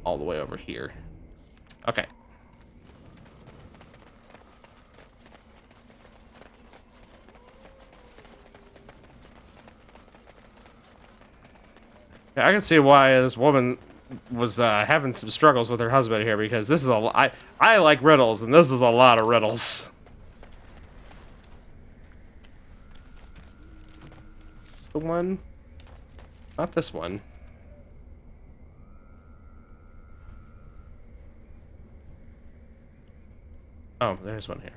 All the way over here. Okay. Yeah, I can see why this woman was having some struggles with her husband here, because this is I like riddles, and this is a lot of riddles. Is this the one? Not this one. Oh, there's one here.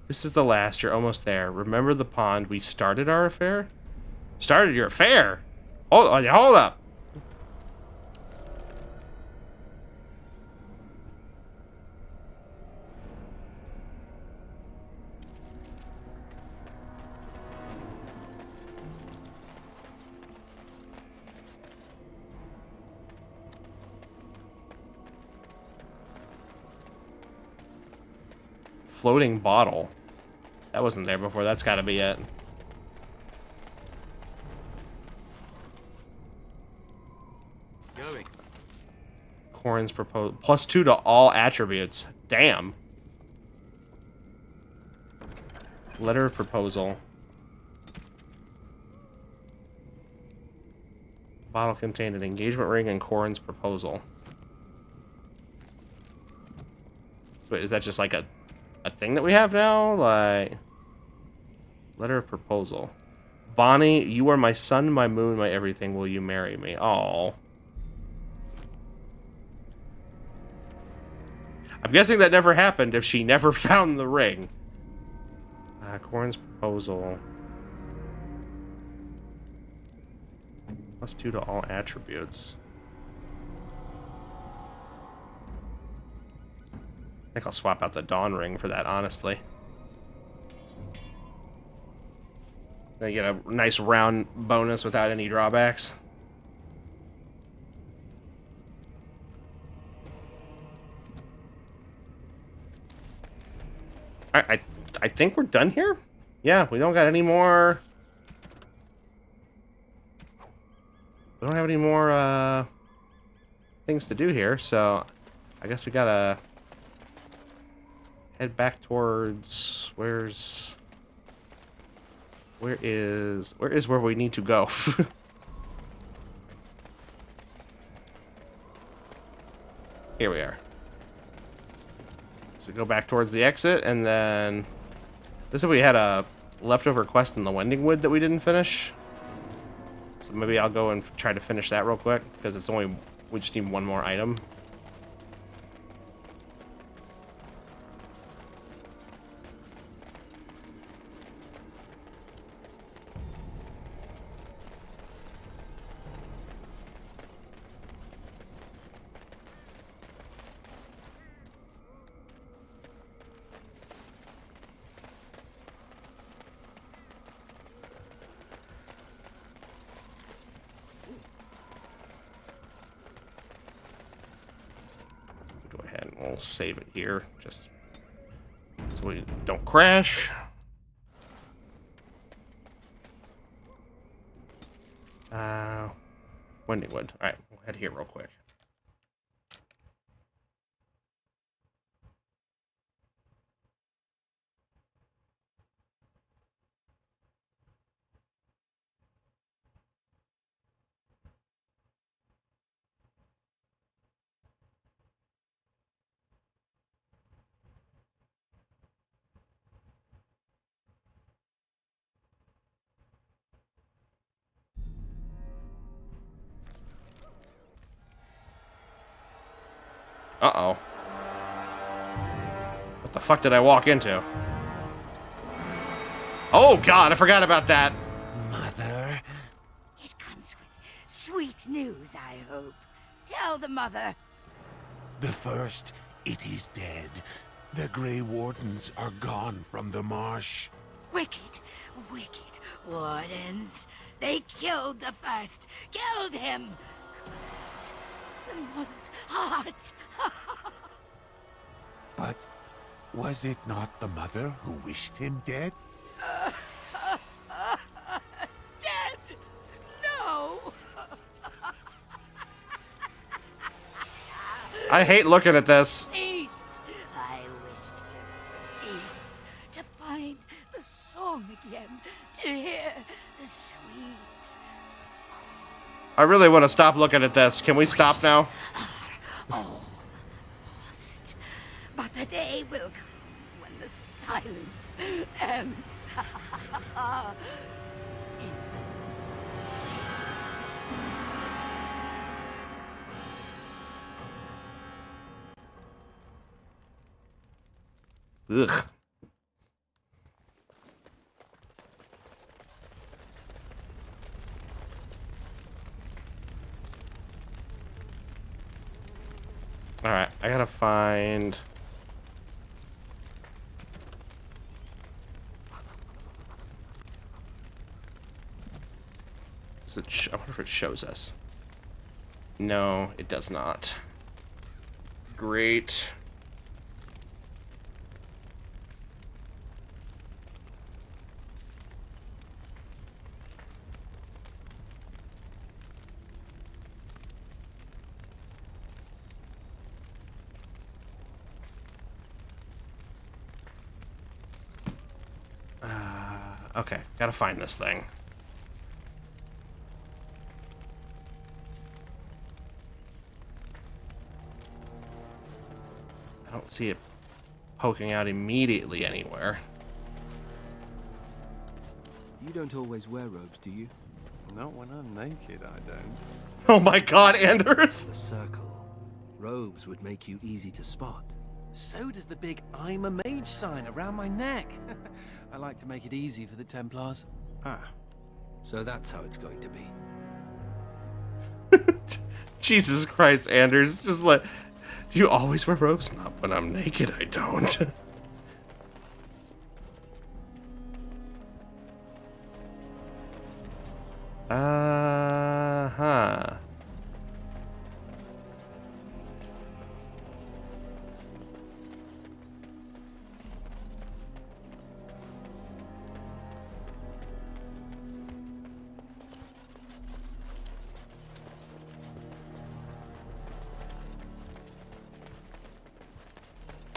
This is the last. You're almost there. Remember the pond we started our affair? Started your affair? Hold up. Floating bottle. That wasn't there before. That's got to be it. Corin's proposal. +2 to all attributes. Damn. Letter of proposal. Bottle contained an engagement ring and Corin's proposal. Wait, is that just like a thing that we have now? Like, letter of proposal. Bonnie, you are my sun, my moon, my everything. Will you marry me? Oh. I'm guessing that never happened if she never found the ring. Corin's proposal. +2 to all attributes. I think I'll swap out the Dawn ring for that, honestly. Then you get a nice round bonus without any drawbacks. I think we're done here? Yeah, we don't got any more... We don't have any more things to do here, so I guess we gotta head back towards... Where is where we need to go? Here we are. So we go back towards the exit, and then this is we had a leftover quest in the Wending Wood that we didn't finish. So maybe I'll go and try to finish that real quick, because it's only, we just need one more item. We'll save it here, just so we don't crash. Wending Wood. All right, we'll head here real quick. Uh-oh. What the fuck did I walk into? Oh, God, I forgot about that. Mother? It comes with sweet news, I hope. Tell the mother. The first, it is dead. The Grey Wardens are gone from the marsh. Wicked, wicked wardens. They killed the first. Killed him. The mother's heart. But was it not the mother who wished him dead? Dead? No! I hate looking at this. Peace! I wished him peace. To find the song again. To hear the sweet... I really want to stop looking at this. Can we stop now? Oh, lost. But the day will come when the silence ends. Ugh. Alright, I gotta find... Does it I wonder if it shows us. No, it does not. Great. Okay, gotta find this thing. I don't see it poking out immediately anywhere. You don't always wear robes, do you? Not when I'm naked, I don't. Oh my god, Anders! The circle. Robes would make you easy to spot. So does the big I'm a mage sign around my neck. I like to make it easy for the Templars. Ah, so that's how it's going to be. Jesus Christ, Anders, just let... Do you always wear robes? Not when I'm naked, I don't. Uh-huh.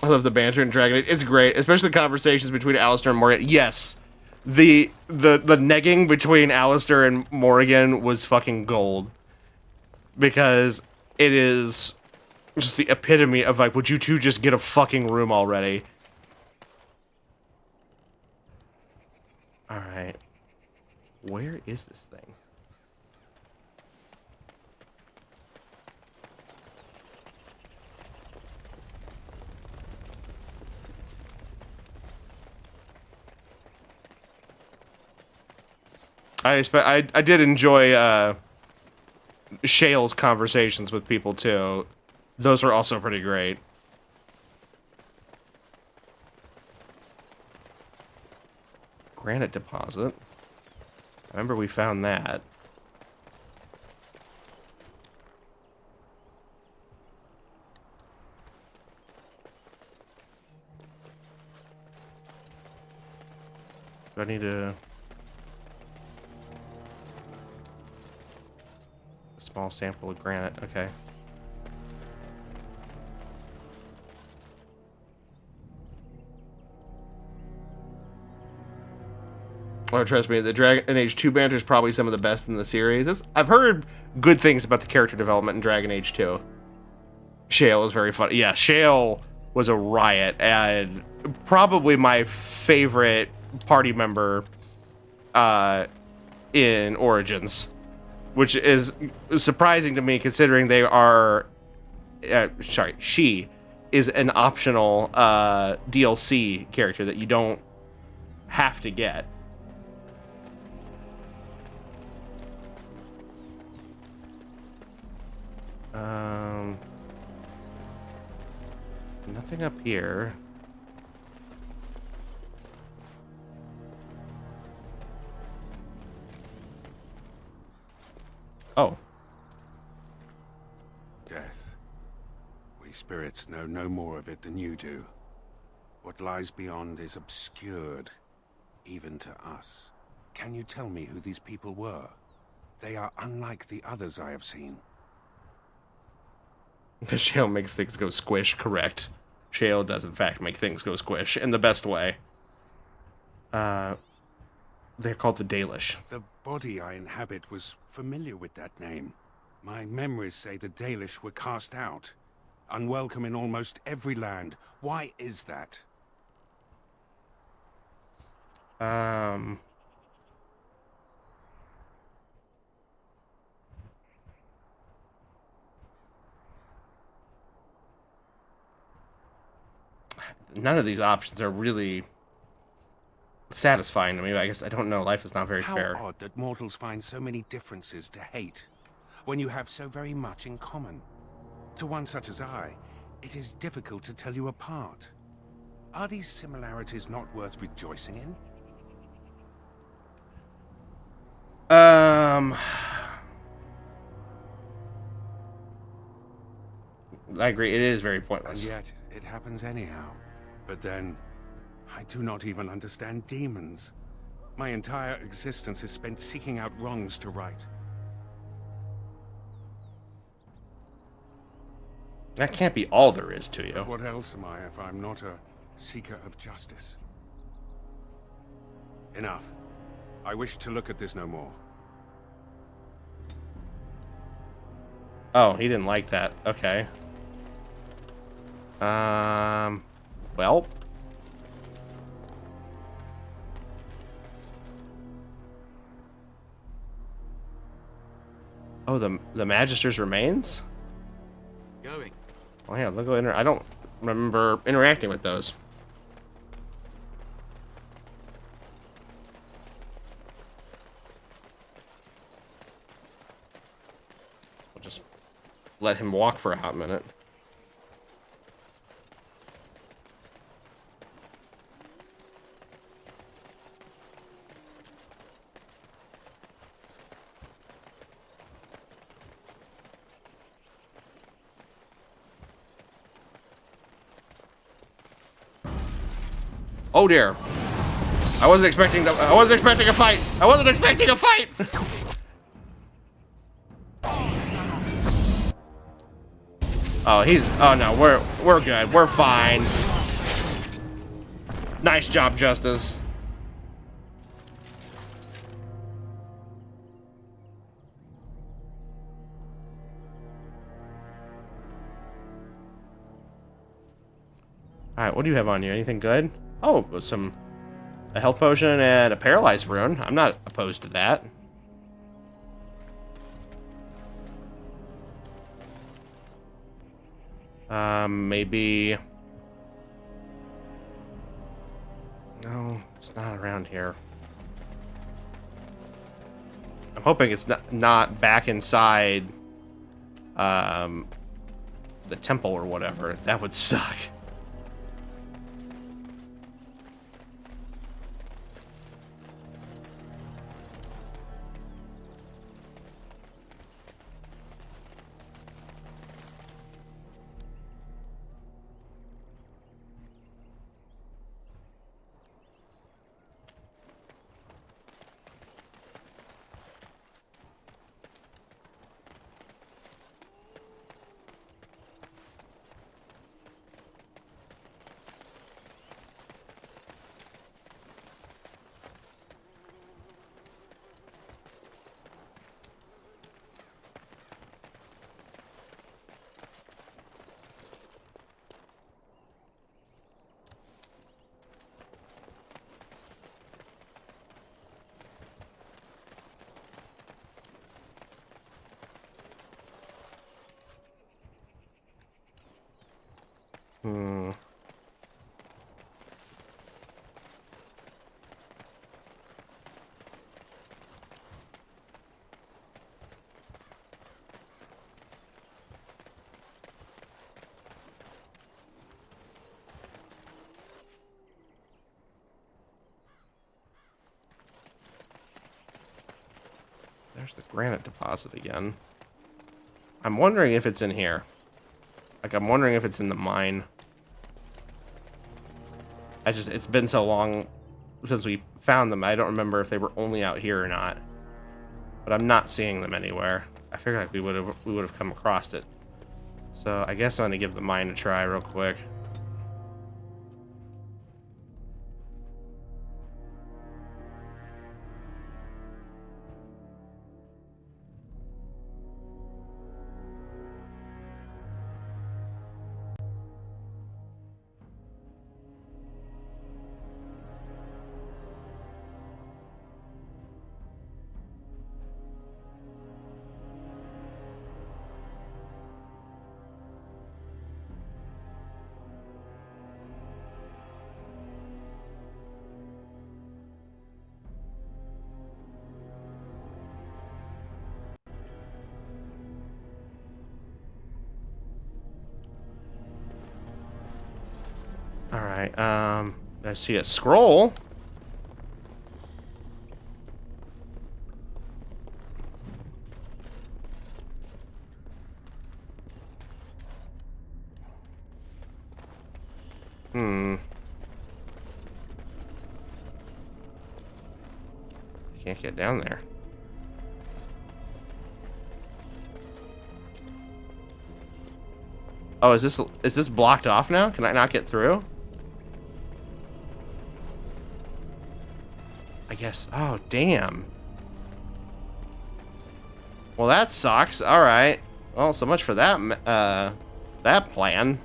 I love the banter in Dragon Age. It's great, especially the conversations between Alistair and Morgan. Yes, the negging between Alistair and Morgan was fucking gold, because it is just the epitome of like, would you two just get a fucking room already? All right, where is this thing? I did enjoy Shale's conversations with people too. Those were also pretty great. Granite deposit. I remember we found that. Do I need to... Small sample of granite, okay. Oh, trust me, the Dragon Age 2 banter is probably some of the best in the series. I've heard good things about the character development in Dragon Age 2. Shale was very funny. Yeah, Shale was a riot, and probably my favorite party member in Origins. Which is surprising to me, considering they are... she is an optional DLC character that you don't have to get. Nothing up here. Oh. Death. We spirits know no more of it than you do. What lies beyond is obscured, even to us. Can you tell me who these people were? They are unlike the others I have seen. The Shale makes things go squish, correct. Shale does in fact make things go squish, in the best way. They're called the Dalish. The body I inhabit was familiar with that name. My memories say the Dalish were cast out, unwelcome in almost every land. Why is that? None of these options are really satisfying to me. I guess I don't know. Life is not very fair. How odd that mortals find so many differences to hate, when you have so very much in common. To one such as I, it is difficult to tell you apart. Are these similarities not worth rejoicing in? I agree. It is very pointless. And yet, it happens anyhow. But then, I do not even understand demons. My entire existence is spent seeking out wrongs to right. That can't be all there is to you. But what else am I if I'm not a seeker of justice? Enough. I wish to look at this no more. Oh, he didn't like that. Okay. Well. Oh, the Magister's remains? Going. Oh yeah, look. I don't remember interacting with those. We'll just let him walk for a hot minute. Oh dear. I wasn't expecting a fight. I wasn't expecting a fight. Oh no, we're good. We're fine. Nice job, Justice. All right, what do you have on you? Anything good? Oh, a health potion and a paralyzed rune. I'm not opposed to that. Maybe. No, it's not around here. I'm hoping it's not back inside the temple or whatever. That would suck. There's the granite deposit again. I'm wondering if it's in here. Like, I'm wondering if it's in the mine. It's been so long since we found them, I don't remember if they were only out here or not. But I'm not seeing them anywhere. I figured like we would have come across it. So I guess I'm gonna give the mine a try real quick. Alright, I see a scroll. Can't get down there. Oh, is this blocked off now? Can I not get through? guess. Oh, damn. Well, that sucks. All right. Well, so much for that, that plan.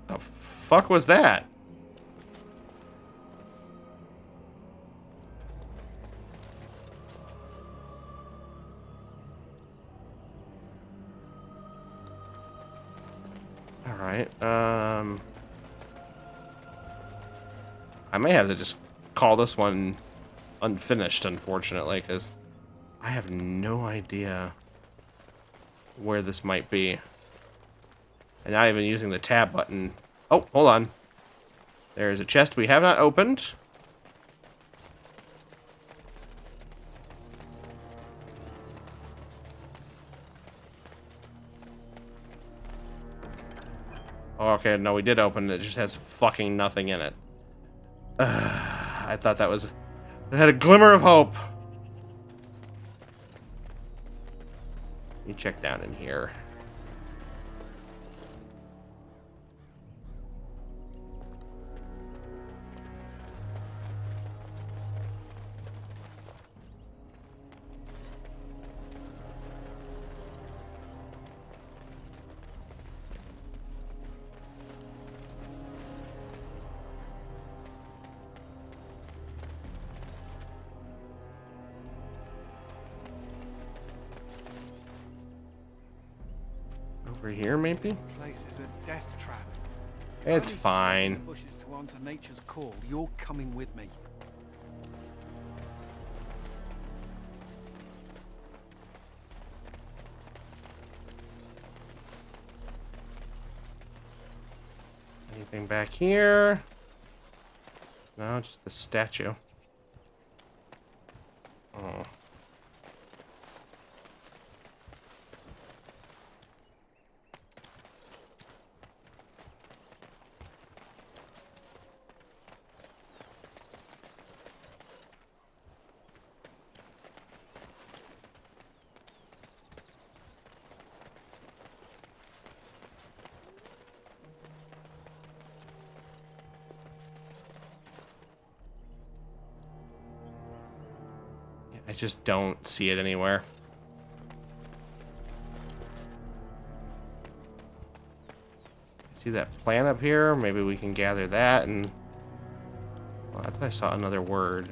The fuck was that? All right. I may have to just call this one unfinished, unfortunately, because I have no idea where this might be. And not even using the tab button. Oh, hold on. There is a chest we have not opened. Oh, okay, no, we did open it. It just has fucking nothing in it. I thought that was... It had a glimmer of hope. Let me check down in here. Over here, maybe? This place is a death trap. It's fine. Bushes to answer nature's call. You're coming with me. Anything back here? No, just the statue. Oh. I just don't see it anywhere. See that plant up here? Maybe we can gather that and... Well, I thought I saw another word.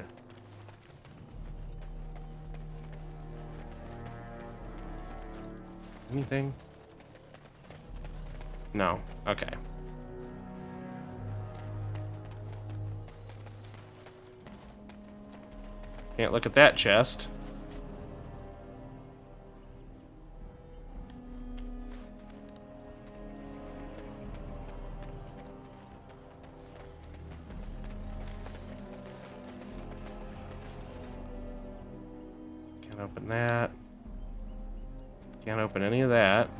Anything? No. Okay. Can't look at that chest. Can't open that. Can't open any of that.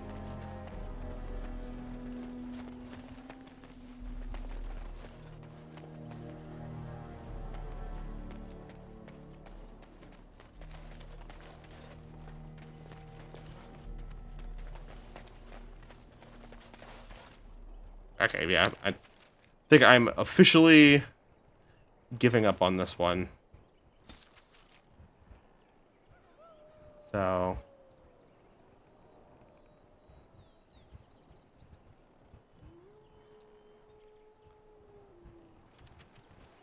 Okay, yeah, I think I'm officially giving up on this one. So...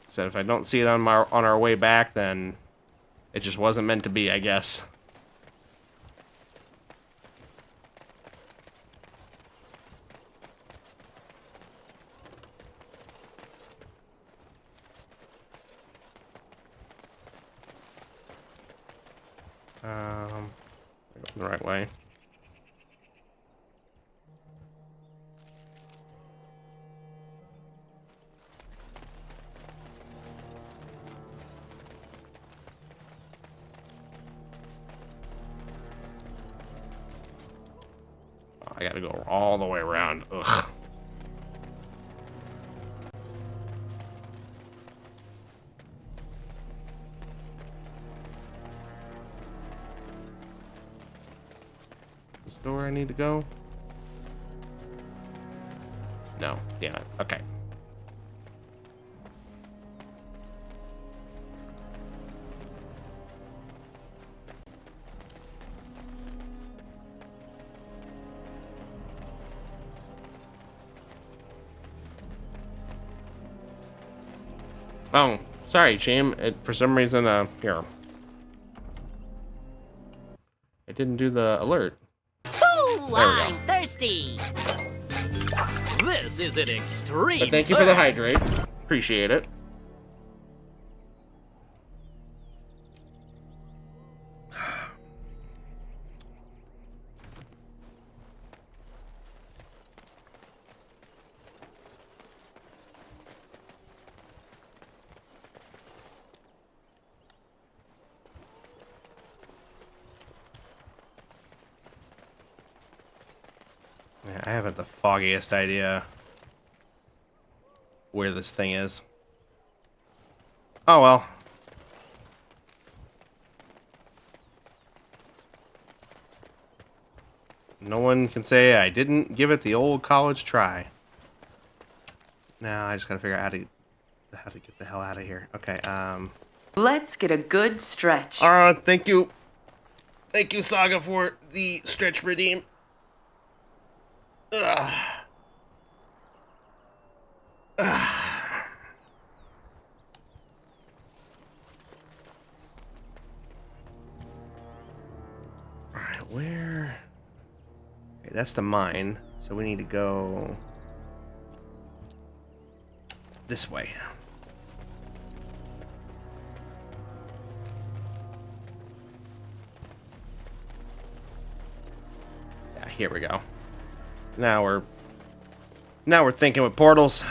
So if I don't see it on our way back, then it just wasn't meant to be, I guess. Going the right way. gotta go all the way around. Ugh. This door I need to go? No, damn it. Okay. Oh, sorry, Cham. For some reason, here. It didn't do the alert. Ooh, I'm thirsty. This is an extreme. But thank you for the hydrate. Appreciate it. I haven't the foggiest idea where this thing is. Oh well. No one can say I didn't give it the old college try. Now I just gotta figure out how to get the hell out of here. Okay, Let's get a good stretch. Thank you. Thank you, Saga, for the stretch redeem. Ugh. Ugh. Alright, where? Okay, that's the mine. So we need to go this way. Yeah, here we go. Now we're thinking with portals.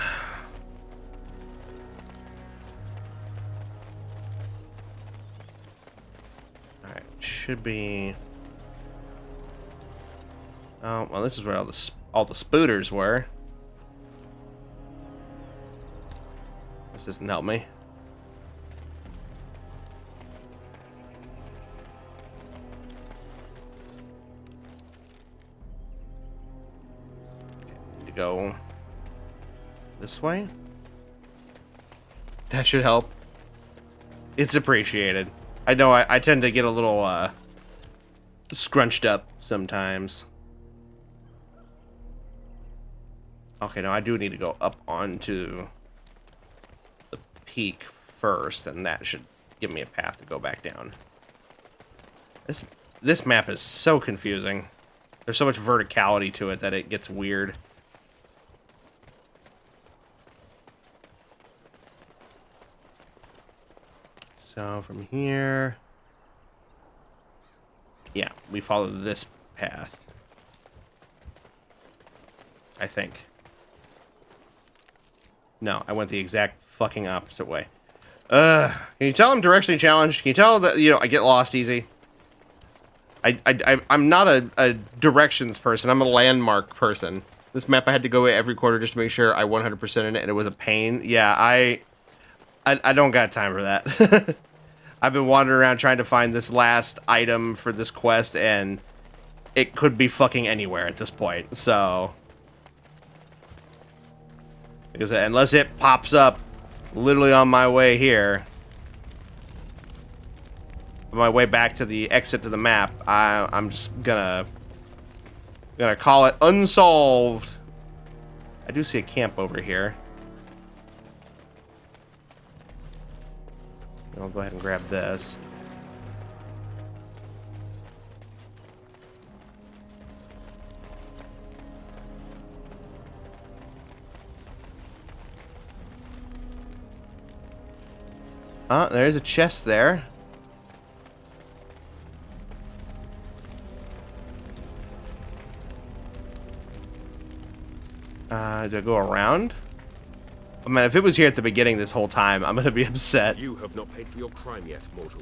Alright, should be. Oh well, this is where all the spooters were. This doesn't help me. Go this way. That should help. It's appreciated. I know I tend to get a little scrunched up sometimes. Okay, now I do need to go up onto the peak first, and that should give me a path to go back down. This map is so confusing. There's so much verticality to it that it gets weird. So from here, yeah, we follow this path, I think. No, I went the exact fucking opposite way. Can you tell I'm directionally challenged? Can you tell that, you know, I get lost easy? I'm not a directions person. I'm a landmark person. This map I had to go every quarter just to make sure I 100% in it, and it was a pain. Yeah, I don't got time for that. I've been wandering around trying to find this last item for this quest, and it could be fucking anywhere at this point, so. Because unless it pops up literally on my way here, on my way back to the exit to the map, I'm just gonna call it unsolved. I do see a camp over here. I'll go ahead and grab this. There's a chest there. Do I go around? I mean, if it was here at the beginning this whole time, I'm gonna be upset. You have not paid for your crime yet, mortal.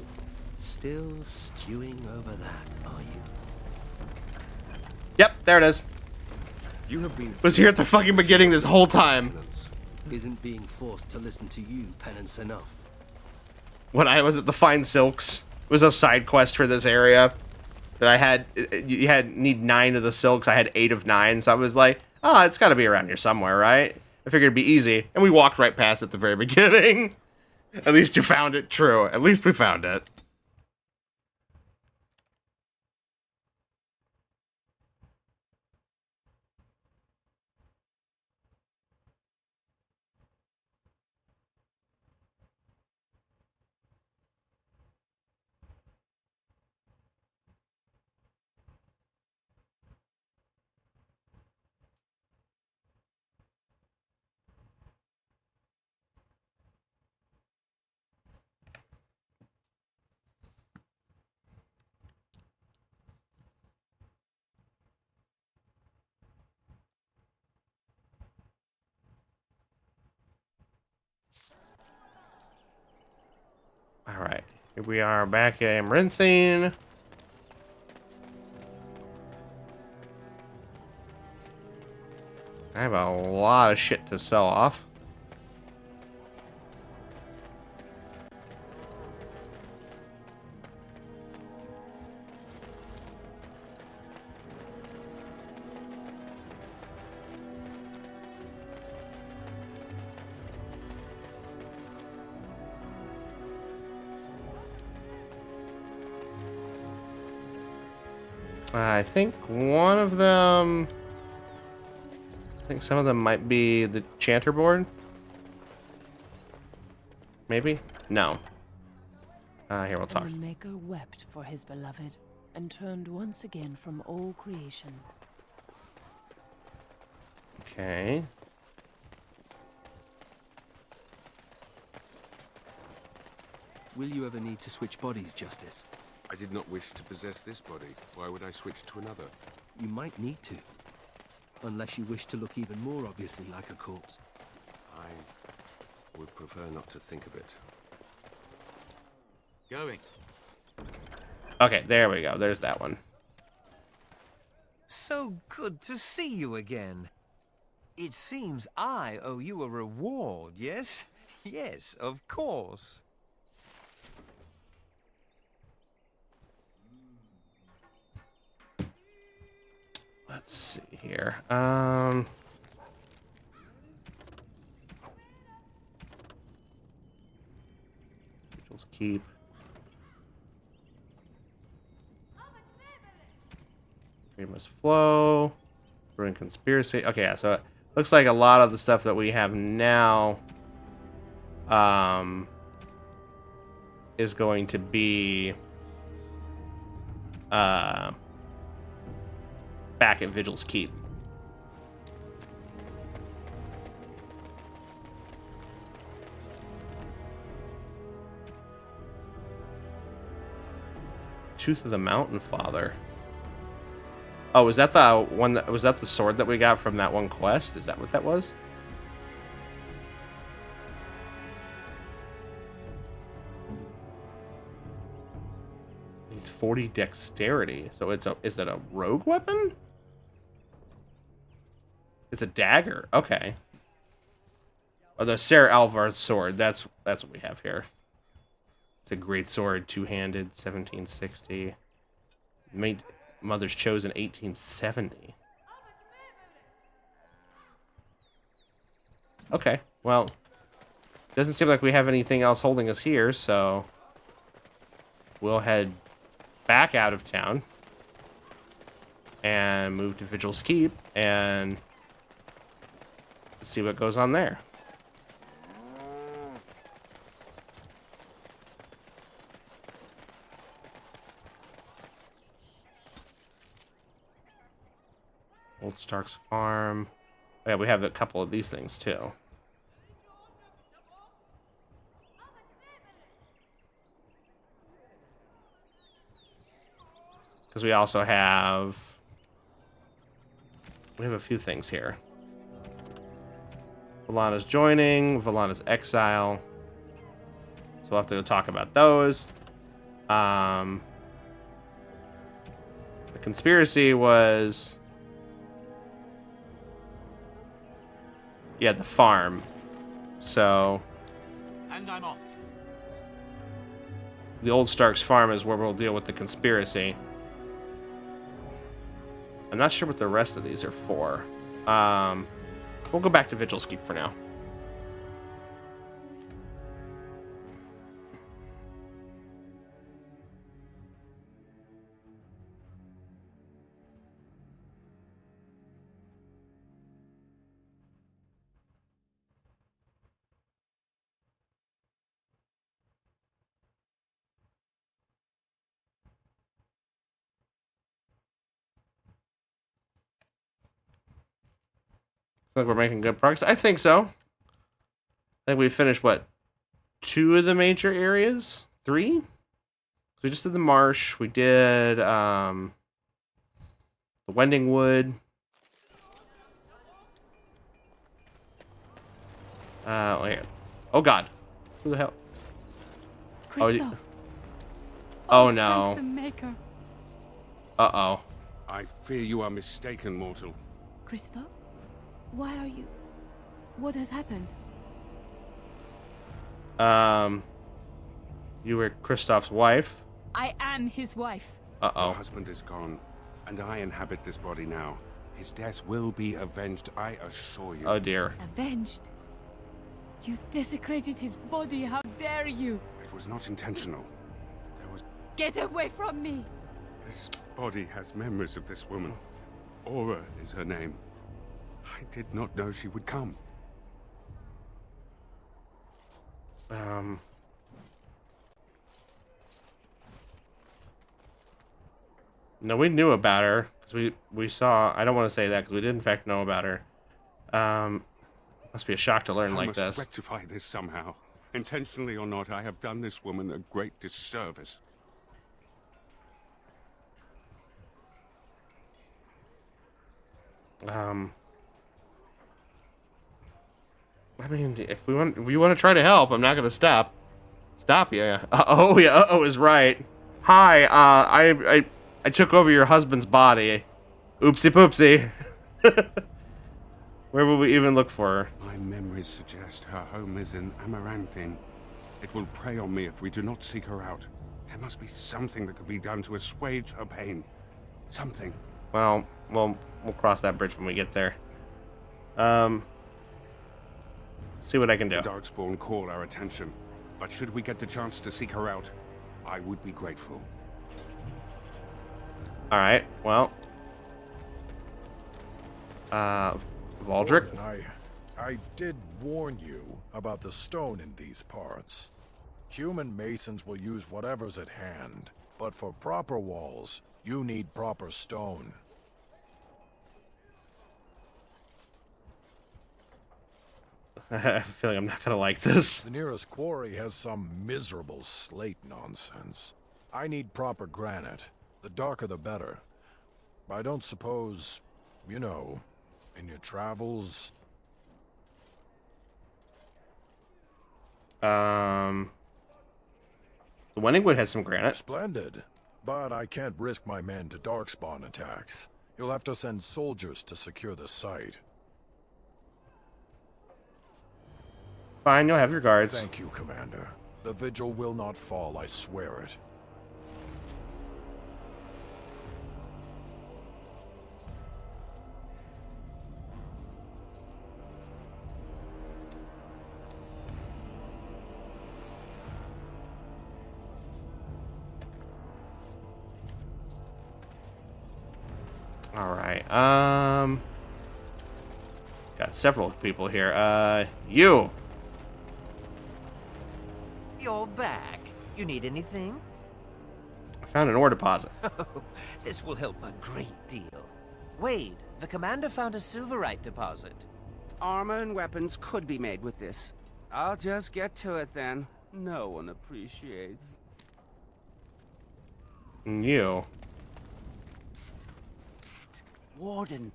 Still stewing over that, are you? Yep, there it is. You have been Was here at the fucking beginning this whole time. Isn't being forced to listen to you penance enough? When I was at the Fine Silks, it was a side quest for this area that I had. Need 9 of the silks. I had 8 of 9, so I was like, oh, it's got to be around here somewhere, right? I figured it'd be easy, and we walked right past it at the very beginning. At least you found it. True. At least we found it. Alright, here we are back at Merinthine. I have a lot of shit to sell off. I think one of them... I think some of them might be the Chanter board. Maybe? No. Here, we'll talk. The Maker wept for his beloved and turned once again from all creation. Okay. Will you ever need to switch bodies, Justice? I did not wish to possess this body. Why would I switch to another? You might need to. Unless you wish to look even more obviously like a corpse. I would prefer not to think of it. Going. Okay, there we go. There's that one. So good to see you again. It seems I owe you a reward, yes? Yes, of course. Let's see here. Vigil's Keep. Dreamless Flow. Brewing Conspiracy. Okay, yeah, so it looks like a lot of the stuff that we have now is going to be back at Vigil's Keep. Tooth of the Mountain Father. Oh, was that the one that was that the sword that we got from that one quest? Is that what that was? It's 40 dexterity. So it's a is that a rogue weapon? It's a dagger. Okay. Oh, the Sarah Alvar's sword. That's what we have here. It's a great sword, two-handed, 1760. Made Mother's Chosen 1870. Okay, well, doesn't seem like we have anything else holding us here, so we'll head back out of town and move to Vigil's Keep and see what goes on there. Old Stark's Farm. Oh, yeah, we have a couple of these things too. Because we also have... We have a few things here. Valana's joining, Valana's exile. So we'll have to go talk about those. The conspiracy was Yeah, the farm. So And I'm off. the old Stark's farm is where we'll deal with the conspiracy. I'm not sure what the rest of these are for. We'll go back to Vigil's Keep for now. I think we're making good progress. I think so. I think we finished, what, 2 of the major areas? 3? We just did the Marsh. We did the Wending Wood. Wait. Oh, God. Who the hell? Kristoff. Oh, no. Thank the Maker. Uh-oh. I fear you are mistaken, mortal. Kristoff? Why are you... What has happened? You were Kristoff's wife? I am his wife. Uh-oh. Your husband is gone, and I inhabit this body now. His death will be avenged, I assure you. Oh, dear. Avenged? You've desecrated his body. How dare you? It was not intentional. There was... Get away from me! This body has memories of this woman. Aura is her name. I did not know she would come. No, we knew about her. Because we saw... I don't want to say that, because we did, in fact, know about her. Must be a shock to learn I like must this. rectify this somehow. Intentionally or not, I have done this woman a great disservice. I mean, if you want to try to help, I'm not gonna stop you. Uh-oh, yeah, uh-oh is right. Hi, I took over your husband's body. Oopsie poopsie. Where will we even look for her? My memories suggest her home is in Amaranthin. It will prey on me if we do not seek her out. There must be something that could be done to assuage her pain. Something. Well, we'll cross that bridge when we get there. See what I can do. The Darkspawn call our attention, but should we get the chance to seek her out, I would be grateful. Alright, well. Valdrick? I did warn you about the stone in these parts. Human masons will use whatever's at hand, but for proper walls, you need proper stone. I have a feeling I'm not gonna like this. The nearest quarry has some miserable slate nonsense. I need proper granite. The darker the better. I don't suppose, you know, in your travels... The Wendingwood has some granite. Splendid. But I can't risk my men to Darkspawn attacks. You'll have to send soldiers to secure the site. Fine, you'll have your guards. Thank you, Commander. The vigil will not fall, I swear it. Alright, got several people here. You! You're back. You need anything? I found an ore deposit. This will help a great deal. Wade, the commander found a silverite deposit. Armor and weapons could be made with this. I'll just get to it then. No one appreciates. You. Warden.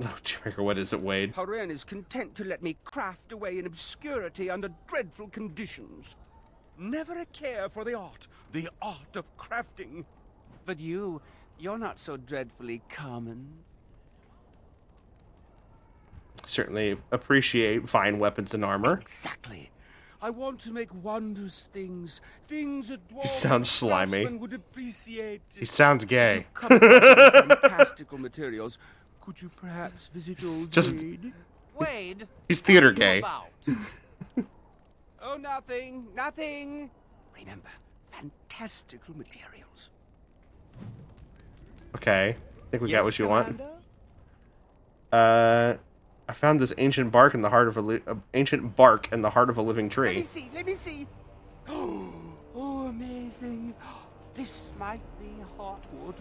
Oh, Trigger, what is it, Wade? Haren is content to let me craft away in obscurity under dreadful conditions. Never a care for the art of crafting. But you're not so dreadfully common. Certainly appreciate fine weapons and armor. Exactly. I want to make wondrous things. Things a He sounds slimy. craftsman would appreciate. He sounds gay. Come across any fantastical materials. Could you perhaps visit old just- Wade? Wade? He's theater gay. Oh, nothing. Nothing. Remember, fantastical materials. Okay. I think we got Yes, what you want. Commander? I found this ancient bark in the heart of a living tree. Let me see. Oh, amazing. This might be heartwood.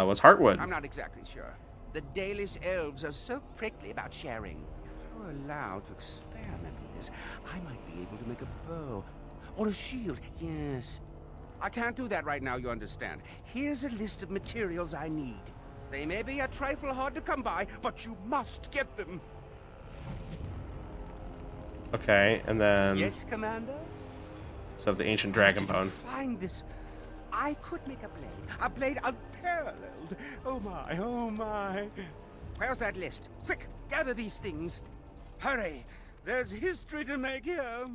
What's heartwood? I'm not exactly sure. The Dalish elves are so prickly about sharing. If I were allowed to experiment with this, I might be able to make a bow. Or a shield, yes. I can't do that right now, you understand. Here's a list of materials I need. They may be a trifle hard to come by, but you must get them. Okay, and then... Yes, Commander? So the ancient dragon bone. Find this. I could make a blade unparalleled. Oh my, oh my. Where's that list? Quick, gather these things. Hurry, there's history to make here.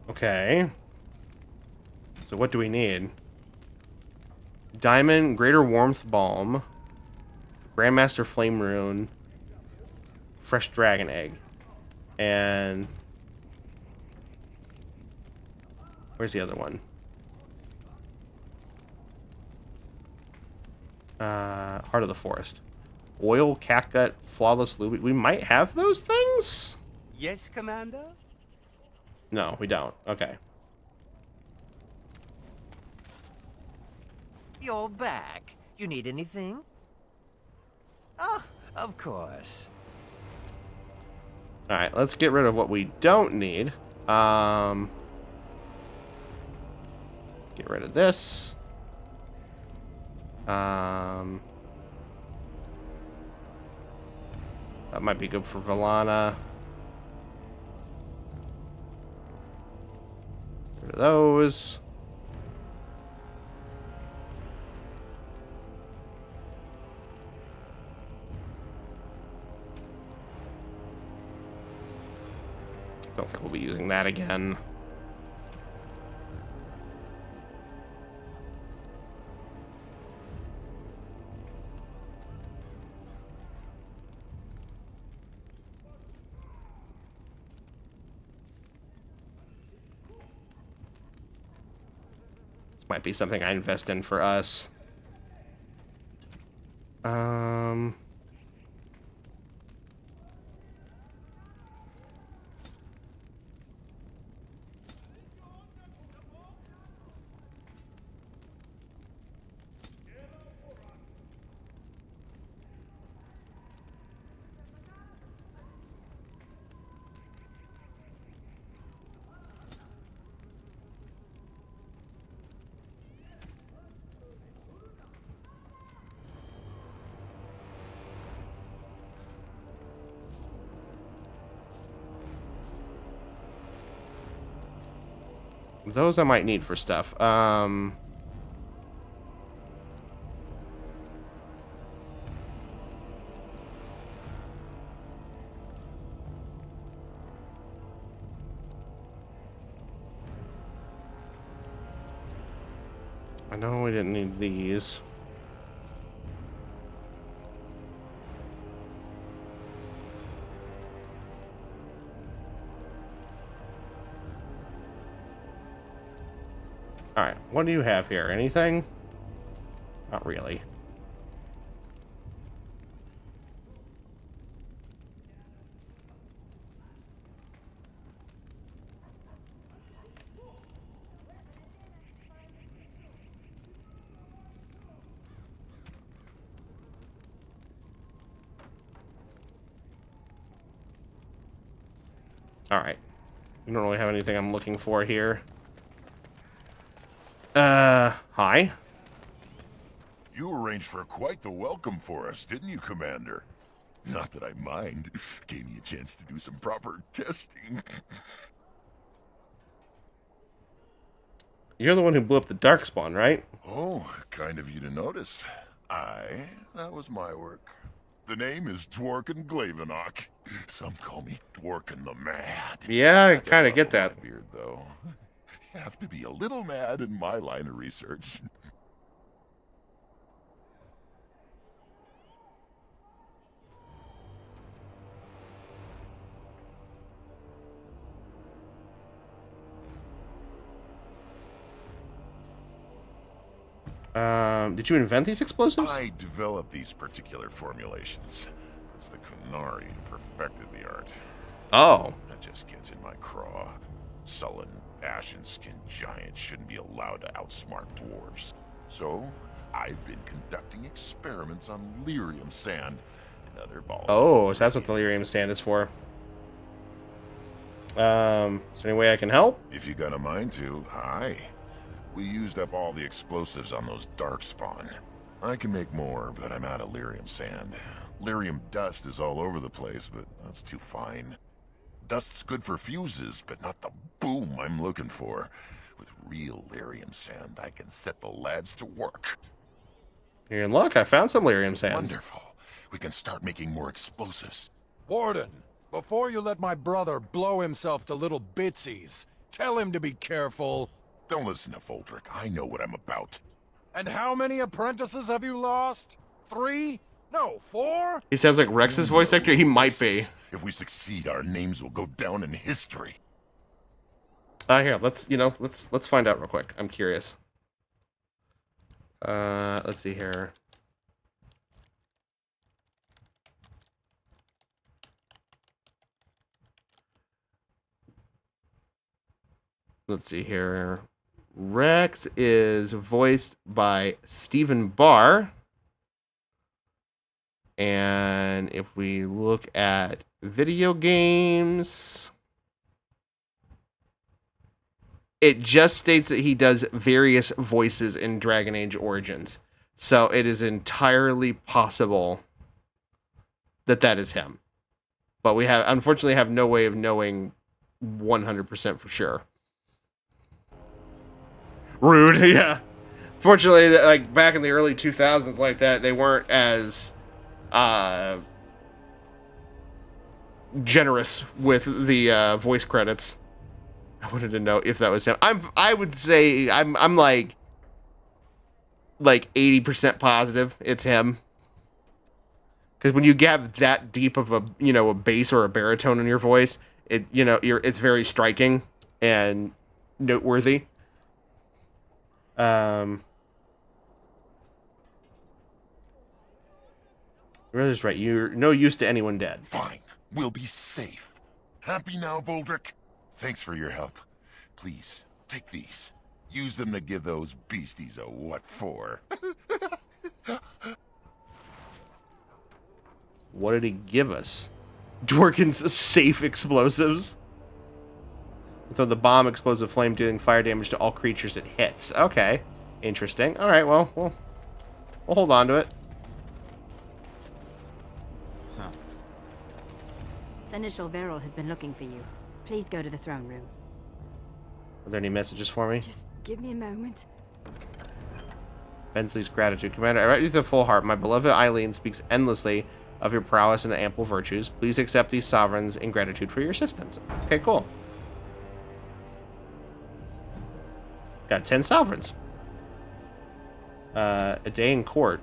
Okay. So what do we need? Diamond, Greater Warmth Balm, Grandmaster Flame Rune, Fresh Dragon Egg, and... Where's the other one? Heart of the Forest. Oil, Catgut, Flawless Lube. We might have those things? Yes, Commander? No, we don't. Okay. You're back. You need anything? Oh, of course. Alright, let's get rid of what we don't need. Get rid of this. That might be good for Valana. Get rid of those. Don't think we'll be using that again. This might be something I invest in for us. Those I might need for stuff. I know we didn't need these. Alright, what do you have here? Anything? Not really. Alright. You don't really have anything I'm looking for here. Hi. You arranged for quite the welcome for us, didn't you, Commander? Not that I mind. Gave me a chance to do some proper testing. You're the one who blew up the Darkspawn, right? Oh, kind of you to notice. Aye, that was my work. The name is Dworkin Glavenok. Some call me Dworkin the Mad. Yeah, I kind of get that. Beard, though. You have to be a little mad in my line of research. Did you invent these explosives? I developed these particular formulations. It's the Kunari who perfected the art. Oh. That just gets in my craw. Sullen, ashen-skinned giants shouldn't be allowed to outsmart dwarves. So, I've been conducting experiments on lyrium sand and other volatile. Oh, so that's what the lyrium sand is for. Is there any way I can help? If you got a mind to, aye. We used up all the explosives on those darkspawn. I can make more, but I'm out of lyrium sand. Lyrium dust is all over the place, but that's too fine. Dust's good for fuses, but not the boom I'm looking for. With real lyrium sand, I can set the lads to work. You're in luck. I found some lyrium sand. Wonderful. We can start making more explosives. Warden, before you let my brother blow himself to little bitsies, tell him to be careful. Don't listen to Voldrick. I know what I'm about. And how many apprentices have you lost? 3? No, 4? He sounds like Rex's voice actor. He might be. If we succeed, our names will go down in history. Here, let's find out real quick. I'm curious. Let's see here. Let's see here. Rex is voiced by Stephen Barr. And if we look at video games, it just states that he does various voices in Dragon Age Origins. So it is entirely possible that that is him. But we unfortunately have no way of knowing 100% for sure. Rude, yeah. Fortunately, like back in the early 2000s like that, they weren't as generous with the voice credits. I wanted to know if that was him. I would say I'm like 80% positive it's him. Because when you have that deep of a bass or a baritone in your voice, it's very striking and noteworthy. Brother's right. You're no use to anyone dead. Fine. We'll be safe. Happy now, Voldrick? Thanks for your help. Please, take these. Use them to give those beasties a what for. What did he give us? Dworkin's safe explosives. Throw the bomb explosive flame dealing fire damage to all creatures it hits. Okay. Interesting. Alright, well, we'll hold on to it. Huh. Seneschal Veril has been looking for you. Please go to the throne room. Are there any messages for me? Just give me a moment. Bensley's gratitude. Commander, I write you with a full heart. My beloved Eileen speaks endlessly of your prowess and ample virtues. Please accept these sovereigns in gratitude for your assistance. Okay, cool. Got 10 sovereigns. A day in court.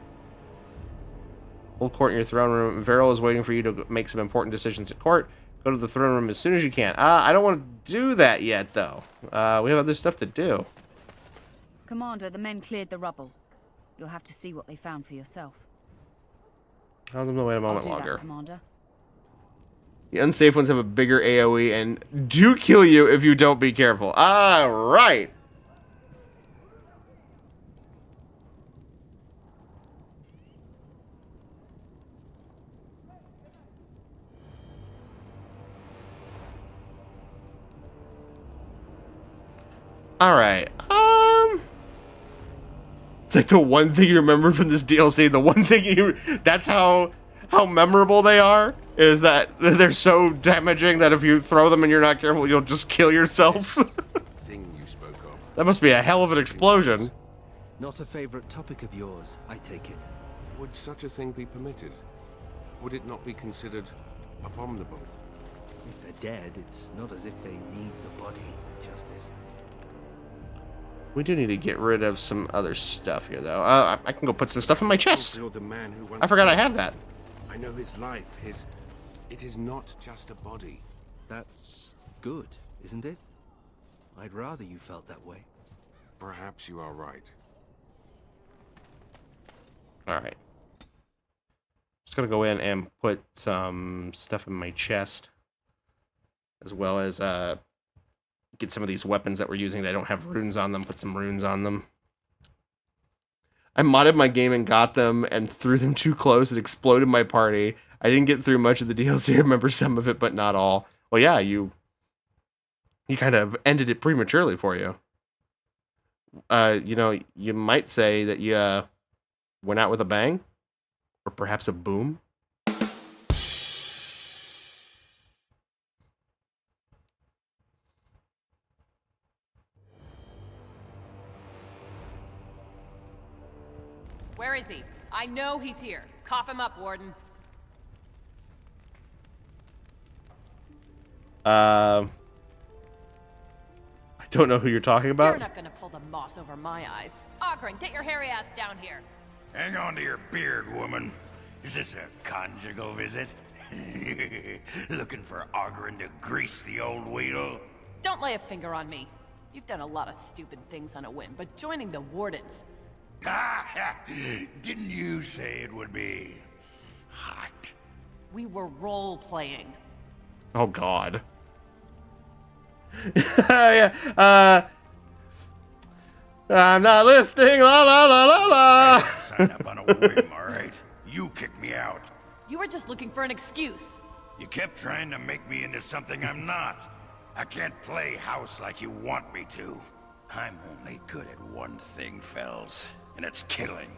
Hold court in your throne room. Veril is waiting for you to make some important decisions at court. Go to the throne room as soon as you can. I don't want to do that yet, though. We have other stuff to do. Commander, the men cleared the rubble. You'll have to see what they found for yourself. I'll wait a moment I'll do longer. that, Commander. The unsafe ones have a bigger AoE and do kill you if you don't be careful. All right. All right. It's like the one thing you remember from this DLC. The one thing that's how memorable they are, is that they're so damaging that if you throw them and you're not careful, you'll just kill yourself. Thing you spoke of. That must be a hell of an explosion. Not a favorite topic of yours, I take it. Would such a thing be permitted? Would it not be considered abominable? If they're dead, it's not as if they need the body, Justice. We do need to get rid of some other stuff here, though. I can go put some stuff in my chest. You're the man who I forgot I have that. I know his life, It is not just a body. That's good, isn't it? I'd rather you felt that way. Perhaps you are right. Alright. Just gonna go in and put some stuff in my chest. As well as, get some of these weapons that we're using that don't have runes on them, put some runes on them. I modded my game and got them and threw them too close. It exploded my party. I didn't get through much of the DLC. I remember some of it, but not all. Well, yeah, you kind of ended it prematurely for you. You know, you might say that you went out with a bang, or perhaps a boom. Where is he? I know he's here. Cough him up, Warden. I don't know who you're talking about. You're not gonna pull the moss over my eyes. Ogren, get your hairy ass down here. Hang on to your beard, woman. Is this a conjugal visit? Looking for Ogren to grease the old wheel? Don't lay a finger on me. You've done a lot of stupid things on a whim, but joining the Wardens... Didn't you say it would be hot? We were role-playing. Oh, God. Yeah, I'm not listening, la la la la la. I didn't sign up on a whim, alright? You kicked me out. You were just looking for an excuse. You kept trying to make me into something I'm not. I can't play house like you want me to. I'm only good at one thing, Fells, and it's killing.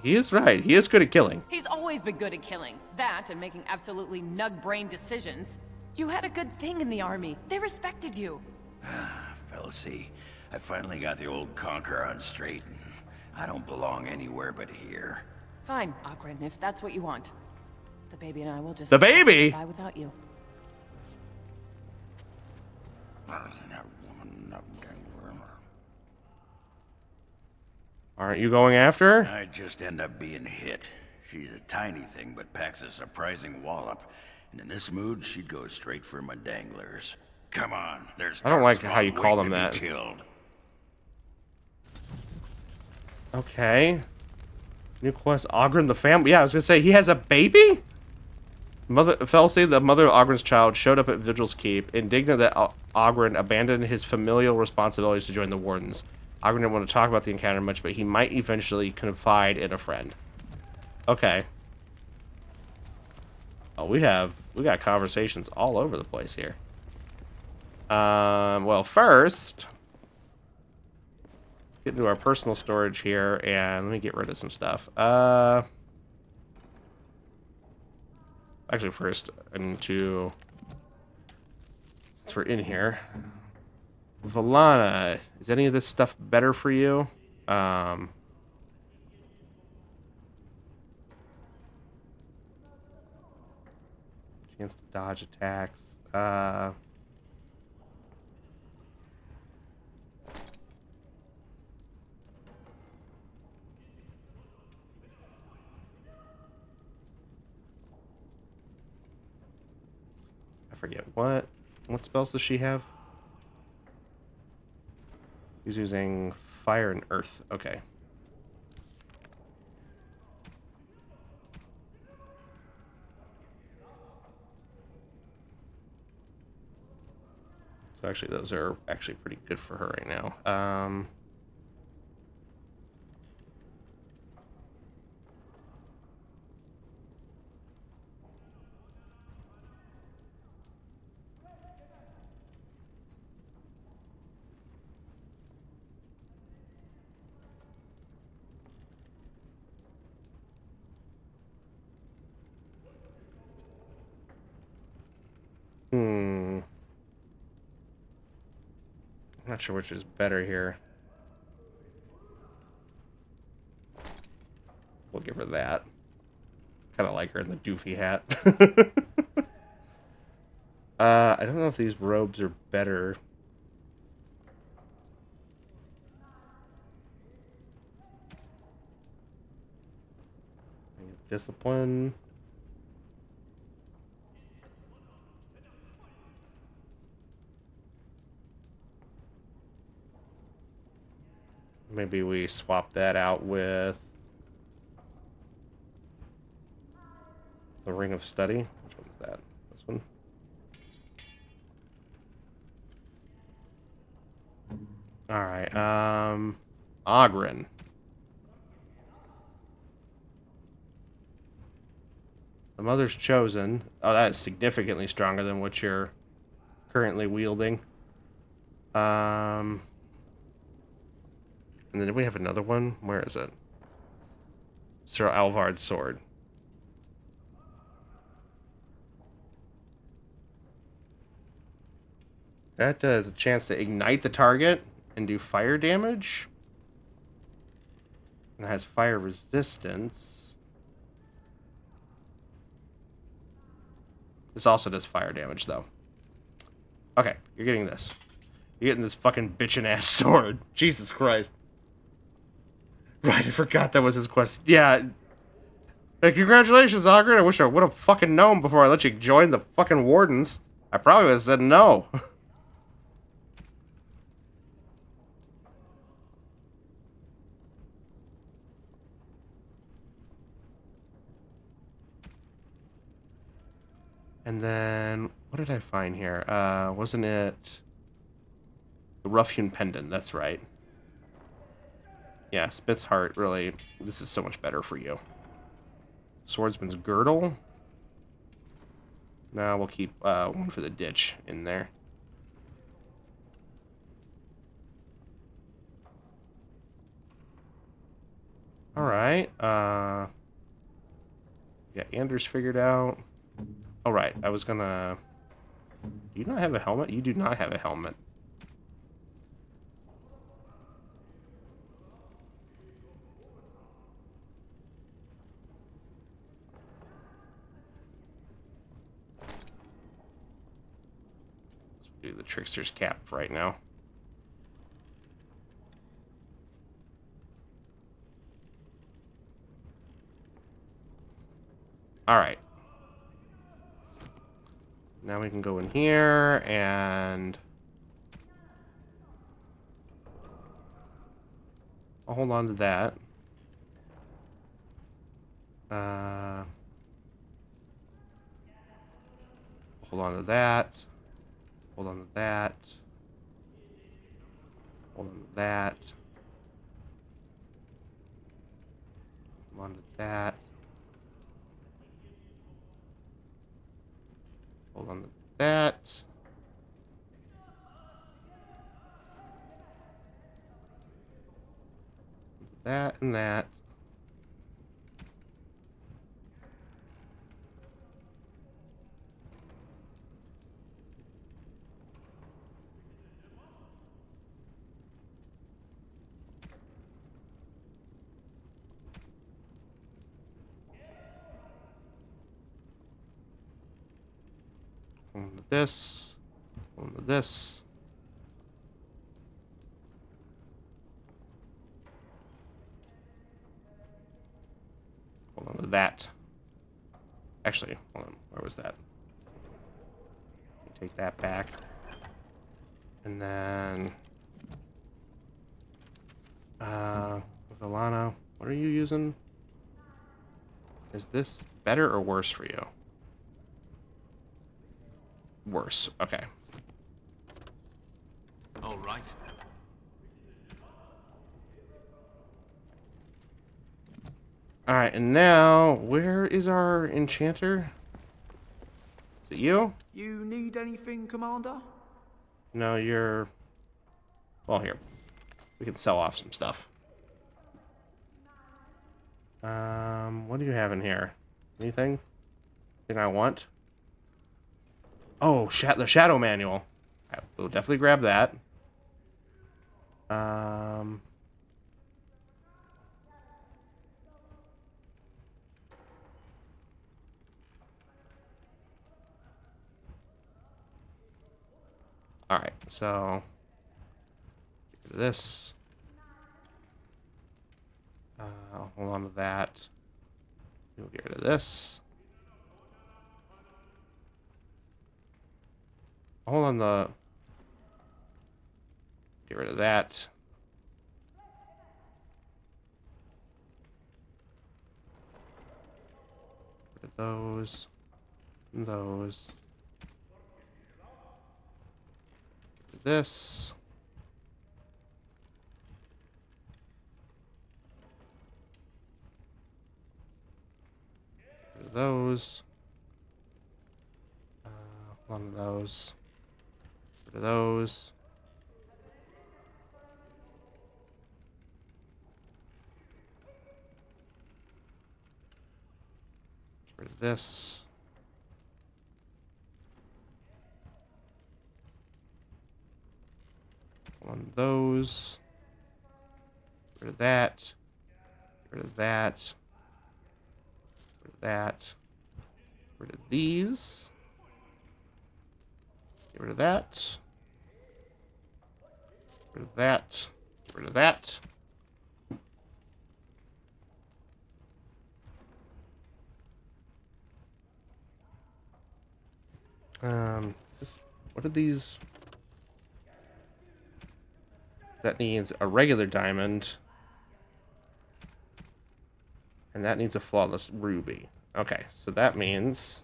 He is right. He is good at killing. He's always been good at killing. That and making absolutely nug-brain decisions. You had a good thing in the army. They respected you. Felsey, I finally got the old conqueror on straight. I don't belong anywhere but here. Fine, Ogren, if that's what you want. The baby and I will just... The baby? ...die without you. Aren't you going after her? I just end up being hit. She's a tiny thing, but packs a surprising wallop. And in this mood, she'd go straight for my danglers. Come on, there's... I don't like how you call them that. Killed. Okay. New quest, Ogren the family. Yeah, I was gonna say, he has a baby? Felsey, the mother of Ogren's child, showed up at Vigil's Keep, indignant that Ogren abandoned his familial responsibilities to join the Wardens. Ogren didn't want to talk about the encounter much, but he might eventually confide in a friend. Okay. Oh, we got conversations all over the place here. Well, first, get into our personal storage here, and let me get rid of some stuff. Actually, first, I need to... Since we're in here... Valana, is any of this stuff better for you? Against the dodge attacks. I forget what spells does she have? He's using fire and earth. Okay. So actually, those are actually pretty good for her right now. Not sure which is better here. We'll give her that. Kind of like her in the doofy hat. I don't know if these robes are better. Discipline. Maybe we swap that out with the Ring of Study. Which one's that? This one? Alright, Ogren. The Mother's Chosen. Oh, that is significantly stronger than what you're currently wielding. And then we have another one. Where is it? Sir Alvard's sword. That does a chance to ignite the target and do fire damage. And it has fire resistance. This also does fire damage, though. Okay, you're getting this. You're getting this fucking bitchin' ass sword. Jesus Christ. Right, I forgot that was his quest. Yeah. Hey, congratulations, Ogren. I wish I would have fucking known before I let you join the fucking Wardens. I probably would have said no. And then, what did I find here? Wasn't it the Rough-hewn Pendant? That's right. Yeah, Smith's Heart, really, this is so much better for you. Swordsman's Girdle. Now we'll keep one for the ditch in there. Alright, got Anders figured out. Alright, I was gonna... Do you not have a helmet? You do not have a helmet. Let's do the Trickster's Cap right now. Alright. Now we can go in here and... I'll hold on to that. Hold on to that. Hold on to that. Hold on to that. Hold on to that. Hold on to that. That and that. Hold on to this. Hold on to this. Hold on to that. Actually, hold on. Where was that? Take that back. And then... with Alana, what are you using? Is this better or worse for you? Worse. Okay. All right. Alright, and now, where is our enchanter? Is it you? You need anything, Commander? No, you're... Well, here. We can sell off some stuff. What do you have in here? Anything? Anything I want? Oh, the Shadow Manual. We'll definitely grab that. Alright, so get rid of this. Hold on to that. We'll get rid of this. Hold on the... Get rid of that. Get rid of those. And those. Get rid of this. Get rid of those. One of those. Get rid of those. Get rid of this. One of those. Get rid of that. Get rid of that. Get rid of that. Get rid of these. Get rid of that. Get rid of that. Get rid of that. What are these? That needs a regular diamond. And that needs a flawless ruby. Okay, so that means...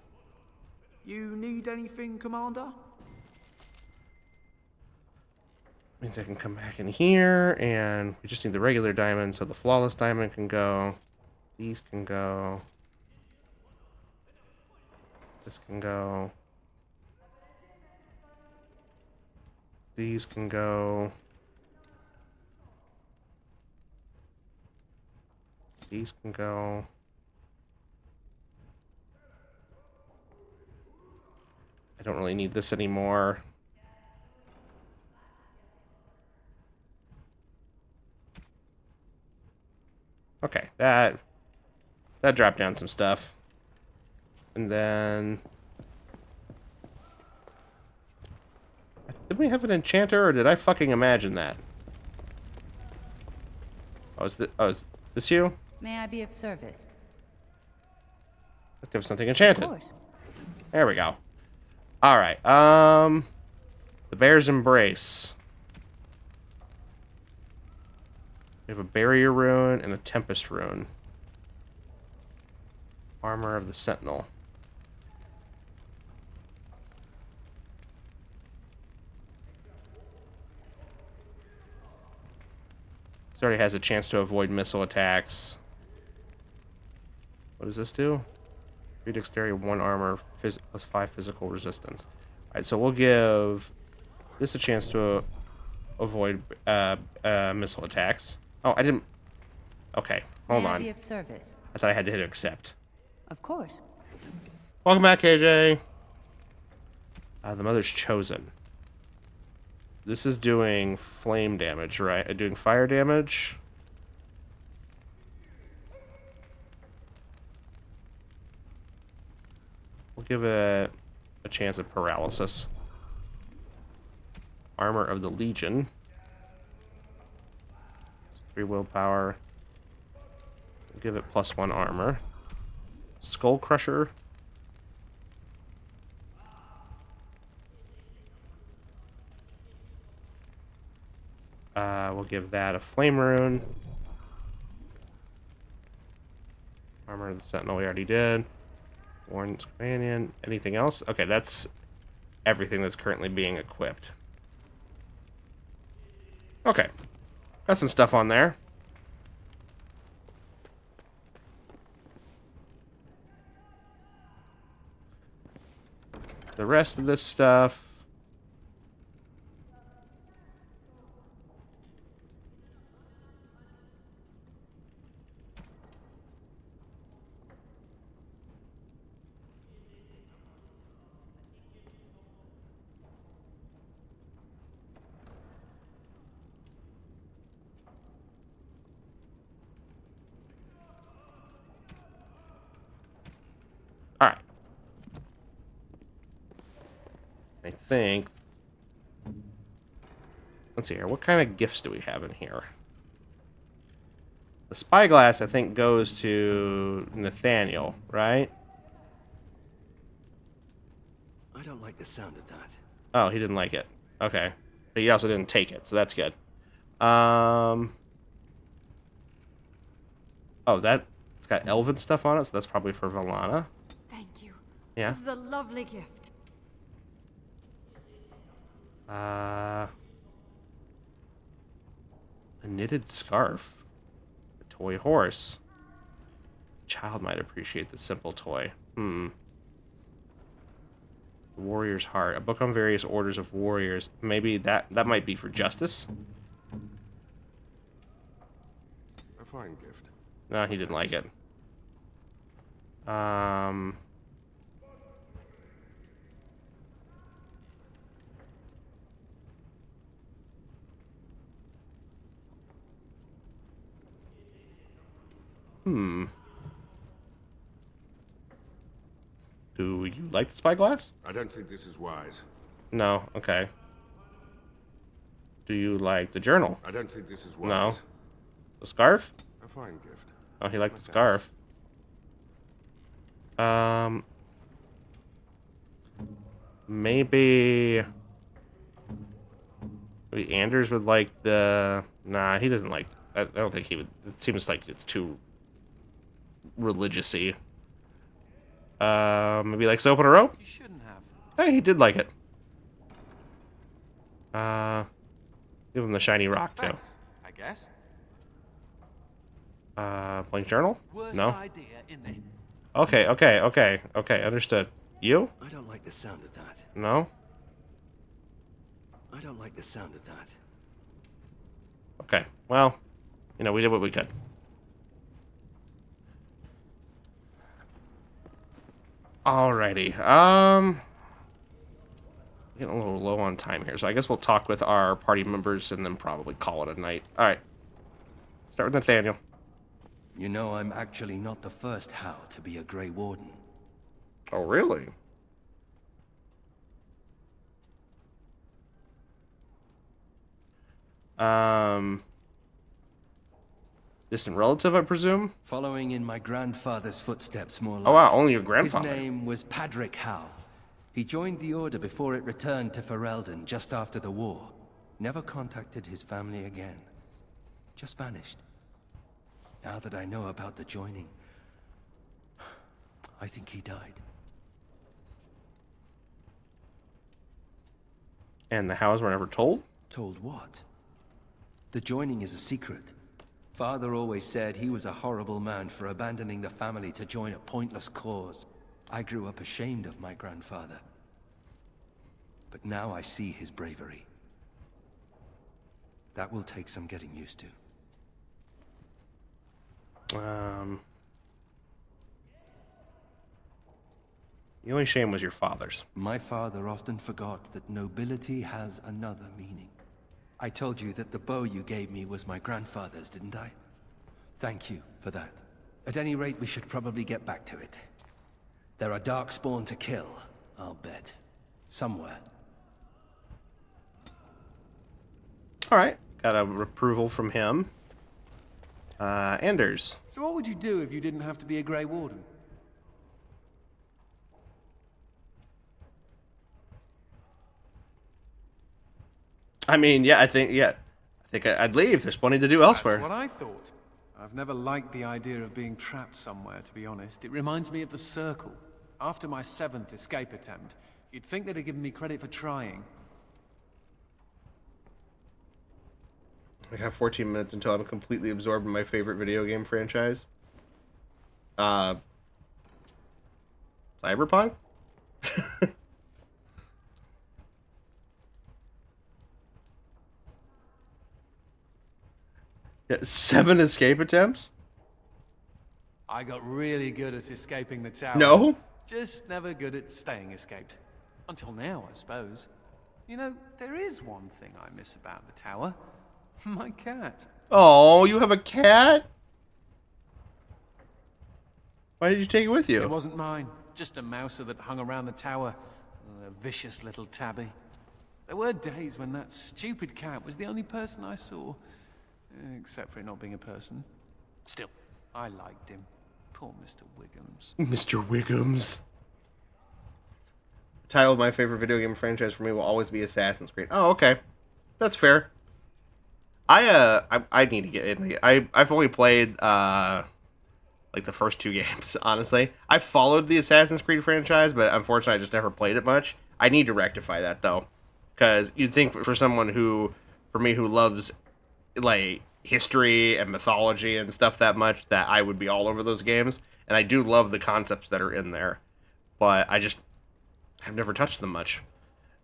You need anything, Commander? Means I can come back in here, and we just need the regular diamond, so the flawless diamond can go. These can go. This can go. These can go. These can go. I don't really need this anymore. Okay, that dropped down some stuff. And then... Did we have an enchanter, or did I fucking imagine that? Oh, is this you? May I be of service? Let's give something enchanted. Of course. There we go. Alright, the Bear's Embrace. We have a Barrier Rune and a Tempest Rune. Armor of the Sentinel. This already has a chance to avoid missile attacks. What does this do? 3 dexterity, 1 armor, plus 5 physical resistance. Alright, so we'll give this a chance to avoid missile attacks. Oh, I didn't... Okay, hold on. May I be of service? I thought I had to hit accept. Of course. Welcome back, KJ. The Mother's Chosen. This is doing flame damage, right? Doing fire damage. We'll give it a chance of paralysis. Armor of the Legion. 3 willpower. We'll give it +1 armor. Skull Crusher. We'll give that a Flame Rune. Armor of the Sentinel we already did. Warren's Companion. Anything else? Okay, that's everything that's currently being equipped. Okay. Got some stuff on there. The rest of this stuff... Alright. I think Let's see here. What kind of gifts do we have in here? The spyglass, I think, goes to Nathaniel, right? I don't like the sound of that. Oh, he didn't like it. Okay. But he also didn't take it, so that's good. Oh, it's got elven stuff on it, so that's probably for Valana. Thank you. Yeah. This is a lovely gift. A knitted scarf. A toy horse. Child might appreciate the simple toy. Warrior's Heart. A book on various orders of warriors. Maybe that might be for justice. A fine gift. No, he didn't like it. Do you like the spyglass? I don't think this is wise. No. Okay. Do you like the journal? I don't think this is wise. No. The scarf? A fine gift. Oh, he liked the scarf. Maybe Anders would like the... Nah, he doesn't like... I don't think he would... It seems like it's too religious-y. Maybe he likes to open a rope? You shouldn't have. Hey, he did like it. Give him the shiny rock, too. Thanks, I guess. Blank journal? Worst No. idea in the... Okay, understood. You? I don't like the sound of that. No? I don't like the sound of that. Okay, well, you know, we did what we could. Alrighty, getting a little low on time here, so I guess we'll talk with our party members and then probably call it a night. Alright, start with Nathaniel. You know, I'm actually not the first How to be a Grey Warden. Oh, really? Distant relative, I presume? Following in my grandfather's footsteps, more like. Oh, wow, only your grandfather. His name was Padric Howe. He joined the Order before it returned to Ferelden just after the war. Never contacted his family again. Just vanished. Now that I know about the joining, I think he died. And the Hows were never told? Told what? The joining is a secret. Father always said he was a horrible man for abandoning the family to join a pointless cause. I grew up ashamed of my grandfather. But now I see his bravery. That will take some getting used to. The only shame was your father's. My father often forgot that nobility has another meaning. I told you that the bow you gave me was my grandfather's, didn't I? Thank you for that. At any rate, we should probably get back to it. There are darkspawn to kill, I'll bet. Somewhere. Alright, got a approval from him. Anders. So what would you do if you didn't have to be a Grey Warden? I mean, I think I'd leave. There's plenty to do elsewhere. That's what I thought. I've never liked the idea of being trapped somewhere, to be honest. It reminds me of the Circle. After my 7th escape attempt, you'd think they'd have given me credit for trying. I have 14 minutes until I'm completely absorbed in my favorite video game franchise. Cyberpunk? Yeah, 7 escape attempts? I got really good at escaping the tower. No? Just never good at staying escaped. Until now, I suppose. You know, there is one thing I miss about the tower. My cat. Oh, you have a cat? Why did you take it with you? It wasn't mine. Just a mouser that hung around the tower. A vicious little tabby. There were days when that stupid cat was the only person I saw. Except for it not being a person. Still, I liked him. Poor Mr. Wiggums. Mr. Wiggums. The title of my favorite video game franchise for me will always be Assassin's Creed. Oh, okay. That's fair. I need to get in. I've only played like the first 2 games, honestly. I followed the Assassin's Creed franchise, but unfortunately I just never played it much. I need to rectify that though. Because you'd think for someone who loves like history and mythology and stuff that much, that I would be all over those games. And I do love the concepts that are in there. But I've never touched them much.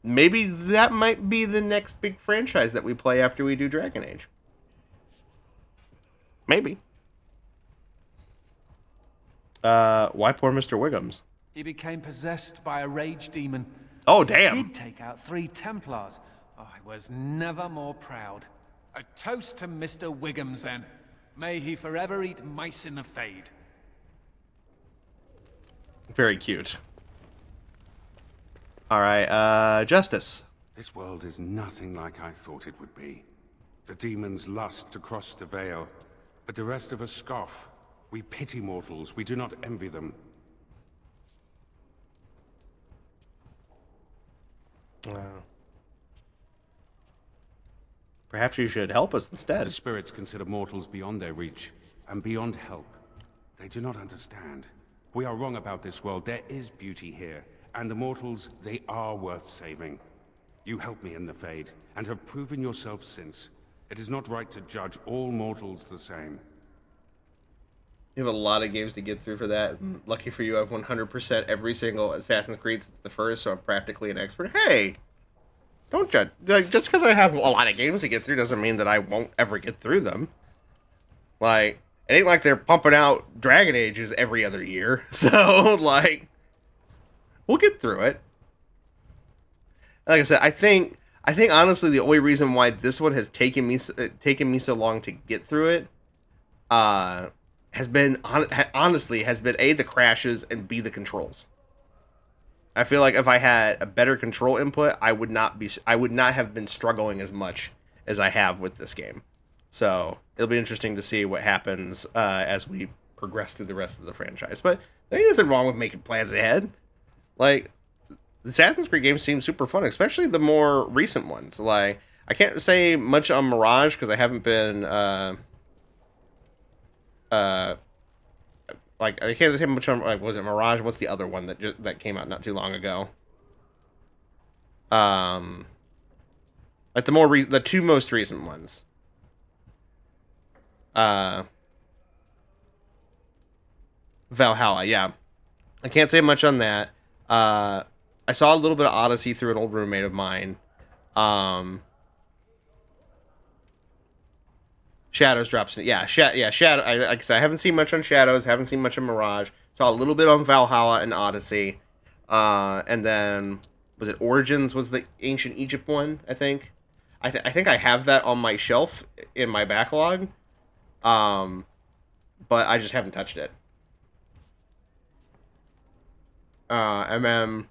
Maybe that might be the next big franchise that we play after we do Dragon Age. Maybe. Why poor Mr. Wiggums? He became possessed by a rage demon. Oh, damn. He did take out 3 Templars. Oh, I was never more proud. A toast to Mr. Wiggums, then. May he forever eat mice in the Fade. Very cute. Alright, Justice. This world is nothing like I thought it would be. The demons lust to cross the veil, but the rest of us scoff. We pity mortals, we do not envy them. Perhaps you should help us instead. The spirits consider mortals beyond their reach, and beyond help. They do not understand. We are wrong about this world. There is beauty here, and the mortals, they are worth saving. You helped me in the Fade, and have proven yourself since. It is not right to judge all mortals the same. You have a lot of games to get through for that. Lucky for you, I've 100% every single Assassin's Creed since the first, so I'm practically an expert. Hey! Don't judge. Like, just because I have a lot of games to get through doesn't mean that I won't ever get through them. Like, it ain't like they're pumping out Dragon Ages every other year. So, like, we'll get through it. Like I said, I think honestly the only reason why this one has taken me so long to get through it has been A, the crashes, and B, the controls. I feel like if I had a better control input, I would not have been struggling as much as I have with this game. So it'll be interesting to see what happens as we progress through the rest of the franchise. But there ain't nothing wrong with making plans ahead. Like, the Assassin's Creed games seem super fun, especially the more recent ones. Like, I can't say much on Mirage because I haven't been like, I can't say much on, like, was it Mirage? What's the other one that came out not too long ago? Like the 2 most recent ones. Valhalla, yeah. I can't say much on that. I saw a little bit of Odyssey through an old roommate of mine. Shadows drops in. Yeah, Shadow. Like I said, I haven't seen much on Shadows. Haven't seen much on Mirage. Saw a little bit on Valhalla and Odyssey. And then, was it Origins was the Ancient Egypt one, I think. I think I have that on my shelf in my backlog. But I just haven't touched it. And then,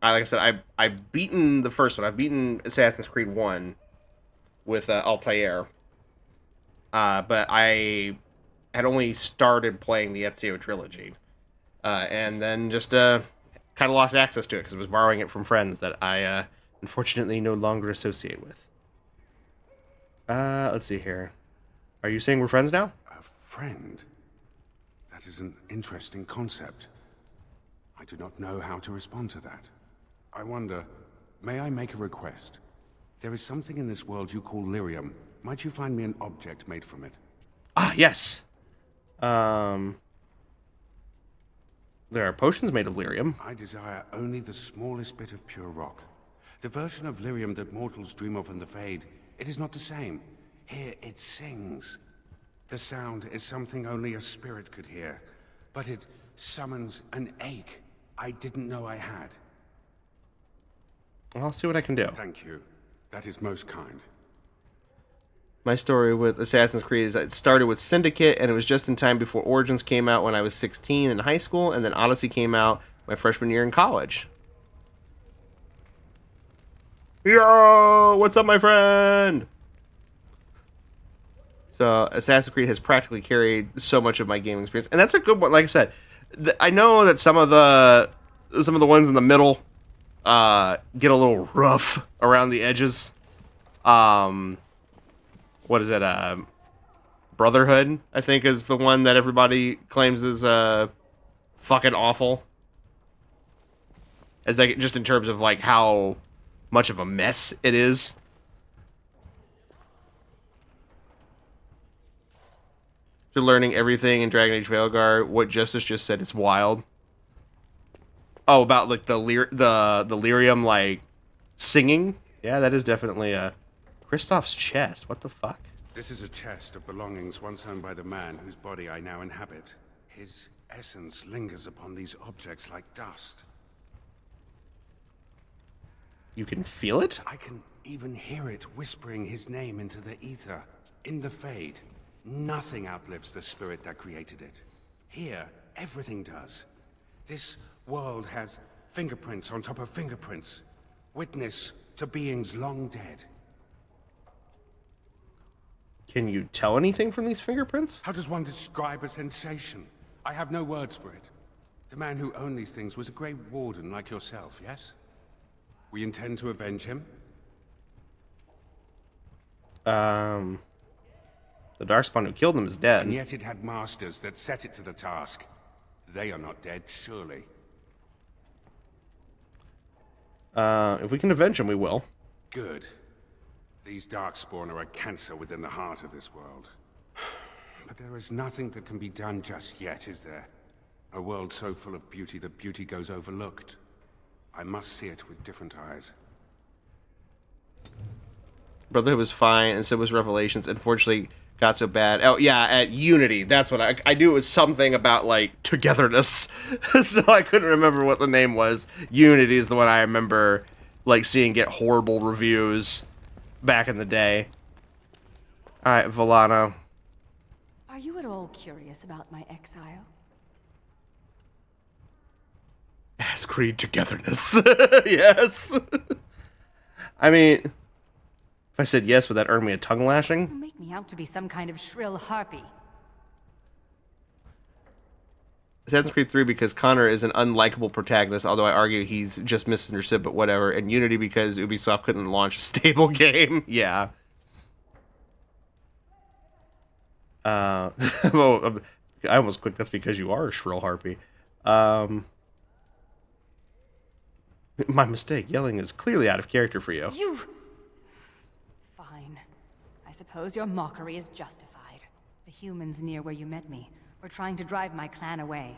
like I said, I've beaten the first one. I've beaten Assassin's Creed 1 with Altair. But I had only started playing the Ezio trilogy. And then just kind of lost access to it because I was borrowing it from friends that I unfortunately no longer associate with. Let's see here. Are you saying we're friends now? A friend? That is an interesting concept. I do not know how to respond to that. I wonder, may I make a request? There is something in this world you call lyrium. Might you find me an object made from it? Ah, yes. There are potions made of lyrium. I desire only the smallest bit of pure rock. The version of lyrium that mortals dream of in the Fade, it is not the same. Here it sings. The sound is something only a spirit could hear, but it summons an ache I didn't know I had. I'll see what I can do. Thank you. That is most kind. My story with Assassin's Creed is it started with Syndicate, and it was just in time before Origins came out when I was 16 in high school, and then Odyssey came out my freshman year in college. Yo, what's up, my friend? So Assassin's Creed has practically carried so much of my gaming experience, and that's a good one. Like I said, I know that some of the ones in the middle get a little rough around the edges. What is it? Brotherhood, I think, is the one that everybody claims is fucking awful. As like just in terms of like how much of a mess it is. After learning everything in Dragon Age Veilguard, what Justice just said, it's wild. Oh, about like the lyrium like singing? Yeah, that is definitely Kristoff's chest. What the fuck? This is a chest of belongings once owned by the man whose body I now inhabit. His essence lingers upon these objects like dust. You can feel it? I can even hear it whispering his name into the ether. In the Fade, nothing outlives the spirit that created it. Here, everything does. This world has fingerprints on top of fingerprints. Witness to beings long dead. Can you tell anything from these fingerprints? How does one describe a sensation? I have no words for it. The man who owned these things was a Grey Warden like yourself, yes? We intend to avenge him? The Darkspawn who killed him is dead. And yet it had masters that set it to the task. They are not dead, surely. If we can avenge him, we will. Good. These Darkspawn are a cancer within the heart of this world. But there is nothing that can be done just yet, is there? A world so full of beauty that beauty goes overlooked. I must see it with different eyes. Brotherhood was fine, and so was Revelations. Unfortunately, got so bad. Oh, yeah, at Unity. That's what I knew it was something about, like, togetherness. So I couldn't remember what the name was. Unity is the one I remember, like, seeing get horrible reviews back in the day. Alright, Volano. Are you at all curious about my exile? Ass Creed togetherness. Yes. I mean, if I said yes, would that earn me a tongue lashing? You make me out to be some kind of shrill harpy. Assassin's Creed 3 because Connor is an unlikable protagonist, although I argue he's just misunderstood, but whatever. And Unity because Ubisoft couldn't launch a stable game. Yeah. Well, I almost clicked that's because you are a shrill harpy. My mistake. Yelling is clearly out of character for you. You... Fine. I suppose your mockery is justified. The humans near where you met me were trying to drive my clan away.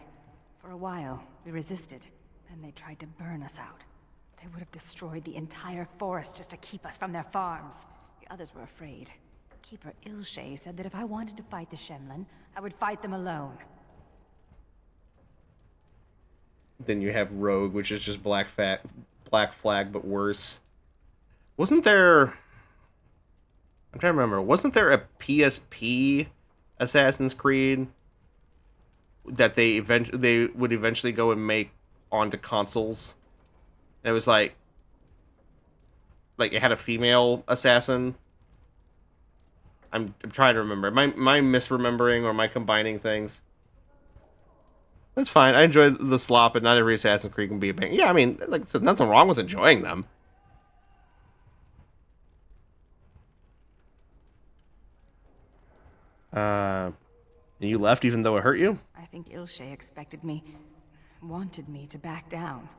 For a while, we resisted. Then they tried to burn us out. They would have destroyed the entire forest just to keep us from their farms. The others were afraid. Keeper Ilshay said that if I wanted to fight the Shemlin, I would fight them alone. Then you have Rogue, which is just Black Flag, but worse. Wasn't there... I'm trying to remember. Wasn't there a PSP Assassin's Creed that they would eventually go and make onto consoles? And it was like it had a female assassin. I'm trying to remember. Am I misremembering or am I combining things? That's fine. I enjoy the slop, and not every Assassin's Creed can be a bang. Yeah, I mean, like, there's nothing wrong with enjoying them. You left even though it hurt you? I think Ilshay expected me, wanted me to back down.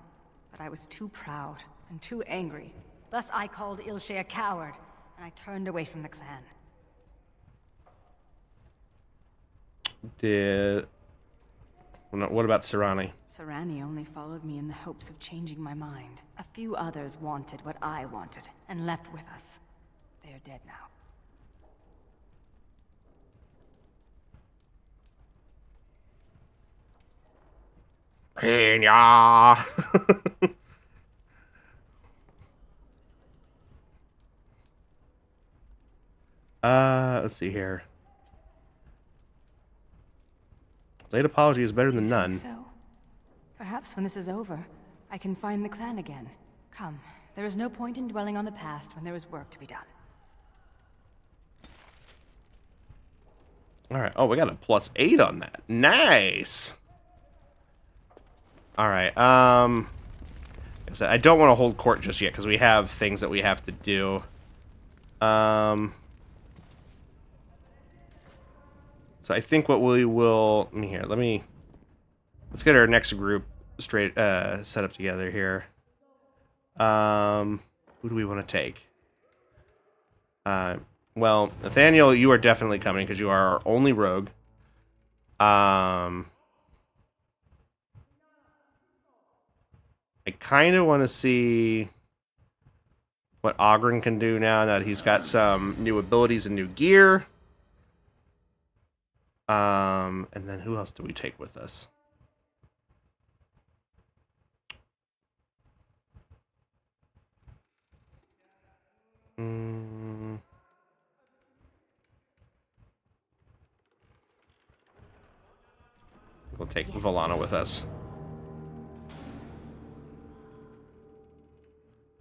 But I was too proud and too angry. Thus I called Ilshay a coward, and I turned away from the clan. What about Serrani? Serrani only followed me in the hopes of changing my mind. A few others wanted what I wanted, and left with us. They are dead now. Pena. Let's see here. Late apology is better than none. So, perhaps when this is over, I can find the clan again. Come, There is no point in dwelling on the past when there is work to be done. Alright. Oh, we got a +8 on that. Nice! Alright, I don't want to hold court just yet, because we have things that we have to do. So I think what we will... Let's get our next group set up together here. Who do we want to take? Well, Nathaniel, you are definitely coming because you are our only rogue. I kind of want to see what Ogren can do now that he's got some new abilities and new gear. And then who else do we take with us? We'll take Volana with us.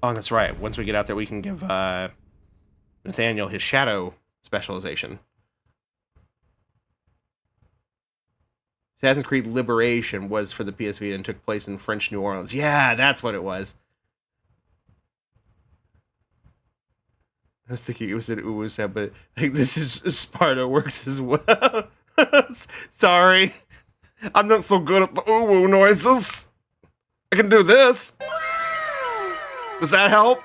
Oh, that's right. Once we get out there, we can give Nathaniel his shadow specialization. Assassin's Creed Liberation was for the PSV and took place in French New Orleans. Yeah, that's what it was. I was thinking it was an Uwusa, but like, this is Sparta works as well. Sorry. I'm not so good at the Uwu noises. I can do this. Does that help?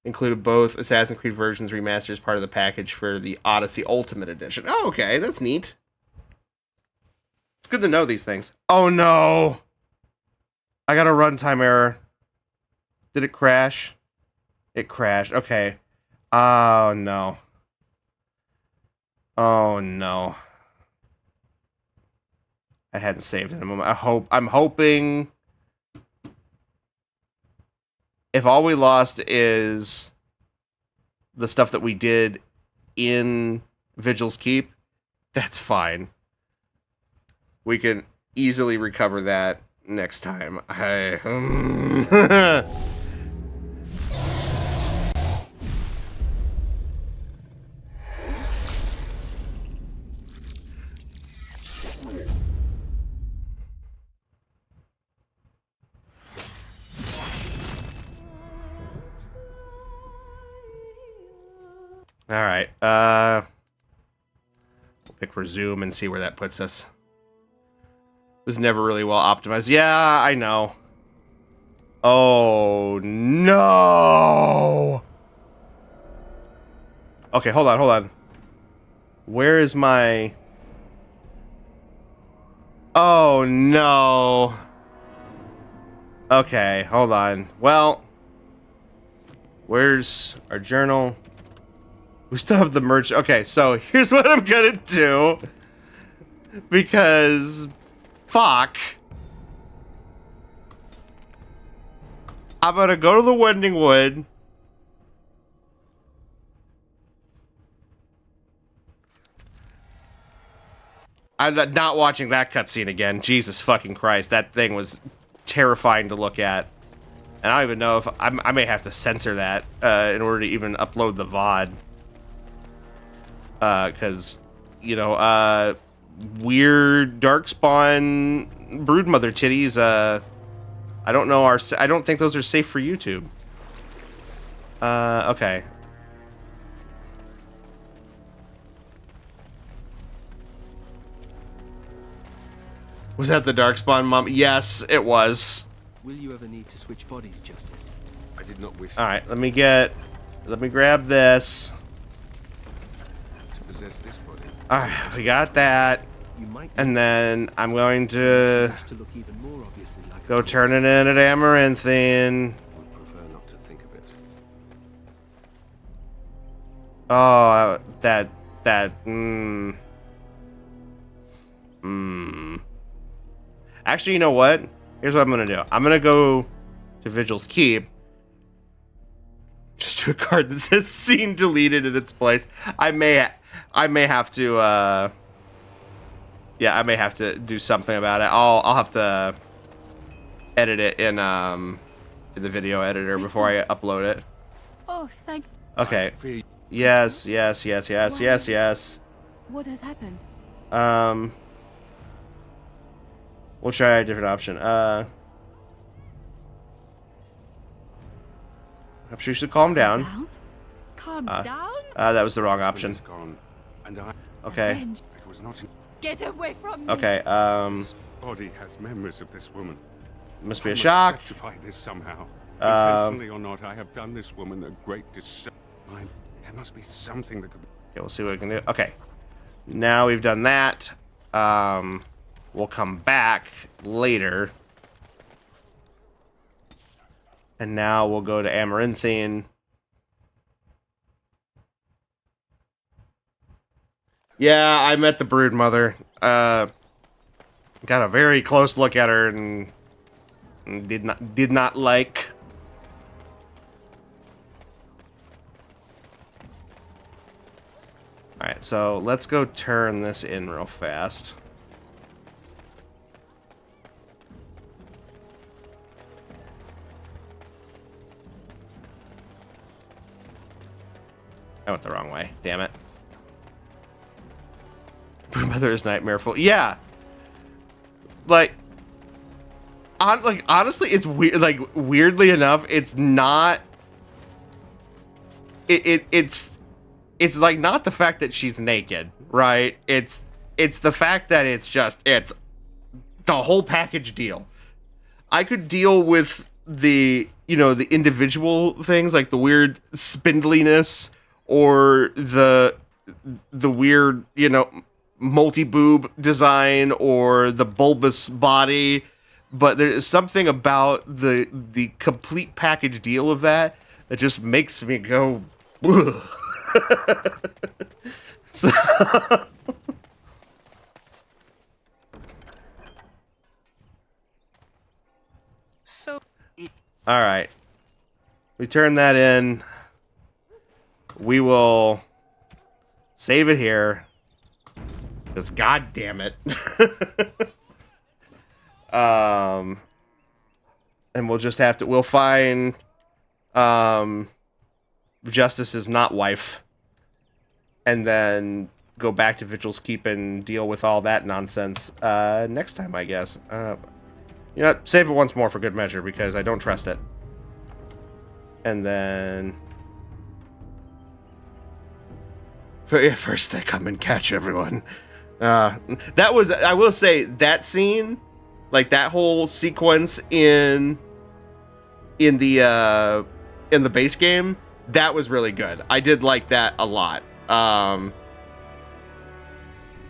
Included both Assassin's Creed versions remastered as part of the package for the Odyssey Ultimate Edition. Oh, okay, that's neat. It's good to know these things. Oh no! I got a runtime error. Did it crash? It crashed. Okay. Oh no. Oh no. I hadn't saved it in a moment. I'm hoping if all we lost is the stuff that we did in Vigil's Keep, that's fine. We can easily recover that next time. Alright, we'll pick resume and see where that puts us. It was never really well optimized. Yeah, I know. Oh, no! Okay, hold on. Where is my... Oh, no. Okay, hold on. Well, where's our journal? We still have the merch. Okay, so here's what I'm gonna do. Because... fuck. I'm gonna go to the Wending Wood. I'm not watching that cutscene again. Jesus fucking Christ. That thing was terrifying to look at. And I don't even know if... I may have to censor that in order to even upload the VOD. Because, you know, weird Darkspawn Broodmother titties, I don't know, I don't think those are safe for YouTube. Okay. Was that the Darkspawn mom? Yes, it was. Will you ever need to switch bodies, Justice? I did not wish. Alright, let me grab this. Possess this body. Alright, we got that. And then I'm going to go turn it in at Amaranthine. Would prefer not to think of it. Oh, Actually, you know what? Here's what I'm gonna do. I'm gonna go to Vigil's Keep. Just to a card that says scene deleted in its place. I may have to, yeah, I may have to do something about it. I'll have to edit it in the video editor before I upload it. Oh, thank... Okay. Yes. What has happened? We'll try a different option. I'm sure you should calm down. Calm down? That was the wrong option. Okay. It was not. Get away from me. Okay. This body has memories of this woman. Must be a I must shock. rectify this somehow. Intentionally or not, I have done this woman a great disservice. There must be something that could. Okay, we'll see what we can do. Okay. Now we've done that. We'll come back later. And now we'll go to Amaranthine. Yeah, I met the brood mother. Got a very close look at her and did not like. All right, so let's go turn this in real fast. I went the wrong way. Damn it. Mother is nightmareful. Yeah. Like honestly, it's weird. Like, weirdly enough, it's not. It's like not the fact that she's naked, right? It's the fact that it's the whole package deal. I could deal with the individual things like the weird spindliness or the weird, multi-boob design or the bulbous body, but there's something about the complete package deal of that just makes me go ugh. So all right, we turn that in. We will save it here. Because god damn it. And we'll just have to, we'll find Justice's not wife. And then go back to Vigil's Keep and deal with all that nonsense next time, I guess. You know what? Save it once more for good measure because I don't trust it. And then first I come and catch everyone. That was, I will say, that scene, like that whole sequence in the base game, that was really good. I did like that a lot. And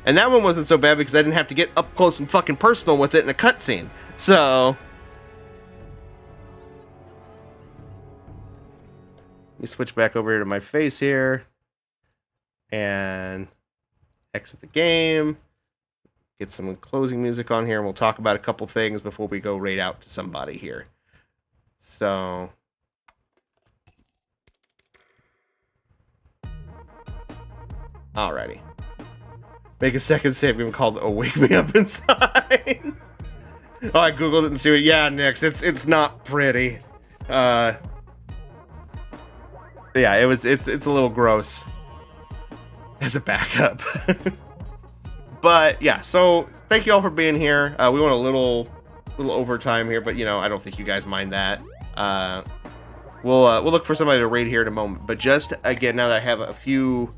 that one wasn't so bad because I didn't have to get up close and fucking personal with it in a cutscene. So let me switch back over here to my face here and exit the game. Get some closing music on here, and we'll talk about a couple things before we go raid out to somebody here. So alrighty. Make a second save game called Wake Me Up Inside. Oh, I googled it and see it. Yeah, Nix, it's not pretty. Yeah, it's a little gross as a backup. But yeah, so thank you all for being here. We went a little overtime here, but I don't think you guys mind that. We'll look for somebody to raid here in a moment. But just again, now that I have a few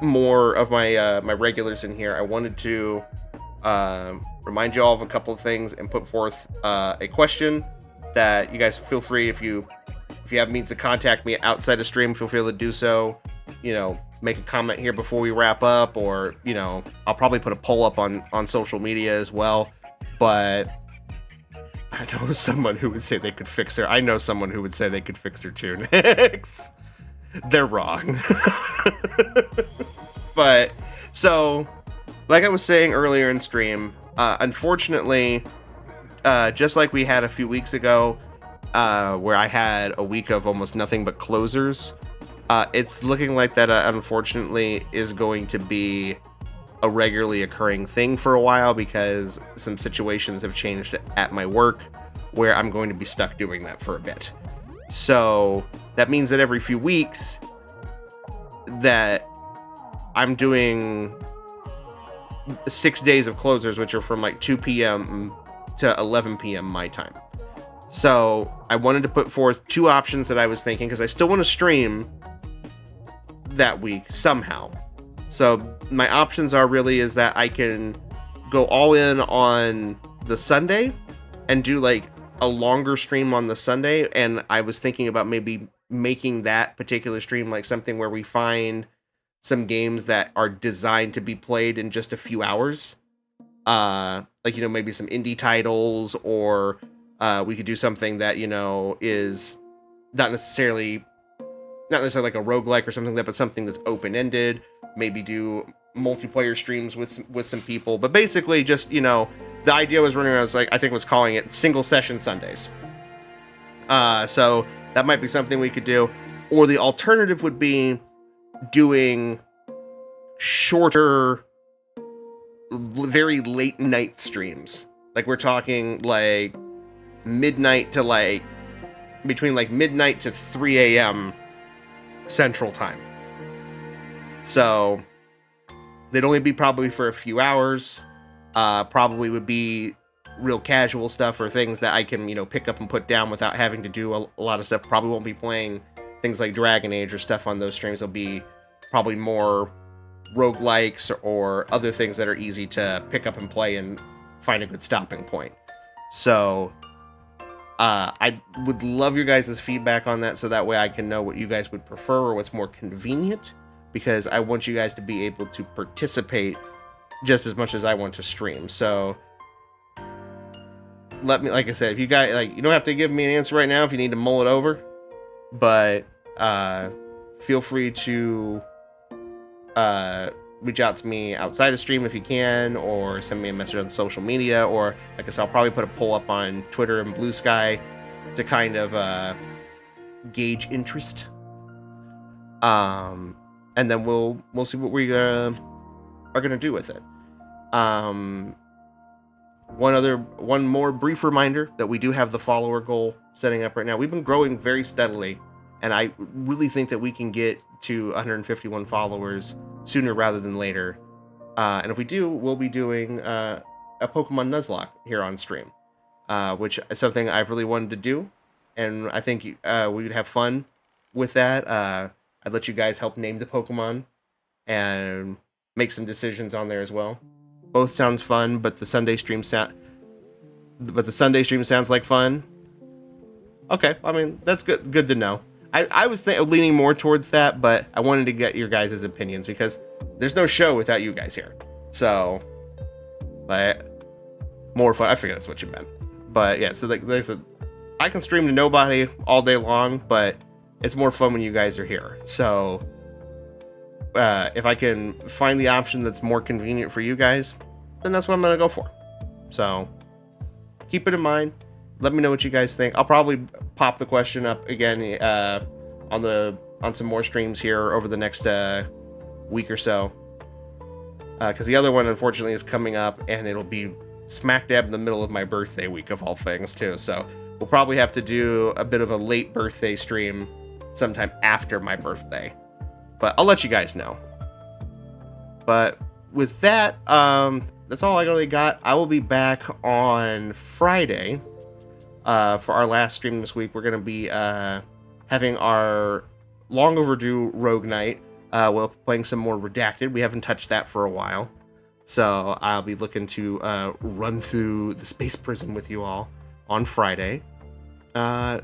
more of my my regulars in here, I wanted to remind you all of a couple of things and put forth a question that you guys feel free, if you have means to contact me outside of stream, feel free to do so. Make a comment here before we wrap up, or I'll probably put a poll up on social media as well. But I know someone who would say they could fix her. I know someone who would say they could fix her too. Next, they're wrong. But so, like I was saying earlier in stream, unfortunately, just like we had a few weeks ago, where I had a week of almost nothing but closers, it's looking like that unfortunately is going to be a regularly occurring thing for a while, because some situations have changed at my work where I'm going to be stuck doing that for a bit. So that means that every few weeks that I'm doing 6 days of closers, which are from like 2 p.m. to 11 p.m. my time. So I wanted to put forth 2 options that I was thinking, because I still want to stream that week somehow. So my options are really is that I can go all in on the Sunday and do like a longer stream on the Sunday. And I was thinking about maybe making that particular stream like something where we find some games that are designed to be played in just a few hours. Like, you know, maybe some indie titles, or we could do something that, you know, is not necessarily like a roguelike or something like that, but something that's open-ended. Maybe do multiplayer streams with some people. But basically just, you know, the idea was running around, I think was calling it single session Sundays. So that might be something we could do. Or the alternative would be doing shorter, very late night streams. Like we're talking like midnight to like between like midnight to 3 a.m. Central Time. So they'd only be probably for a few hours. Probably would be real casual stuff or things that I can, you know, pick up and put down without having to do a lot of stuff. Probably won't be playing things like Dragon Age or stuff on those streams. They'll be probably more roguelikes or other things that are easy to pick up and play and find a good stopping point. So I would love your guys' feedback on that, so that way I can know what you guys would prefer or what's more convenient, because I want you guys to be able to participate just as much as I want to stream. So let me, like I said, if you guys, like, you don't have to give me an answer right now if you need to mull it over, but feel free to reach out to me outside of stream if you can, or send me a message on social media, or like I said, I'll probably put a poll up on Twitter and Blue Sky to kind of gauge interest. And then we'll see what we are gonna do with it. One more brief reminder that we do have the follower goal setting up right now. We've been growing very steadily, and I really think that we can get to 151 followers sooner rather than later. And if we do, we'll be doing a Pokemon Nuzlocke here on stream, which is something I've really wanted to do, and I think we would have fun with that. I'd let you guys help name the Pokemon and make some decisions on there as well. Both sounds fun, but the Sunday stream sounds like fun. Okay, I mean, that's good to know. I was leaning more towards that, but I wanted to get your guys' opinions, because there's no show without you guys here. So, like, more fun. I figured that's what you meant. But yeah, so like I said, I can stream to nobody all day long, but it's more fun when you guys are here. So, if I can find the option that's more convenient for you guys, then that's what I'm gonna go for. So, keep it in mind. Let me know what you guys think. I'll probably pop the question up again on some more streams here over the next week or so, because the other one unfortunately is coming up, and it'll be smack dab in the middle of my birthday week of all things too. So we'll probably have to do a bit of a late birthday stream sometime after my birthday, but I'll let you guys know. But with that, that's all I really got. I will be back on Friday for our last stream this week. We're going to be having our long overdue Rogue Night. We're playing some more Redacted. We haven't touched that for a while. So I'll be looking to run through the Space Prison with you all on Friday. And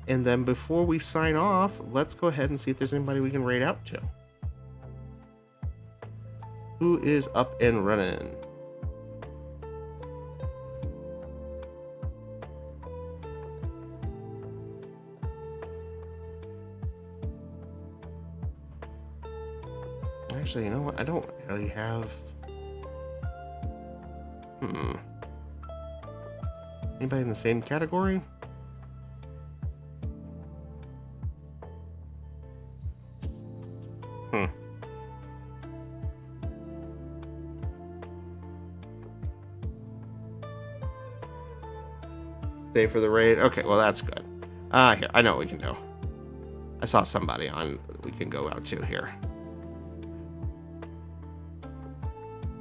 then before we sign off, let's go ahead and see if there's anybody we can raid out to. Who is up and running? Actually, you know what? I don't really have... Anybody in the same category? Stay for the raid. Okay, well that's good. Here, I know what we can do. I saw somebody on. We can go out to here.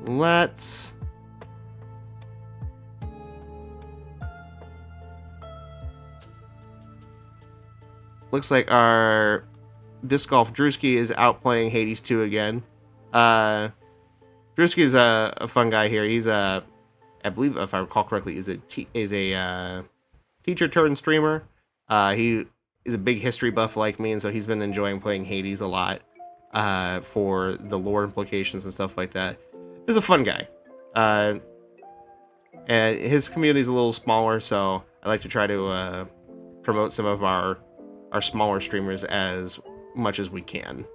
Let's. Looks like our disc golf Drewski is out playing Hades 2 again. Drewski is a fun guy here. He's a, I believe, if I recall correctly, is a teacher turned streamer. He is a big history buff like me, and so he's been enjoying playing Hades a lot for the lore implications and stuff like that. He's a fun guy. And his community is a little smaller, so I like to try to promote some of our smaller streamers as much as we can.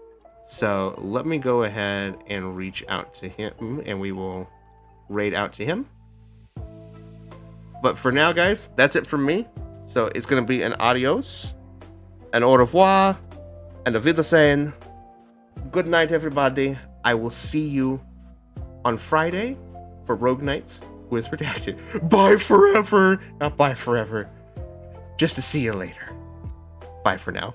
So let me go ahead and reach out to him, and we will raid out to him. But for now, guys, that's it from me. So it's going to be an adios, an au revoir, and a Wiedersehen. Good night, everybody. I will see you on Friday for Rogue Knights with Redacted. Bye forever. Not bye forever. Just to see you later. Bye for now.